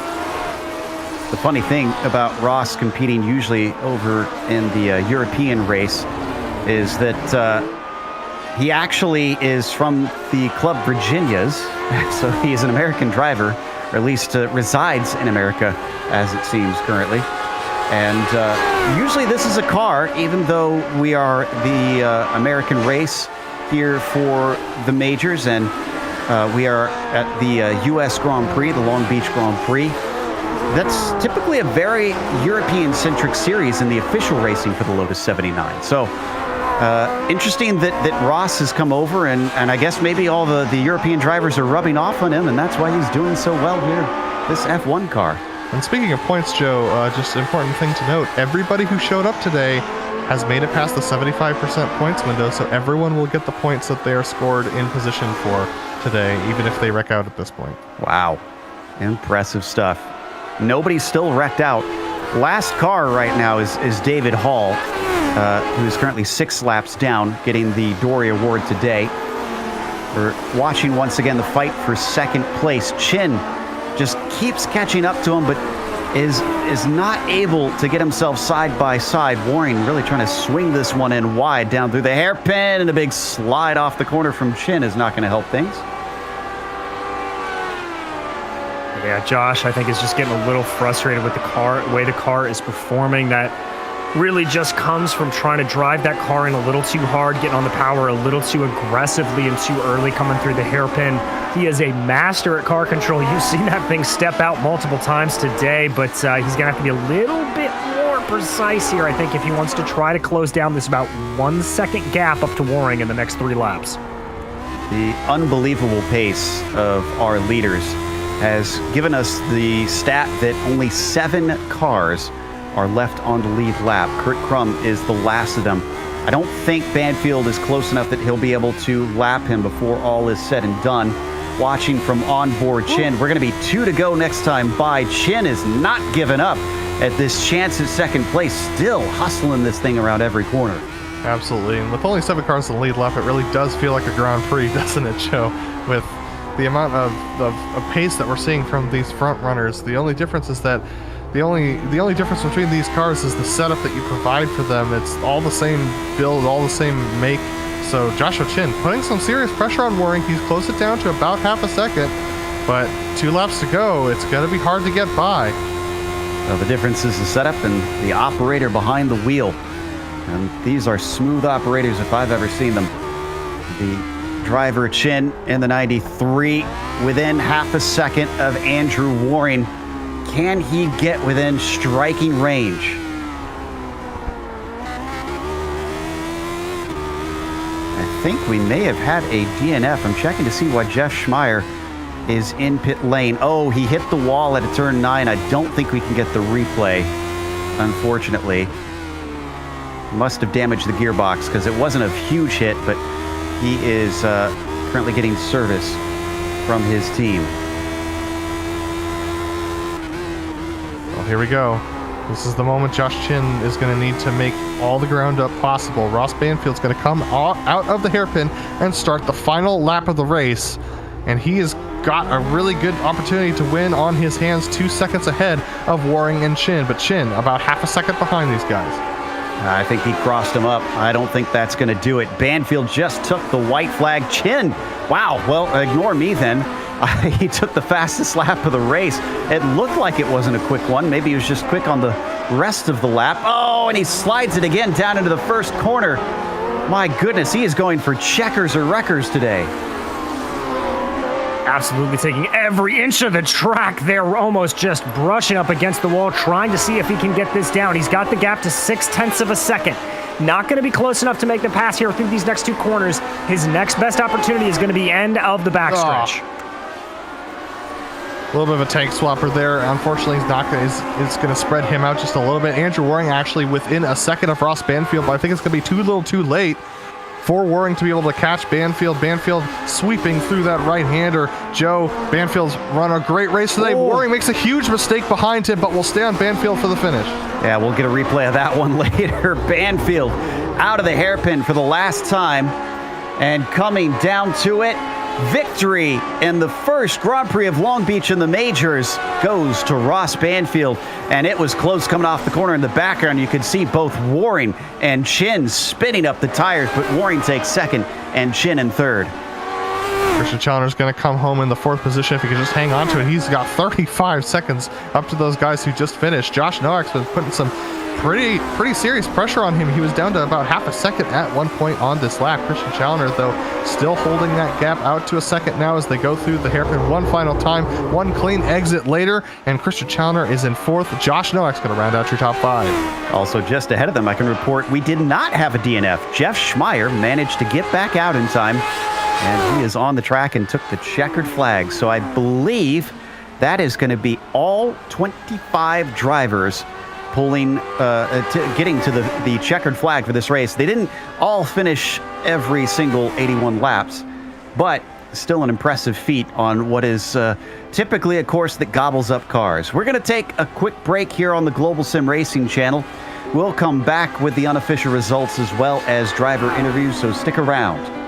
The funny thing about Ross competing usually over in the European race is that he actually is from the Club Virginias, so he is an American driver, or at least resides in America, as it seems currently. And usually this is a car, even though we are the American race here for the majors, and we are at the U.S. Grand Prix, the Long Beach Grand Prix. That's typically a very European-centric series in the official racing for the Lotus 79. So interesting that Ross has come over, and I guess maybe all the European drivers are rubbing off on him, and that's why he's doing so well here, this F1 car. And speaking of points, Joe, just an important thing to note, everybody who showed up today has made it past the 75% points window, so everyone will get the points that they are scored in position for today, even if they wreck out at this point. Wow. Impressive stuff. Nobody's still wrecked out. Last car right now is David Hall, who's currently 6 laps down, getting the Dory Award today. We're watching once again the fight for second place. Chin just keeps catching up to him, but is not able to get himself side by side. Waring really trying to swing this one in wide down through the hairpin, and a big slide off the corner from Chin is not going to help things. Yeah, Josh, I think, is just getting a little frustrated with the way the car is performing. That really just comes from trying to drive that car in a little too hard, getting on the power a little too aggressively and too early, coming through the hairpin. He is a master at car control. You've seen that thing step out multiple times today, but he's going to have to be a little bit more precise here, I think, if he wants to try to close down this about 1 second gap up to Waring in the next 3 laps. The unbelievable pace of our leaders has given us the stat that only 7 cars are left on the lead lap. Kurt Crum is the last of them. I don't think Banfield is close enough that he'll be able to lap him before all is said and done. Watching from onboard Chin, we're going to be 2 to go next time by. Chin is not giving up at this chance at second place, still hustling this thing around every corner. Absolutely, and with only 7 cars in the lead lap, it really does feel like a Grand Prix, doesn't it, Joe? With the amount of pace that we're seeing from these front runners, the only difference is that the only difference between these cars is the setup that you provide for them. It's all the same build, all the same make. So Joshua Chin putting some serious pressure on Waring. He's closed it down to about half a second, but 2 laps to go. It's going to be hard to get by. Well, the difference is the setup and the operator behind the wheel. And these are smooth operators if I've ever seen them. The driver Chin in the 93 within half a second of Andrew Waring. Can he get within striking range? I think we may have had a DNF. I'm checking to see why Jeff Schmeier is in pit lane. Oh, he hit the wall at a turn 9. I don't think we can get the replay, unfortunately. Must have damaged the gearbox because it wasn't a huge hit, but he is currently getting service from his team. Well, here we go. This is the moment Josh Chin is going to need to make all the ground up possible. Ross Banfield's going to come out of the hairpin and start the final lap of the race. And he has got a really good opportunity to win on his hands, 2 seconds ahead of Waring and Chin. But Chin about half a second behind these guys. I think he crossed him up. I don't think that's going to do it. Banfield just took the white flag. Chin, wow, well, ignore me then. He took the fastest lap of the race. It looked like it wasn't a quick one. Maybe he was just quick on the rest of the lap. Oh, and he slides it again down into the first corner. My goodness, he is going for checkers or wreckers today. Absolutely taking every inch of the track. They're almost just brushing up against the wall, trying to see if he can get this down. He's got the gap to 0.6 of a second. Not going to be close enough to make the pass here through these next 2 corners. His next best opportunity is going to be end of the backstretch. A little bit of a tank swapper there. Unfortunately, it's going to spread him out just a little bit. Andrew Waring actually within a second of Ross Banfield, but I think it's going to be too little too late for Waring to be able to catch Banfield. Banfield sweeping through that right-hander. Joe, Banfield's run a great race today. Oh. Waring makes a huge mistake behind him, but will stay on Banfield for the finish. Yeah, we'll get a replay of that one later. Banfield out of the hairpin for the last time. And coming down to it, victory in the first Grand Prix of Long Beach in the majors goes to Ross Banfield. And it was close coming off the corner in the background. You could see both Waring and Chin spinning up the tires, but Waring takes second and Chin in third. Christian Challoner's going to come home in the 4th position if he can just hang on to it. He's got 35 seconds up to those guys who just finished. Josh Nowak's been putting some pretty serious pressure on him. He was down to about half a second at one point on this lap. Christian Challoner, though, still holding that gap out to a second now as they go through the hairpin one final time. One clean exit later, and Christian Challoner is in 4th. Josh Nowak's going to round out your top 5. Also, just ahead of them, I can report we did not have a DNF. Jeff Schmeier managed to get back out in time, and he is on the track and took the checkered flag. So I believe that is going to be all 25 drivers pulling, getting to the checkered flag for this race. They didn't all finish every single 81 laps, but still an impressive feat on what is typically a course that gobbles up cars. We're going to take a quick break here on the Global Sim Racing channel. We'll come back with the unofficial results as well as driver interviews, so stick around.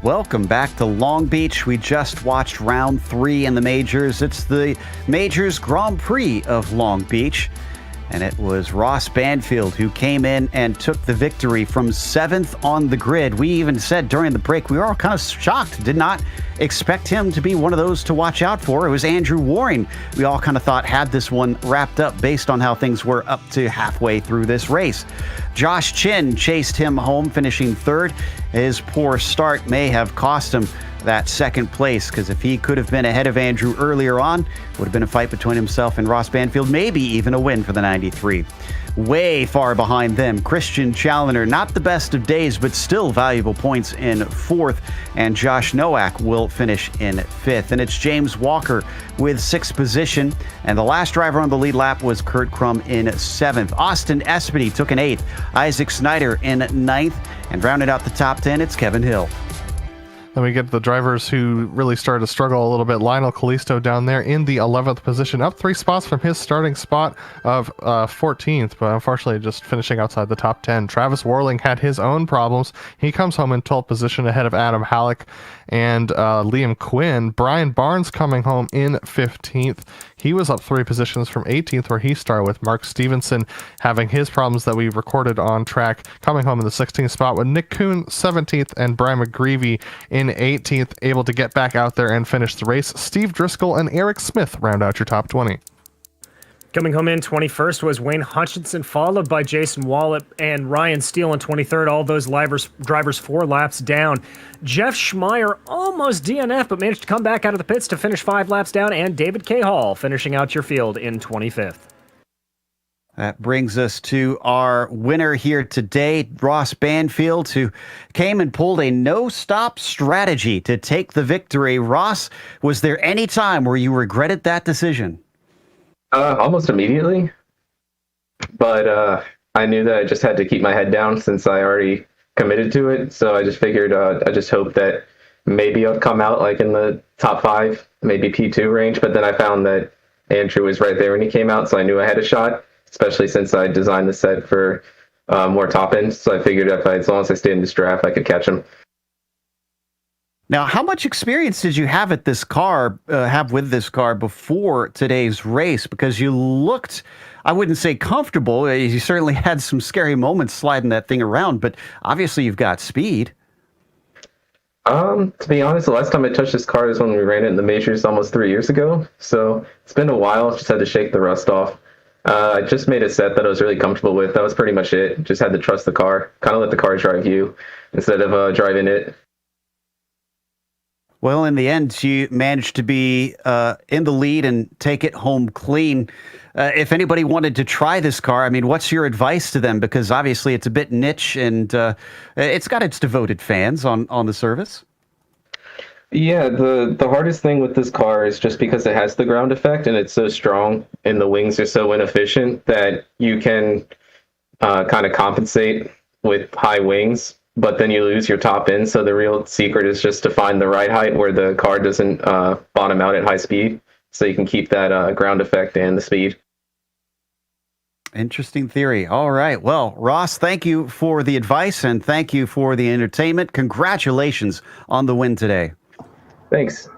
Welcome back to Long Beach. We just watched round 3 in the majors. It's the Majors Grand Prix of Long Beach. And it was Ross Banfield who came in and took the victory from 7th on the grid. We even said during the break, we were all kind of shocked. Did not expect him to be one of those to watch out for. It was Andrew Waring. We all kind of thought had this one wrapped up based on how things were up to halfway through this race. Josh Chin chased him home, finishing 3rd. His poor start may have cost him that 2nd place, because if he could have been ahead of Andrew earlier on, would have been a fight between himself and Ross Banfield, maybe even a win for the 93. Way far behind them, Christian Challenger, not the best of days, but still valuable points in 4th, and Josh Nowak will finish in 5th. And it's James Walker with 6th position, and the last driver on the lead lap was Kurt Crum in 7th. Austin Espedy took an 8th, Isaac Snyder in 9th, and rounded out the top 10, it's Kevin Hill. Then we get the drivers who really started to struggle a little bit. Lionel Kalisto down there in the 11th position, up 3 spots from his starting spot of 14th, but unfortunately just finishing outside the top 10. Travis Warling had his own problems. He comes home in 12th position ahead of Adam Halleck and Liam Quinn. Brian Barnes coming home in 15th. He was up 3 positions from 18th, where he started, with Mark Stevenson having his problems that we recorded on track, coming home in the 16th spot, with Nick Kuhn 17th and Brian McGreevy in 18th, able to get back out there and finish the race. Steve Driscoll and Eric Smith round out your top 20. Coming home in 21st was Wayne Hutchinson, followed by Jason Wallop and Ryan Steele in 23rd. All those drivers 4 laps down. Jeff Schmeier almost DNF, but managed to come back out of the pits to finish 5 laps down. And David K. Hall finishing out your field in 25th. That brings us to our winner here today, Ross Banfield, who came and pulled a no-stop strategy to take the victory. Ross, was there any time where you regretted that decision? Almost immediately, but I knew that I just had to keep my head down since I already committed to it. So I just figured I just hoped that maybe I'd come out like in the top 5, maybe P2 range. But then I found that Andrew was right there when he came out, so I knew I had a shot, especially since I designed the set for more top end. So I figured as long as I stayed in this draft, I could catch him. Now, how much experience did you have with this car before today's race? Because you looked, I wouldn't say comfortable. You certainly had some scary moments sliding that thing around, but obviously you've got speed. To be honest, the last time I touched this car was when we ran it in the majors almost 3 years ago. So it's been a while. Just had to shake the rust off. I just made a set that I was really comfortable with. That was pretty much it. Just had to trust the car, kind of let the car drive you instead of driving it. Well, in the end, you managed to be in the lead and take it home clean. If anybody wanted to try this car, I mean, what's your advice to them? Because obviously it's a bit niche and it's got its devoted fans on the service. Yeah, the hardest thing with this car is just because it has the ground effect and it's so strong and the wings are so inefficient that you can kind of compensate with high wings, but then you lose your top end. So the real secret is just to find the right height where the car doesn't bottom out at high speed, so you can keep that ground effect and the speed. Interesting theory. All right. Well, Ross, thank you for the advice and thank you for the entertainment. Congratulations on the win today. Thanks.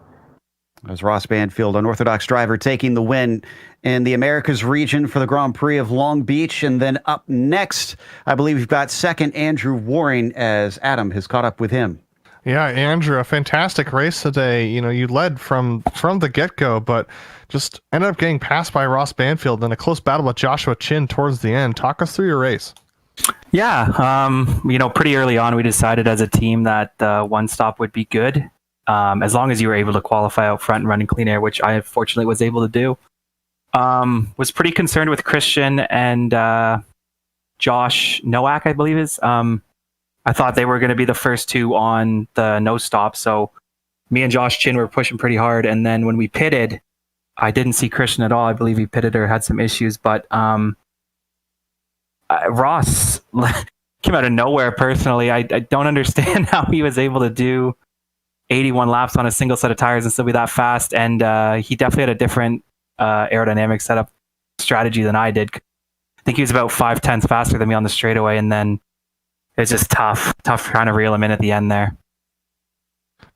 As Ross Banfield, unorthodox driver, taking the win in the Americas region for the Grand Prix of Long Beach. And then up next, I believe we've got second Andrew Waring, as Adam has caught up with him. Yeah, Andrew, a fantastic race today. You know, you led from the get-go, but just ended up getting passed by Ross Banfield in a close battle with Joshua Chin towards the end. Talk us through your race. Yeah, pretty early on, we decided as a team that one stop would be good. As long as you were able to qualify out front and run in clean air, which I fortunately was able to do. Was pretty concerned with Christian and Josh Nowak, I believe is. I thought they were going to be the first two on the no stop, so me and Josh Chin were pushing pretty hard. And then when we pitted, I didn't see Christian at all. I believe he pitted or had some issues, but Ross came out of nowhere. Personally, I don't understand how he was able to do 81 laps on a single set of tires and still be that fast. And he definitely had a different aerodynamic setup strategy than I did. I think he was about 5/10 faster than me on the straightaway, and then it was just tough trying to reel him in at the end there.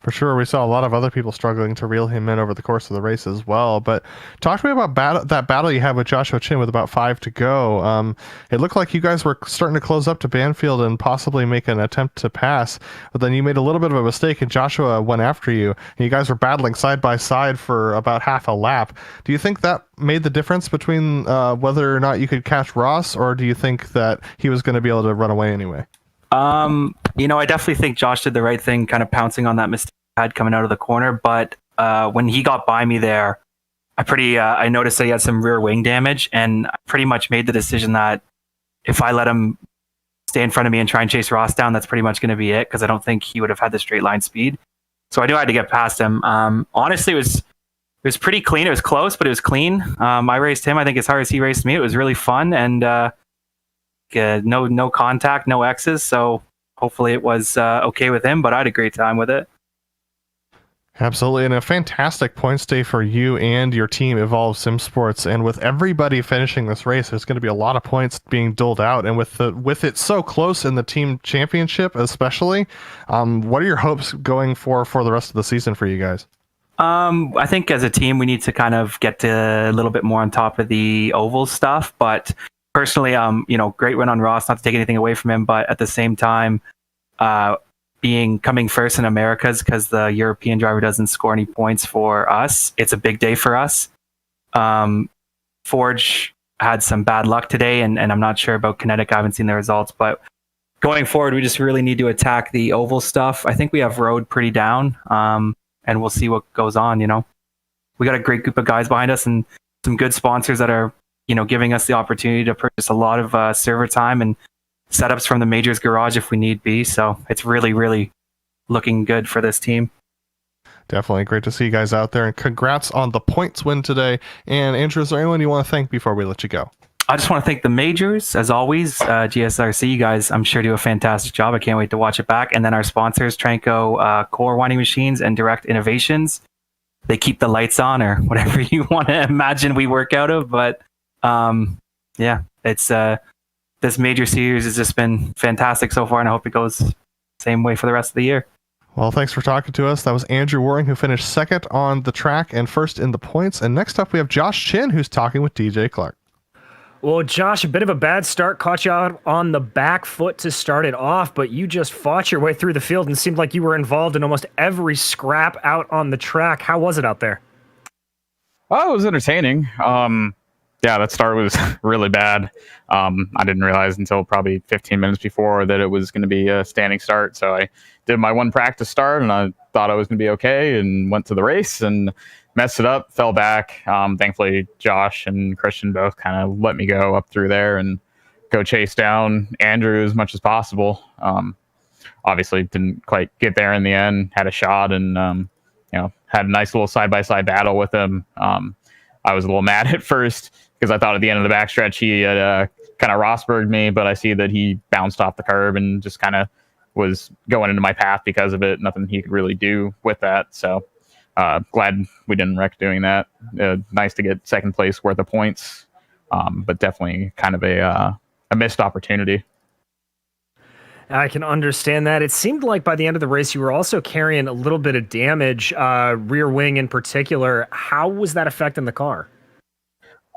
For sure, we saw a lot of other people struggling to reel him in over the course of the race as well. But talk to me about that battle you had with Joshua Chin with about 5 to go. It looked like you guys were starting to close up to Banfield and possibly make an attempt to pass, but then you made a little bit of a mistake and Joshua went after you. And you guys were battling side by side for about half a lap. Do you think that made the difference between whether or not you could catch Ross, or do you think that he was going to be able to run away anyway? I definitely think Josh did the right thing, kind of pouncing on that mistake I had coming out of the corner. But when he got by me there, I noticed that he had some rear wing damage, and I pretty much made the decision that if I let him stay in front of me and try and chase Ross down, that's pretty much going to be it, because I don't think he would have had the straight line speed. So I knew I had to get past him. Honestly, it was pretty clean. It was close, but it was clean. I raced him, I think, as hard as he raced me. It was really fun, and no contact, no X's. So hopefully it was okay with him, but I had a great time with it. Absolutely, and a fantastic points day for you and your team, Evolve Sim Sports. And with everybody finishing this race, there's going to be a lot of points being doled out. And with it so close in the team championship, especially, what are your hopes going for the rest of the season for you guys? I think as a team, we need to kind of get to a little bit more on top of the oval stuff. But personally, great win on Ross. Not to take anything away from him, but at the same time, coming first in Americas, because the European driver doesn't score any points for us. It's a big day for us. Forge had some bad luck today, and I'm not sure about Kinetic. I haven't seen the results, but going forward, we just really need to attack the oval stuff. I think we have road pretty down, and we'll see what goes on. We got a great group of guys behind us and some good sponsors that are, giving us the opportunity to purchase a lot of server time and setups from the majors garage if we need be. So it's really, really looking good for this team. Definitely great to see you guys out there, and congrats on the points win today. And Andrew, is there anyone you want to thank before we let you go? I just want to thank the majors, as always. GSRC, you guys, I'm sure, do a fantastic job. I can't wait to watch it back. And then our sponsors, Tranco Core Winding Machines and Direct Innovations. They keep the lights on, or whatever you want to imagine we work out of. But it's this major series has just been fantastic so far, and I hope it goes the same way for the rest of the year. Well, thanks for talking to us. That was Andrew Waring, who finished second on the track and first in the points. And next up, we have Josh Chin, who's talking with DJ Clark. Well, Josh, a bit of a bad start caught you out on the back foot to start it off, but you just fought your way through the field and seemed like you were involved in almost every scrap out on the track. How was it out there? Oh, it was entertaining. That start was really bad. I didn't realize until probably 15 minutes before that it was going to be a standing start. So I did my one practice start, and I thought I was going to be okay, and went to the race and messed it up, fell back. Thankfully, Josh and Christian both kind of let me go up through there and go chase down Andrew as much as possible. Obviously, didn't quite get there in the end, had a shot, and had a nice little side-by-side battle with him. I was a little mad at first because I thought at the end of the backstretch he had kind of Rosberged me, but I see that he bounced off the curb and just kind of was going into my path because of it. Nothing he could really do with that. So glad we didn't wreck doing that. Nice to get second place worth of points, but definitely kind of a missed opportunity. I can understand that. It seemed like by the end of the race, you were also carrying a little bit of damage, rear wing in particular. How was that affecting the car?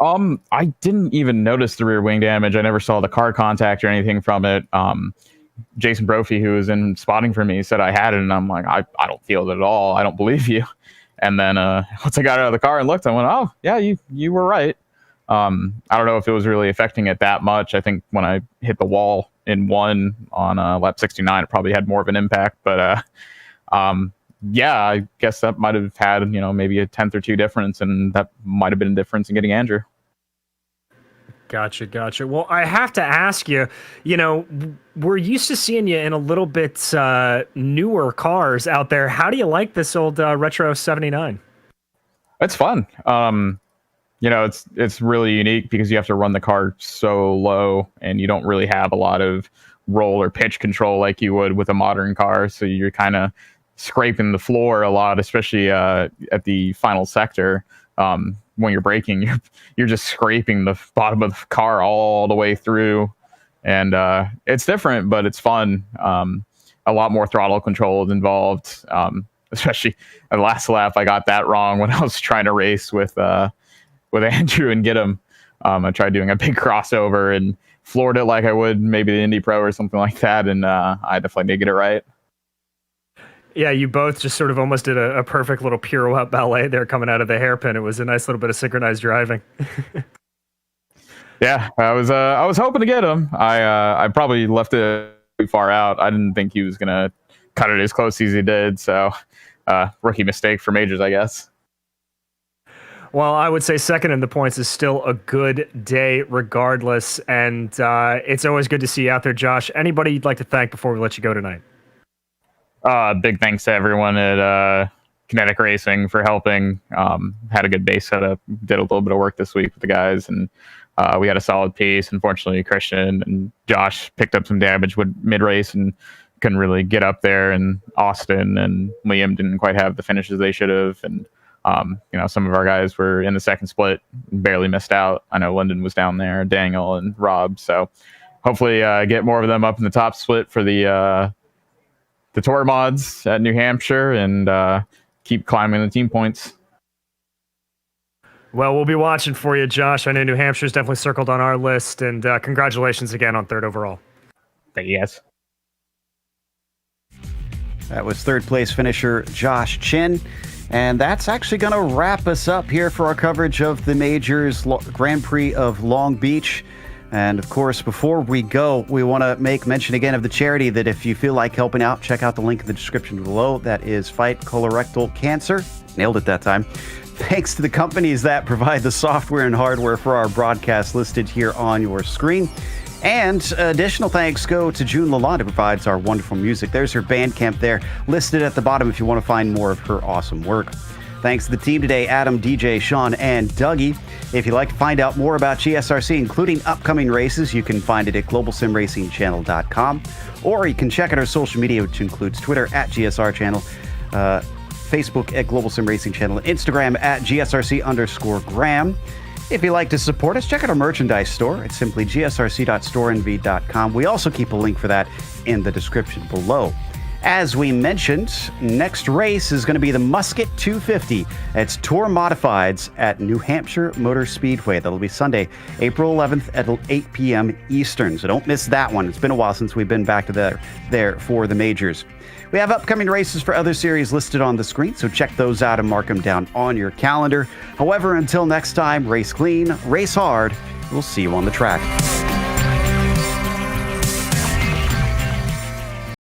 I didn't even notice the rear wing damage. I never saw the car contact or anything from it. Jason Brophy, who was in spotting for me, said I had it, and I'm like, I don't feel it at all. I don't believe you. And then once I got out of the car and looked, I went, oh, yeah, you were right. I don't know if it was really affecting it that much. I think when I hit the wall in one on lap 69, it probably had more of an impact. But I guess that might have had, maybe a 10th or 2 difference, and that might have been a difference in getting Andrew. Gotcha. Well, I have to ask you, we're used to seeing you in a little bit newer cars out there. How do you like this old Retro 79? It's fun. It's really unique because you have to run the car so low, and you don't really have a lot of roll or pitch control like you would with a modern car. So you're kind of scraping the floor a lot, especially at the final sector. When you're braking, you're just scraping the bottom of the car all the way through, and it's different, but it's fun. A lot more throttle control is involved. especially the last lap. I got that wrong when I was trying to race with Andrew and get him. I tried doing a big crossover and floored it like I would maybe the Indy Pro or something like that, and I definitely did get it right. Yeah, you both just sort of almost did a perfect little pirouette ballet there coming out of the hairpin. It was a nice little bit of synchronized driving. Yeah, I was hoping to get him. I probably left it too far out. I didn't think he was gonna cut it as close as he did. So rookie mistake for majors, I guess. Well, I would say second in the points is still a good day regardless. And it's always good to see you out there, Josh. Anybody you'd like to thank before we let you go tonight? Big thanks to everyone at Kinetic Racing for helping. Had a good base setup. Did a little bit of work this week with the guys, and we had a solid pace. Unfortunately, Christian and Josh picked up some damage with mid-race and couldn't really get up there. And Austin and Liam didn't quite have the finishes they should have. And some of our guys were in the second split, barely missed out. I know Lyndon was down there, Daniel and Rob. So hopefully get more of them up in the top split for the tour mods at New Hampshire and keep climbing the team points. Well, we'll be watching for you, Josh. I know New Hampshire's definitely circled on our list, and congratulations again on third overall. Thank you, guys. That was third place finisher Josh Chin. And that's actually going to wrap us up here for our coverage of the Majors Grand Prix of Long Beach. And of course, before we go, we want to make mention again of the charity that if you feel like helping out, check out the link in the description below. That is Fight Colorectal Cancer. Nailed it that time. Thanks to the companies that provide the software and hardware for our broadcast listed here on your screen. And additional thanks go to June Lalonde, who provides our wonderful music. There's her Bandcamp there, listed at the bottom if you want to find more of her awesome work. Thanks to the team today, Adam, DJ, Sean, and Dougie. If you'd like to find out more about GSRC, including upcoming races, you can find it at globalsimracingchannel.com, or you can check out our social media, which includes Twitter at GSR Channel, Facebook at Global Sim Racing Channel, Instagram at GSRC_Graham. If you'd like to support us, check out our merchandise store. It's simply gsrc.storenv.com. We also keep a link for that in the description below. As we mentioned, next race is going to be the Musket 250. It's Tour Modifieds at New Hampshire Motor Speedway. That'll be Sunday, April 11th at 8 p.m. Eastern. So don't miss that one. It's been a while since we've been back to there for the majors. We have upcoming races for other series listed on the screen, so check those out and mark them down on your calendar. However, until next time, race clean, race hard. We'll see you on the track.